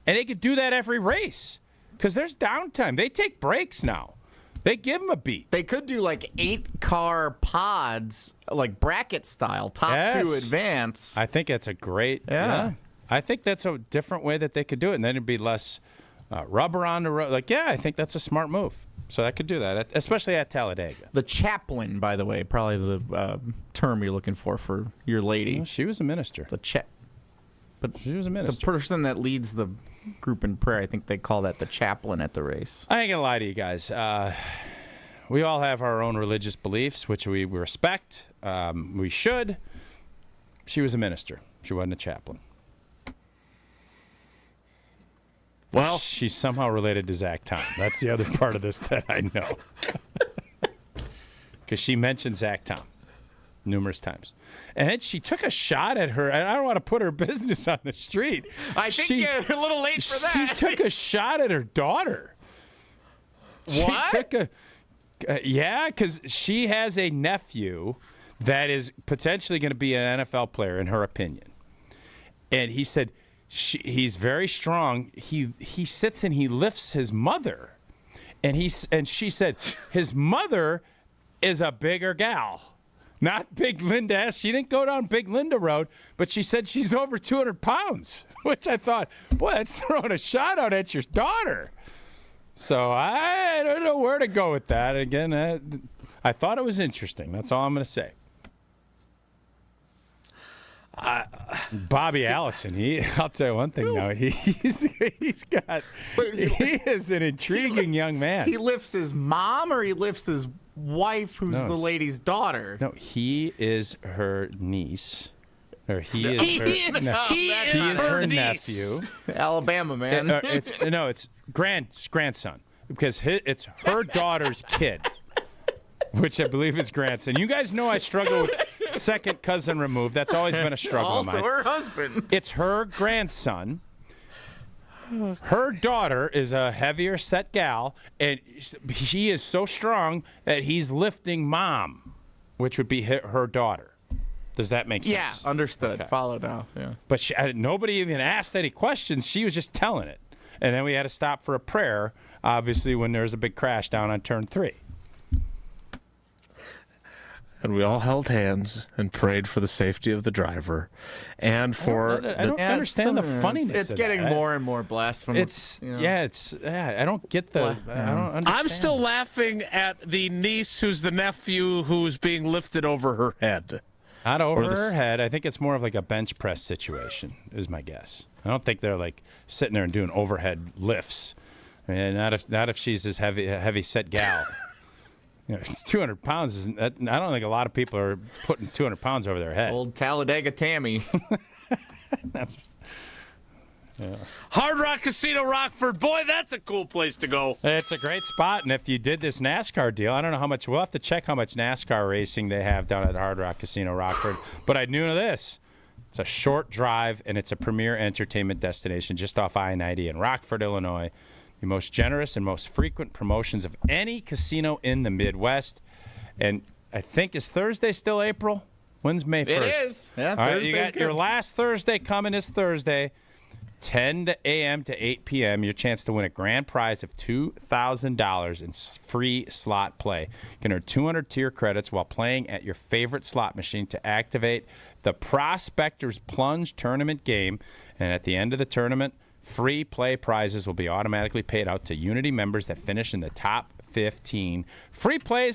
And they could do that every race because there's downtime. They take breaks now. They give them a beat. They could do like 8-car pods, like bracket style, top two advance. I think that's a great. Yeah. I think that's a different way that they could do it, and then it'd be less rubber on the road. Like, yeah, I think that's a smart move. So I could do that, especially at Talladega. The chaplain, by the way, probably the term you're looking for your lady. Well, she was a minister. But she was a minister. The person that leads the group in prayer, I think they call that the chaplain at the race. I ain't gonna lie to you guys. We all have our own religious beliefs, which we respect. We should. She was a minister. She wasn't a chaplain. Well, she's somehow related to Zach Tom. That's the other part of this that I know. Because she mentioned Zach Tom numerous times. And then she took a shot at her, and I don't want to put her business on the street. I think you're a little late for that. She took a shot at her daughter. What? She took yeah, because she has a nephew that is potentially going to be an NFL player, in her opinion. And he said, he's very strong. He sits and he lifts his mother, and she said his mother is a bigger gal, not Big Linda. She didn't go down Big Linda Road, but she said she's over 200 pounds, which I thought, boy, that's throwing a shot out at your daughter. So I don't know where to go with that. Again, I thought it was interesting. That's all I'm going to say. Bobby Allison, I'll tell you one thing now. He is an intriguing young man. He lifts his mom, or he lifts his wife, who's the lady's daughter? No, he is her niece. Or he is her nephew. Alabama, man. It's grandson, because it's her daughter's kid, which I believe is grandson. You guys know I struggle with second cousin removed. That's always been a struggle of mine. Also her husband. It's her grandson. Her daughter is a heavier set gal, and she is so strong that he's lifting mom, which would be her daughter. Does that make sense? Yeah, understood. Okay. Follow now. Yeah. But nobody even asked any questions. She was just telling it. And then we had to stop for a prayer, obviously, when there was a big crash down on turn 3. And we all held hands and prayed for the safety of the driver and for I don't understand the funniness. It's getting more and more blasphemous. I don't get the. I don't understand. I'm still laughing at the niece who's the nephew who's being lifted over her head. Not over her head. I think it's more of like a bench press situation, is my guess. I don't think they're like sitting there and doing overhead lifts. I mean, not if she's this heavy set gal. It's 200 pounds. I don't think a lot of people are putting 200 pounds over their head. Old Talladega Tammy. Hard Rock Casino Rockford. Boy, that's a cool place to go. It's a great spot. And if you did this NASCAR deal, I don't know how much. We'll have to check how much NASCAR racing they have down at Hard Rock Casino Rockford. But I knew this. It's a short drive, and it's a premier entertainment destination just off I-90 in Rockford, Illinois. The most generous and most frequent promotions of any casino in the Midwest. And I think, is Thursday still April? When's May 1st? It is. Yeah, all right, you got your last Thursday coming this Thursday, 10 a.m. to 8 p.m., your chance to win a grand prize of $2,000 in free slot play. You can earn 200 tier credits while playing at your favorite slot machine to activate the Prospectors Plunge tournament game. And at the end of the tournament, free play prizes will be automatically paid out to Unity members that finish in the top 15. Free play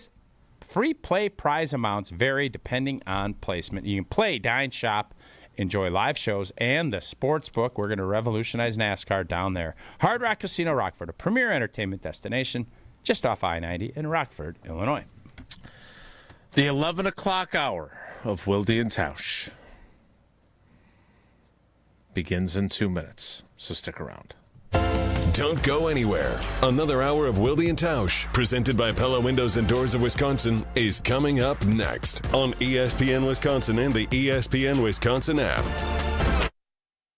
prize amounts vary depending on placement. You can play, dine, shop, enjoy live shows, and the sports book. We're going to revolutionize NASCAR down there. Hard Rock Casino Rockford, a premier entertainment destination just off I-90 in Rockford, Illinois. The 11 o'clock hour of Wilde and Tausch begins in 2 minutes, so stick around. Don't go anywhere. Another hour of Wilde and Tausch, presented by Pella Windows and Doors of Wisconsin, is coming up next on ESPN Wisconsin and the ESPN Wisconsin app.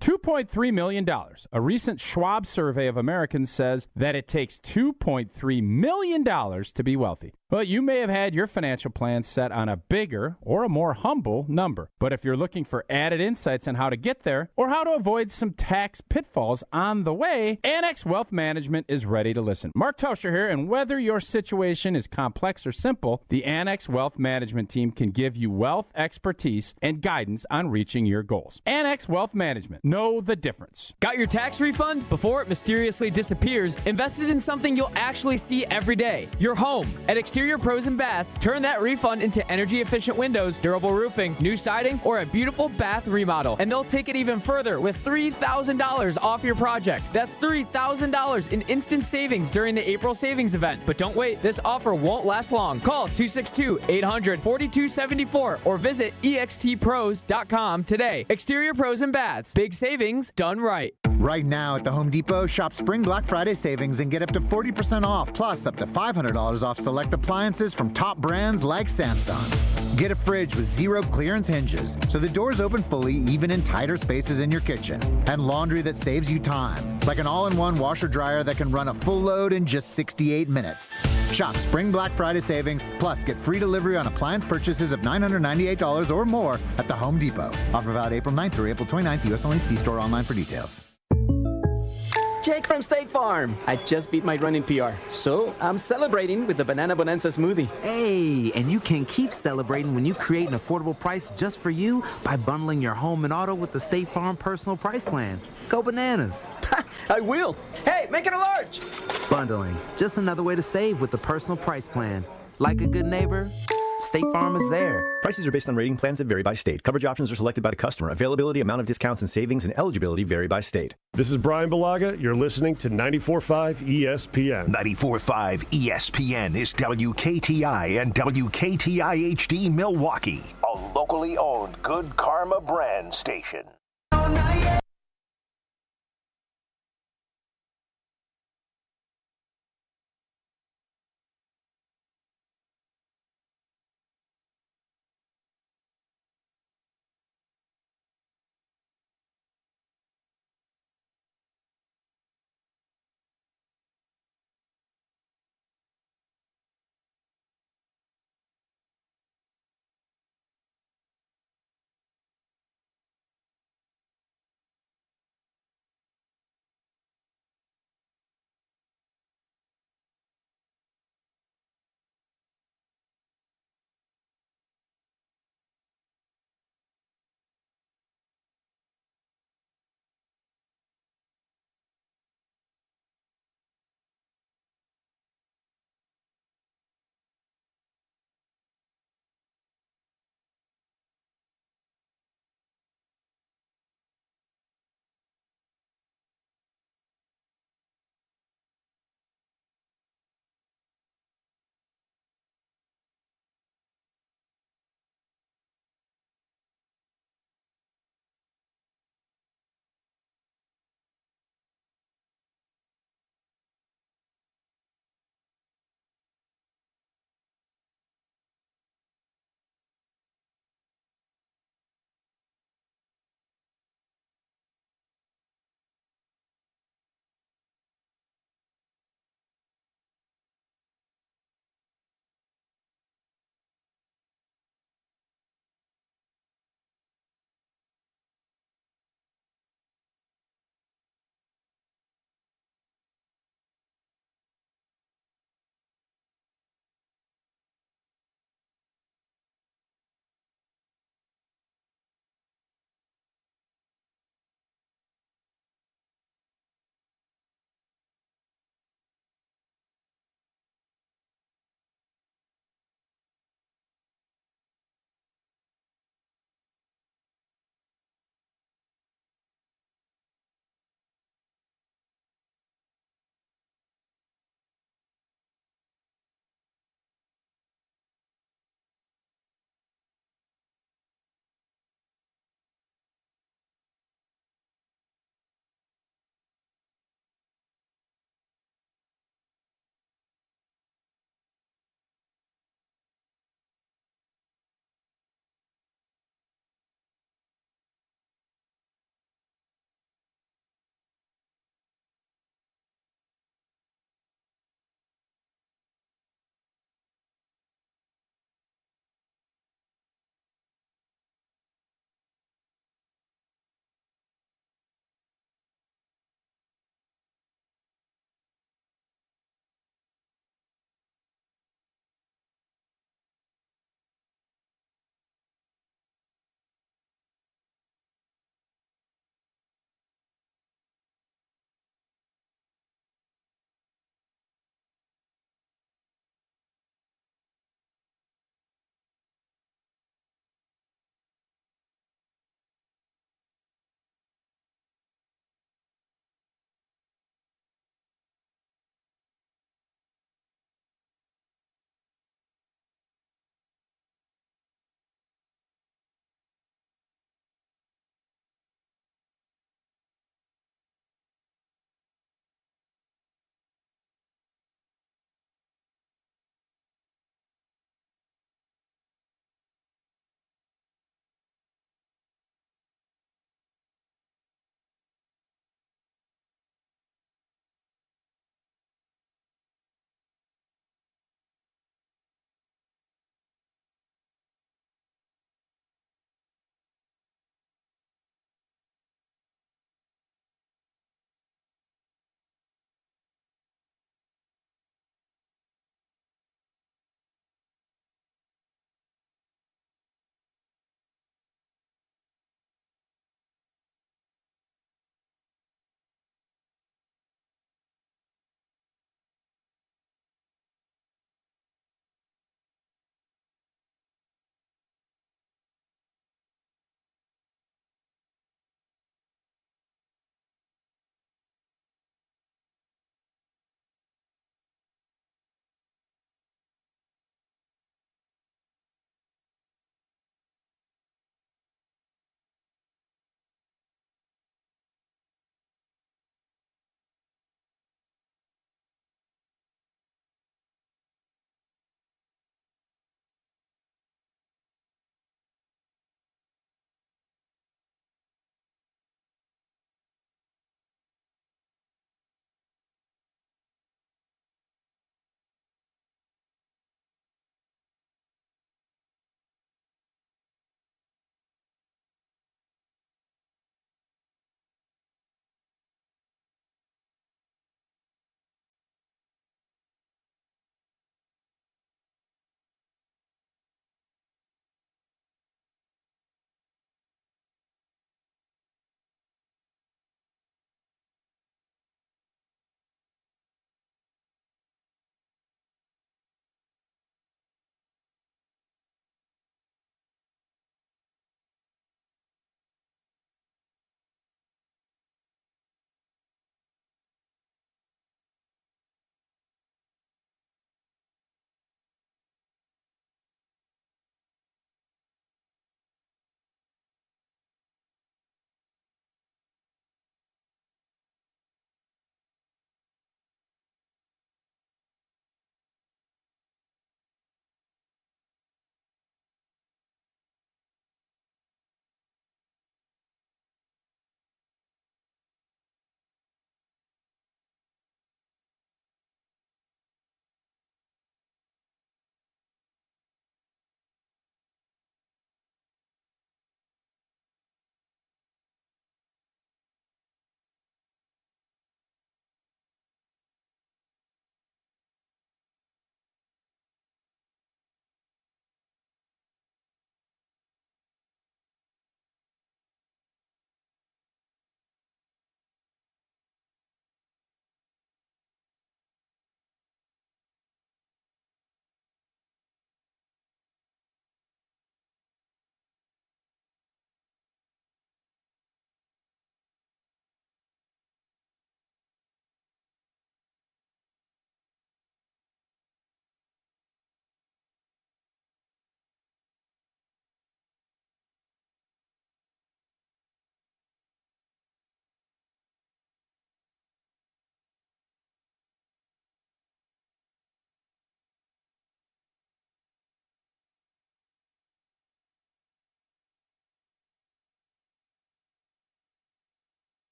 $2.3 million. A recent Schwab survey of Americans says that it takes $2.3 million to be wealthy. Well, you may have had your financial plan set on a bigger or a more humble number. But if you're looking for added insights on how to get there or how to avoid some tax pitfalls on the way, Annex Wealth Management is ready to listen. Mark Tauscher here, and whether your situation is complex or simple, the Annex Wealth Management team can give you wealth expertise and guidance on reaching your goals. Annex Wealth Management. Know the difference. Got your tax refund? Before it mysteriously disappears, invested in something you'll actually see every day. Your home. At Exterior Pros and Baths, turn that refund into energy-efficient windows, durable roofing, new siding, or a beautiful bath remodel. And they'll take it even further with $3,000 off your project. That's $3,000 in instant savings during the April savings event. But don't wait, this offer won't last long. Call 262-800-4274 or visit extpros.com today. Exterior Pros and Baths. Big savings done right. Right now at the Home Depot, shop Spring Black Friday savings and get up to 40% off, plus up to $500 off select appliances from top brands like Samsung. Get a fridge with 0 clearance hinges, so the doors open fully even in tighter spaces in your kitchen. And laundry that saves you time, like an all-in-one washer dryer that can run a full load in just 68 minutes. Shop Spring Black Friday savings, plus get free delivery on appliance purchases of $998 or more at the Home Depot. Offer valid April 9th through April 29th, U.S. only. See store online for details. Jake from State Farm. I just beat my running PR, so I'm celebrating with the Banana Bonanza smoothie. Hey, and you can keep celebrating when you create an affordable price just for you by bundling your home and auto with the State Farm Personal Price Plan. Go bananas. I will. Hey, make it a large. Bundling, just another way to save with the Personal Price Plan. Like a good neighbor, State Farm is there. Prices are based on rating plans that vary by state. Coverage options are selected by the customer. Availability, amount of discounts and savings, and eligibility vary by state. This is Brian Balaga. You're listening to 94.5 ESPN. 94.5 ESPN is WKTI and WKTI HD Milwaukee, a locally owned Good Karma brand station.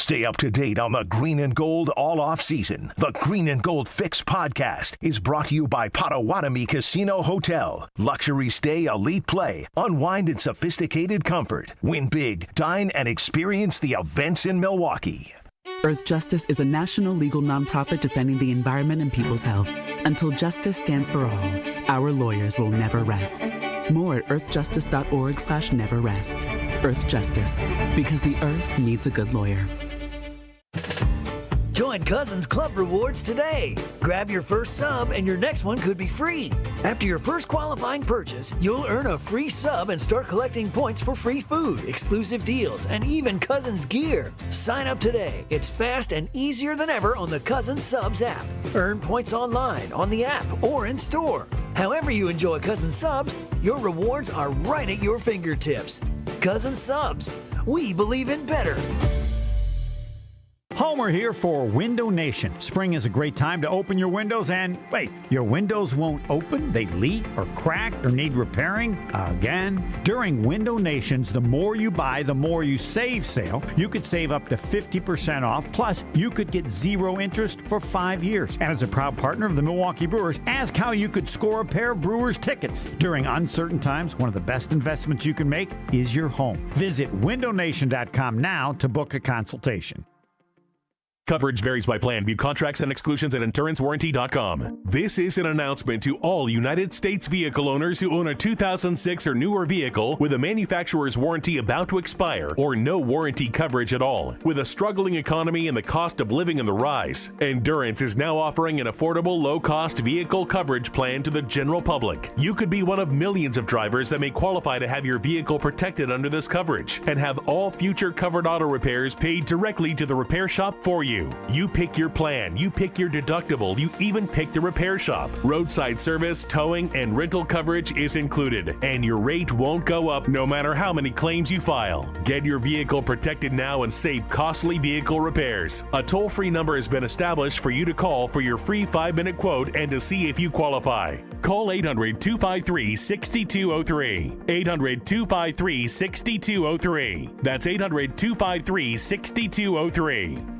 Stay up to date on the Green and Gold all off-season. The Green and Gold Fix podcast is brought to you by Potawatomi Casino Hotel. Luxury stay, elite play, unwind in sophisticated comfort. Win big, dine, and experience the events in Milwaukee. Earth Justice is a national legal nonprofit defending the environment and people's health. Until justice stands for all, our lawyers will never rest. More at earthjustice.org/neverrest. Earth Justice, because the earth needs a good lawyer. Join Cousins Club Rewards today. Grab your first sub and your next one could be free. After your first qualifying purchase, you'll earn a free sub and start collecting points for free food, exclusive deals, and even Cousins gear. Sign up today. It's fast and easier than ever on the Cousins Subs app. Earn points online, on the app, or in store. However you enjoy Cousins Subs, your rewards are right at your fingertips. Cousins Subs. We believe in better. Homer here for Window Nation. Spring is a great time to open your windows and, wait, your windows won't open? They leak or crack or need repairing? Again? During Window Nation's The More You Buy, The More You Save sale, you could save up to 50% off, plus you could get 0 interest for 5 years. And as a proud partner of the Milwaukee Brewers, ask how you could score a pair of Brewers tickets. During uncertain times, one of the best investments you can make is your home. Visit windownation.com now to book a consultation. Coverage varies by plan. View contracts and exclusions at insurancewarranty.com. This is an announcement to all United States vehicle owners who own a 2006 or newer vehicle with a manufacturer's warranty about to expire or no warranty coverage at all. With a struggling economy and the cost of living on the rise, Endurance is now offering an affordable, low-cost vehicle coverage plan to the general public. You could be one of millions of drivers that may qualify to have your vehicle protected under this coverage and have all future covered auto repairs paid directly to the repair shop for you. You pick your plan, you pick your deductible, you even pick the repair shop. Roadside service, towing, and rental coverage is included, and your rate won't go up no matter how many claims you file. Get your vehicle protected now and save costly vehicle repairs. A toll-free number has been established for you to call for your free 5-minute quote and to see if you qualify. Call 800-253-6203. 800-253-6203. That's 800-253-6203.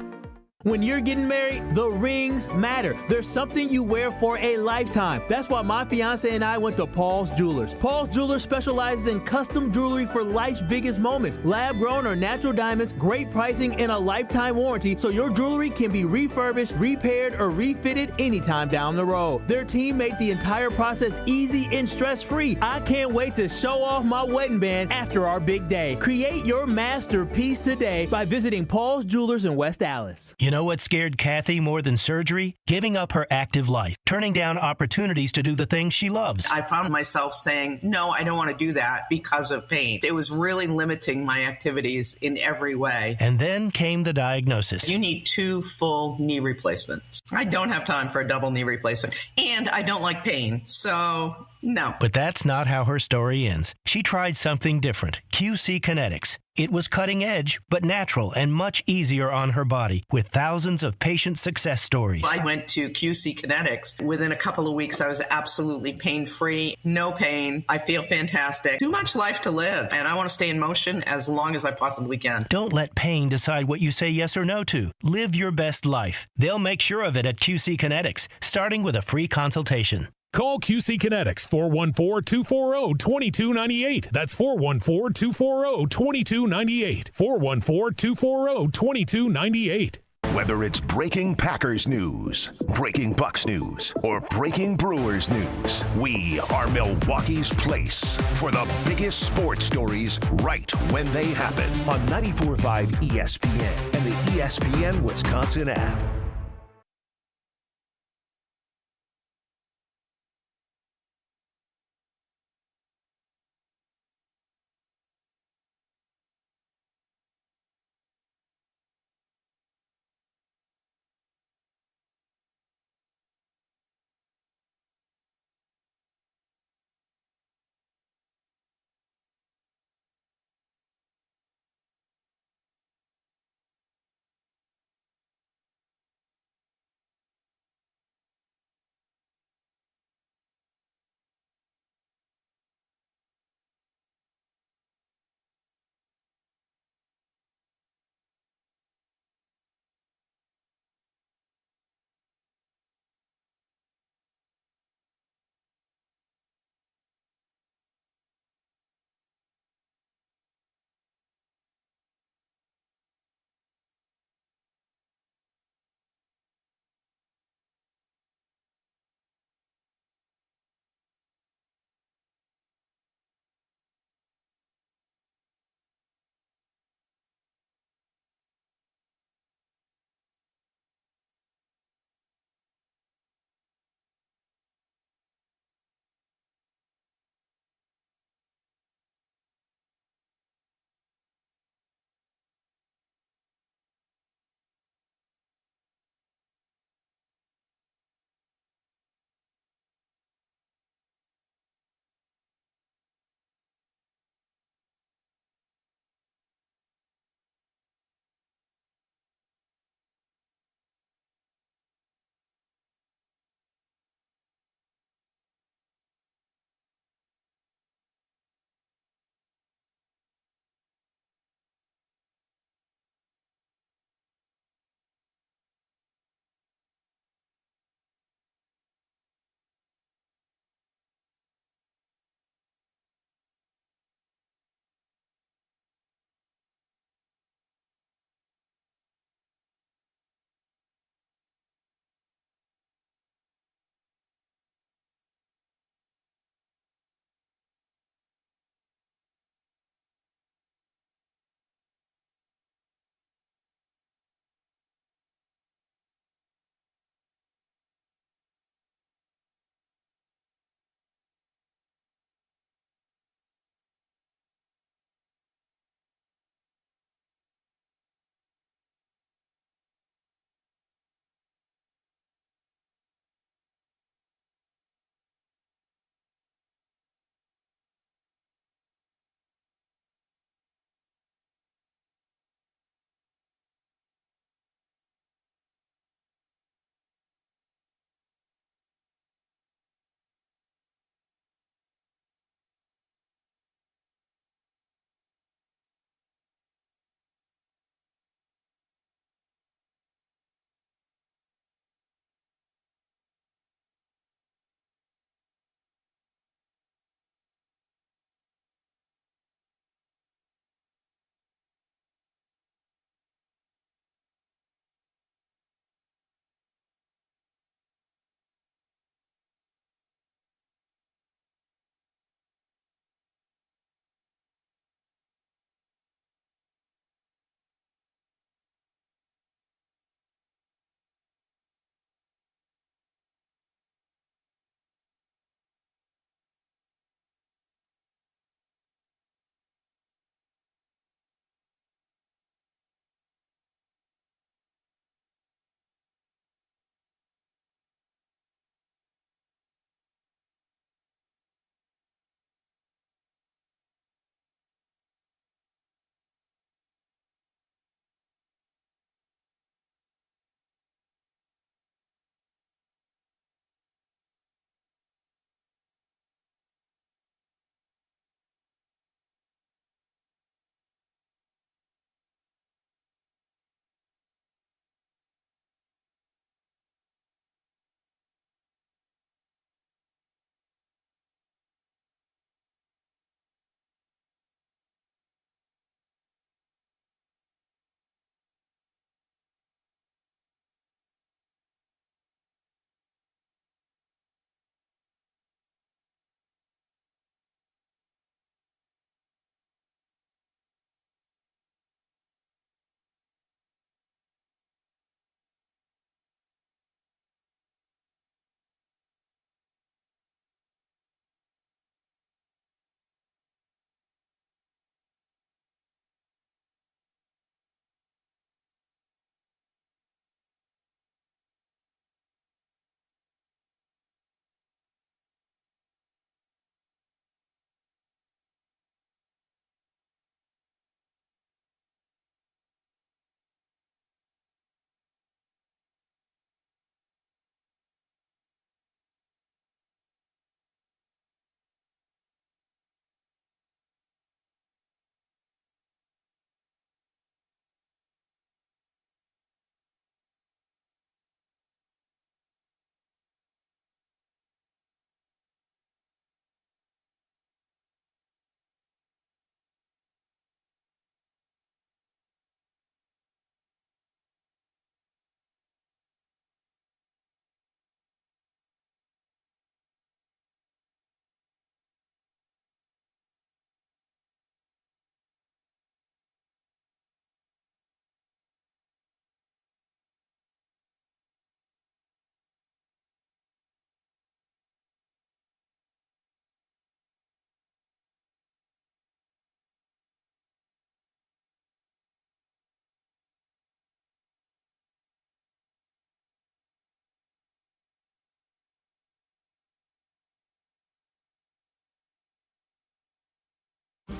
When you're getting married, the rings matter. There's something you wear for a lifetime. That's why my fiance and I went to Paul's Jewelers. Paul's Jewelers specializes in custom jewelry for life's biggest moments. Lab-grown or natural diamonds, great pricing, and a lifetime warranty, so your jewelry can be refurbished, repaired, or refitted anytime down the road. Their team made the entire process easy and stress-free. I can't wait to show off my wedding band after our big day. Create your masterpiece today by visiting Paul's Jewelers in West Allis. You know what scared Kathy more than surgery? Giving up her active life, turning down opportunities to do the things she loves. I found myself saying, no, I don't want to do that because of pain. It was really limiting my activities in every way. And then came the diagnosis. You need 2 full knee replacements. I don't have time for a double knee replacement, and I don't like pain, so no. But that's not how her story ends. She tried something different, QC Kinetics. It was cutting edge, but natural and much easier on her body, with thousands of patient success stories. I went to QC Kinetics. Within a couple of weeks, I was absolutely pain-free, no pain. I feel fantastic. Too much life to live, and I want to stay in motion as long as I possibly can. Don't let pain decide what you say yes or no to. Live your best life. They'll make sure of it at QC Kinetics, starting with a free consultation. Call QC Kinetics, 414-240-2298. That's 414-240-2298. 414-240-2298. Whether it's breaking Packers news, breaking Bucks news, or breaking Brewers news, we are Milwaukee's place for the biggest sports stories right when they happen on 94.5 ESPN and the ESPN Wisconsin app.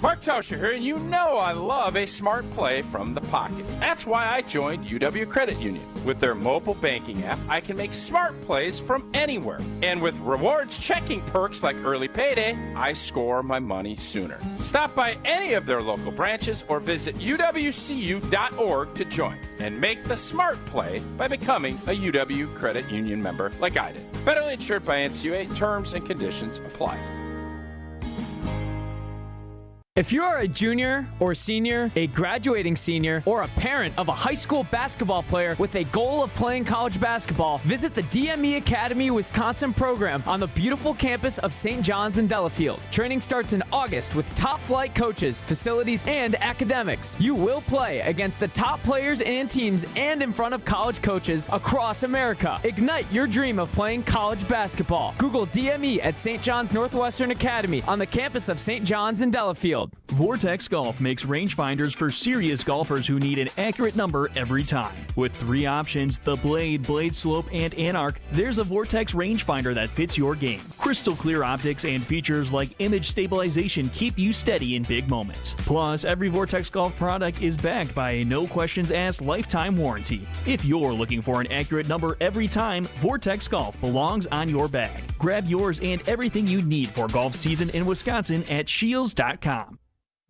Mark Tauscher here, and you know I love a smart play from the pocket. That's why I joined UW Credit Union. With their mobile banking app, I can make smart plays from anywhere. And with rewards checking perks like early payday, I score my money sooner. Stop by any of their local branches or visit uwcu.org to join and make the smart play by becoming a UW Credit Union member like I did. Federally insured by NCUA. Terms and conditions apply. If you are a junior or senior, a graduating senior, or a parent of a high school basketball player with a goal of playing college basketball, visit the DME Academy Wisconsin program on the beautiful campus of St. John's in Delafield. Training starts in August with top flight coaches, facilities, and academics. You will play against the top players and teams and in front of college coaches across America. Ignite your dream of playing college basketball. Google DME at St. John's Northwestern Academy on the campus of St. John's in Delafield. Vortex Golf makes rangefinders for serious golfers who need an accurate number every time. With 3 options, the Blade, Blade Slope, and Anarch, there's a Vortex rangefinder that fits your game. Crystal clear optics and features like image stabilization keep you steady in big moments. Plus, every Vortex Golf product is backed by a no-questions-asked lifetime warranty. If you're looking for an accurate number every time, Vortex Golf belongs on your bag. Grab yours and everything you need for golf season in Wisconsin at shields.com.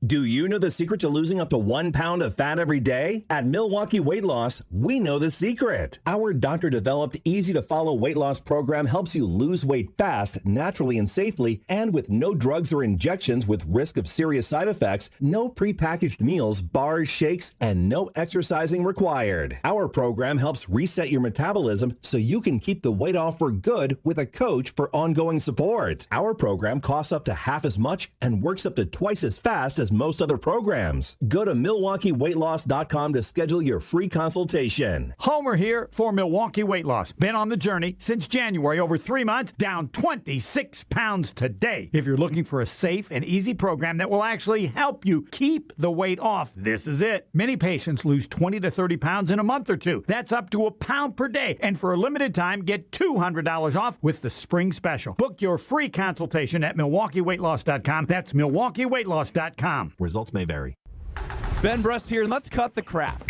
Do you know the secret to losing up to 1 pound of fat every day? At Milwaukee Weight Loss, we know the secret. Our doctor-developed, easy-to-follow weight loss program helps you lose weight fast, naturally and safely, and with no drugs or injections with risk of serious side effects, no prepackaged meals, bars, shakes, and no exercising required. Our program helps reset your metabolism so you can keep the weight off for good with a coach for ongoing support. Our program costs up to half as much and works up to twice as fast as most other programs. Go to MilwaukeeWeightLoss.com to schedule your free consultation. Homer here for Milwaukee Weight Loss. Been on the journey since January, over 3 months, down 26 pounds today. If you're looking for a safe and easy program that will actually help you keep the weight off, this is it. Many patients lose 20 to 30 pounds in a month or two. That's up to a pound per day. And for a limited time, get $200 off with the spring special. Book your free consultation at MilwaukeeWeightLoss.com. That's MilwaukeeWeightLoss.com. Results may vary. Ben Brust here, and let's cut the crap.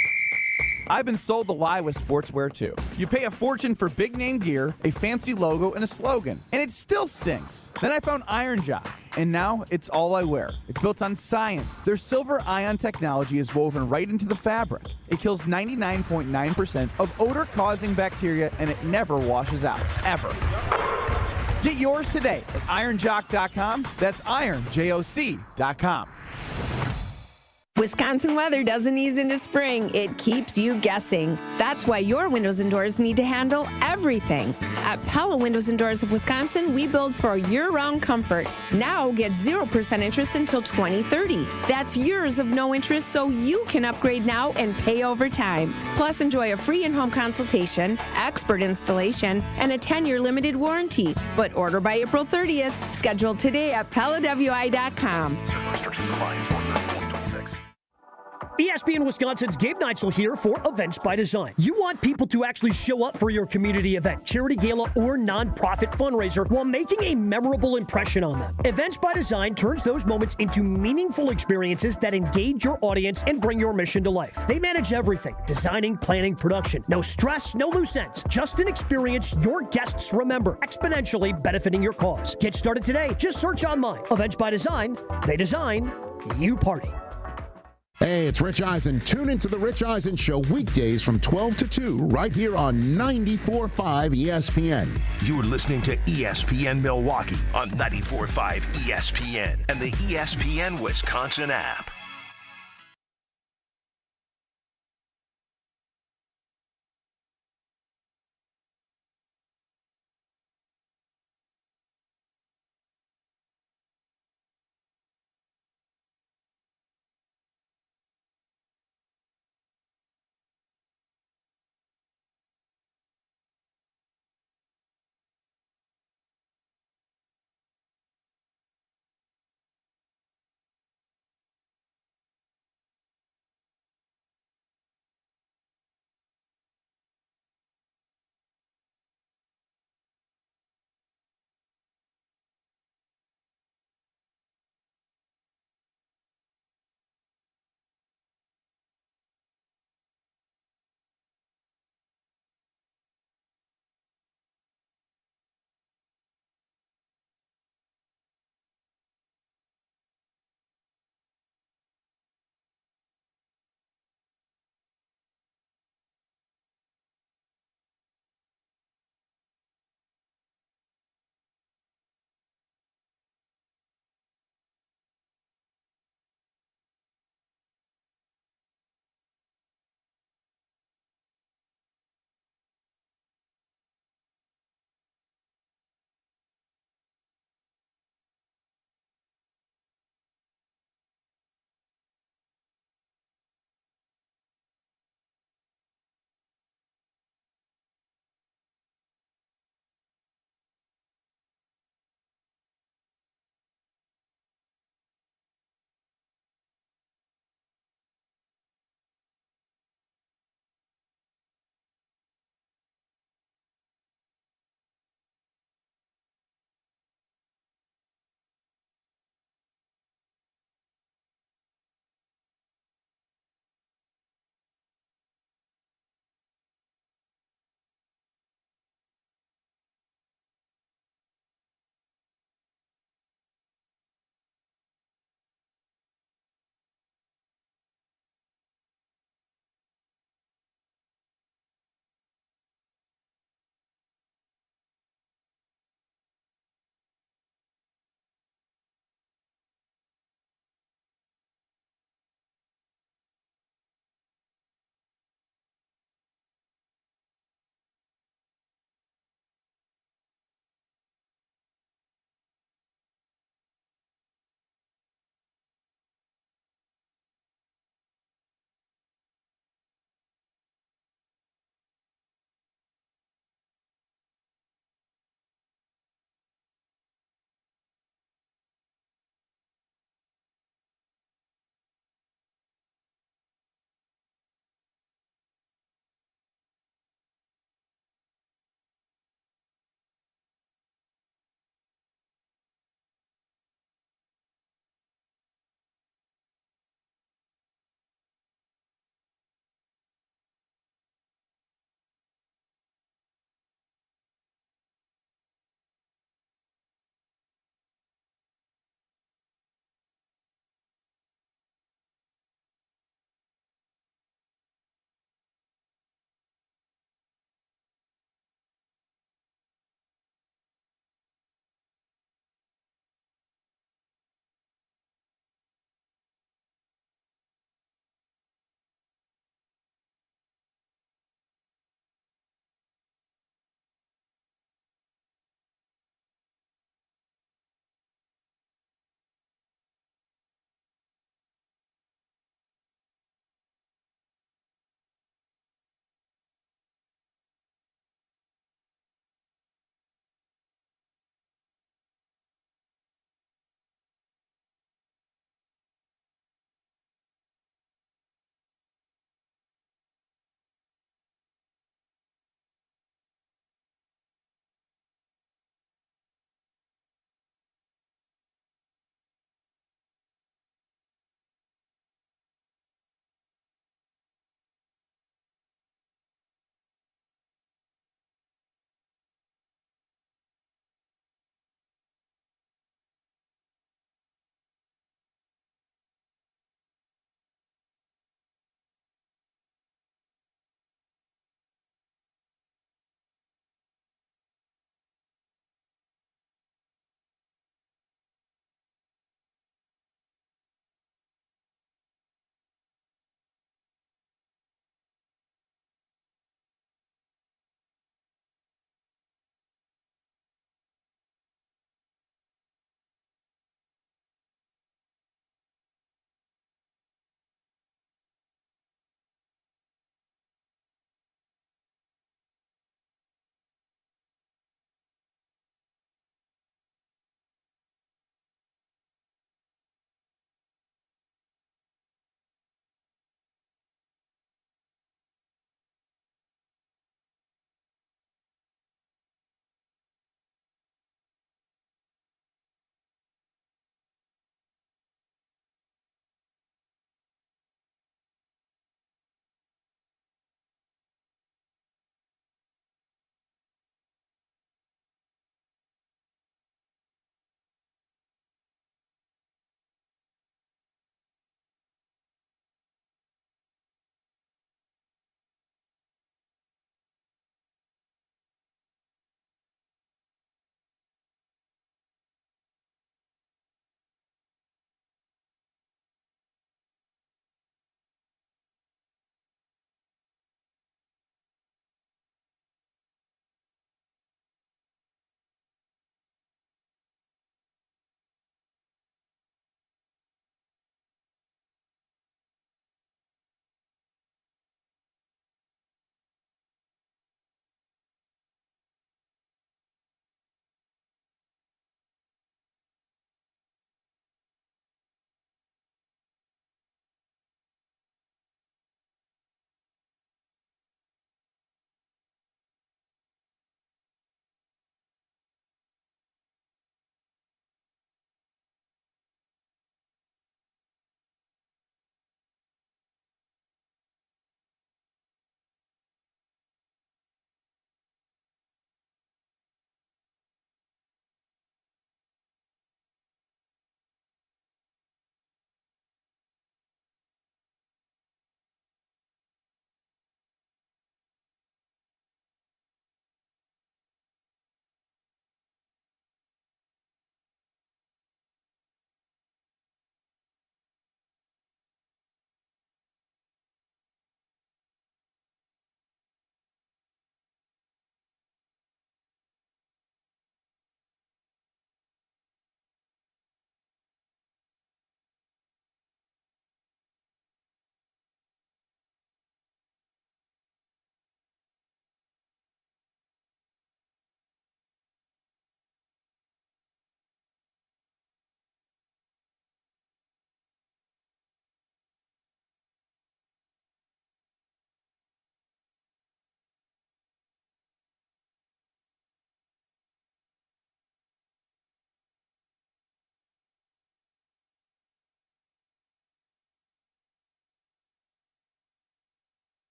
I've been sold the lie with sportswear too. You pay a fortune for big name gear, a fancy logo, and a slogan, and it still stinks. Then I found Iron Jock, and now it's all I wear. It's built on science. Their silver ion technology is woven right into the fabric. It kills 99.9% of odor-causing bacteria, and it never washes out, ever. Get yours today at ironjock.com. That's ironjoc.com. Wisconsin weather doesn't ease into spring. It keeps you guessing. That's why your windows and doors need to handle everything. At Pella Windows and Doors of Wisconsin, we build for year-round comfort. Now get 0% interest until 2030. That's years of no interest, so you can upgrade now and pay over time. Plus, enjoy a free in-home consultation, expert installation, and a 10-year limited warranty. But order by April 30th. Schedule today at PellaWI.com. Restrictions apply. ESPN Wisconsin's Gabe Neitzel here for Events by Design. You want people to actually show up for your community event, charity gala, or nonprofit fundraiser while making a memorable impression on them. Events by Design turns those moments into meaningful experiences that engage your audience and bring your mission to life. They manage everything: designing, planning, production. No stress, no loose ends. Just an experience your guests remember, exponentially benefiting your cause. Get started today. Just search online. Events by Design. They design, you party. Hey, it's Rich Eisen. Tune into The Rich Eisen Show weekdays from 12 to 2 right here on 94.5 ESPN. You're listening to ESPN Milwaukee on 94.5 ESPN and the ESPN Wisconsin app.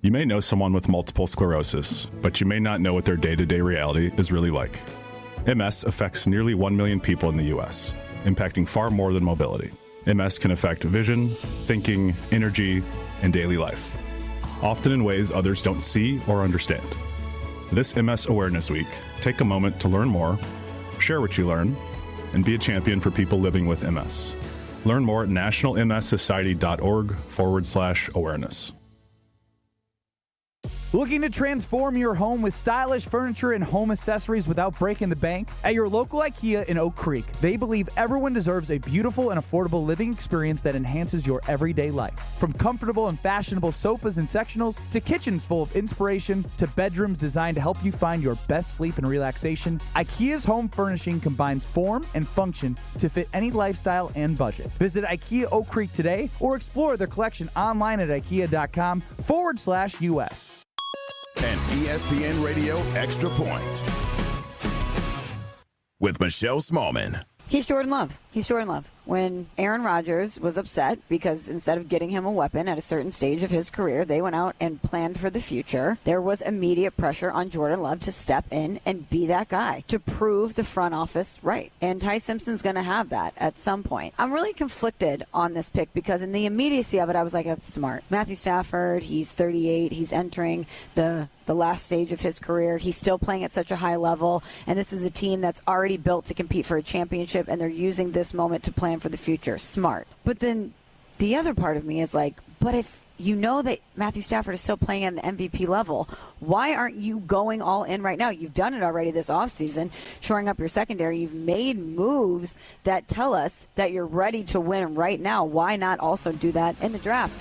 You may know someone with multiple sclerosis, but you may not know what their day-to-day reality is really like. MS affects nearly 1 million people in the U.S., impacting far more than mobility. MS can affect vision, thinking, energy, and daily life, often in ways others don't see or understand. This MS Awareness Week, take a moment to learn more, share what you learn, and be a champion for people living with MS. Learn more at nationalmssociety.org/awareness. Looking to transform your home with stylish furniture and home accessories without breaking the bank? At your local IKEA in Oak Creek, they believe everyone deserves a beautiful and affordable living experience that enhances your everyday life. From comfortable and fashionable sofas and sectionals, to kitchens full of inspiration, to bedrooms designed to help you find your best sleep and relaxation, IKEA's home furnishing combines form and function to fit any lifestyle and budget. Visit IKEA Oak Creek today or explore their collection online at ikea.com/US. An ESPN Radio Extra Point with Michelle Smallman. He's Jordan Love. When Aaron Rodgers was upset because instead of getting him a weapon at a certain stage of his career, they went out and planned for the future, there was immediate pressure on Jordan Love to step in and be that guy, to prove the front office right. And Ty Simpson's going to have that at some point. I'm really conflicted on this pick because in the immediacy of it, I was like, that's smart. Matthew Stafford, he's 38. He's entering the last stage of his career. He's still playing at such a high level, and this is a team that's already built to compete for a championship, and they're using this moment to plan for the future. Smart. But then the other part of me is like, but if you know that Matthew Stafford is still playing at an MVP level, why aren't you going all in right now? You've done it already this offseason, shoring up your secondary. You've made moves that tell us that you're ready to win right now. Why not also do that in the draft?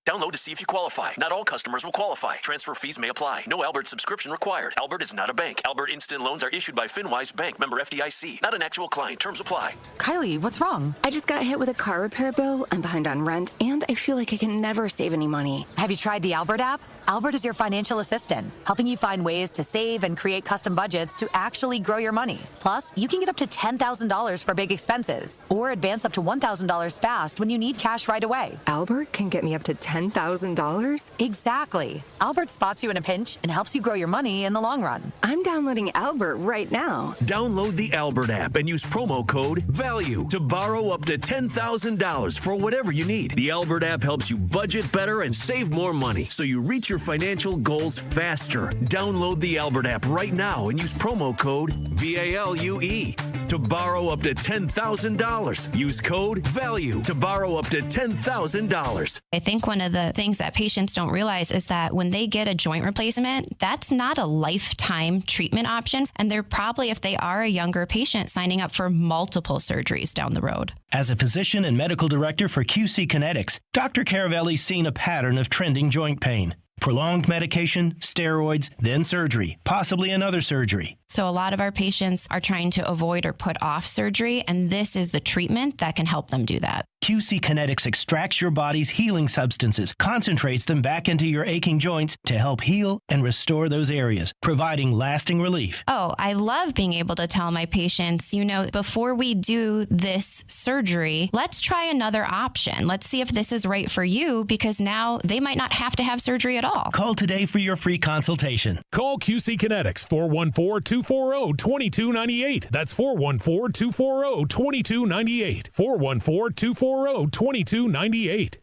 Download to see if you qualify. Not all customers will qualify. Transfer fees may apply. No Albert subscription required. Albert is not a bank. Albert Instant Loans are issued by FinWise Bank, member FDIC. Not an actual client. Terms apply. Kylie, what's wrong? I just got hit with a car repair bill. I'm behind on rent, and I feel like I can never save any money. Have you tried the Albert app? Albert is your financial assistant, helping you find ways to save and create custom budgets to actually grow your money. Plus, you can get up to $10,000 for big expenses, or advance up to $1,000 fast when you need cash right away. Albert can get me up to $10,000? Exactly. Albert spots you in a pinch and helps you grow your money in the long run. I'm downloading Albert right now. Download the Albert app and use promo code VALUE to borrow up to $10,000 for whatever you need. The Albert app helps you budget better and save more money, so you reach your financial goals faster. Download the Albert app right now and use promo code VALUE to borrow up to $10,000. Use code VALUE to borrow up to $10,000. I think one of the things that patients don't realize is that when they get a joint replacement, that's not a lifetime treatment option. And they're probably, if they are a younger patient, signing up for multiple surgeries down the road. As a physician and medical director for QC Kinetics, Dr. Caravelli's seen a pattern of trending joint pain. Prolonged medication, steroids, then surgery, possibly another surgery. So a lot of our patients are trying to avoid or put off surgery, and this is the treatment that can help them do that. QC Kinetics extracts your body's healing substances, concentrates them back into your aching joints to help heal and restore those areas, providing lasting relief. Oh, I love being able to tell my patients, before we do this surgery, let's try another option. Let's see if this is right for you, because now they might not have to have surgery at all. Call today for your free consultation. Call QC Kinetics, 414-240-2298. That's 414-240-2298. 414-240-2298.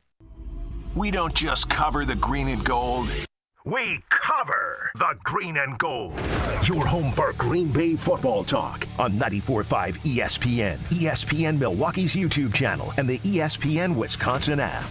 We don't just cover the green and gold. We cover the green and gold. Your home for Green Bay football talk on 94.5 ESPN, ESPN Milwaukee's YouTube channel, and the ESPN Wisconsin app.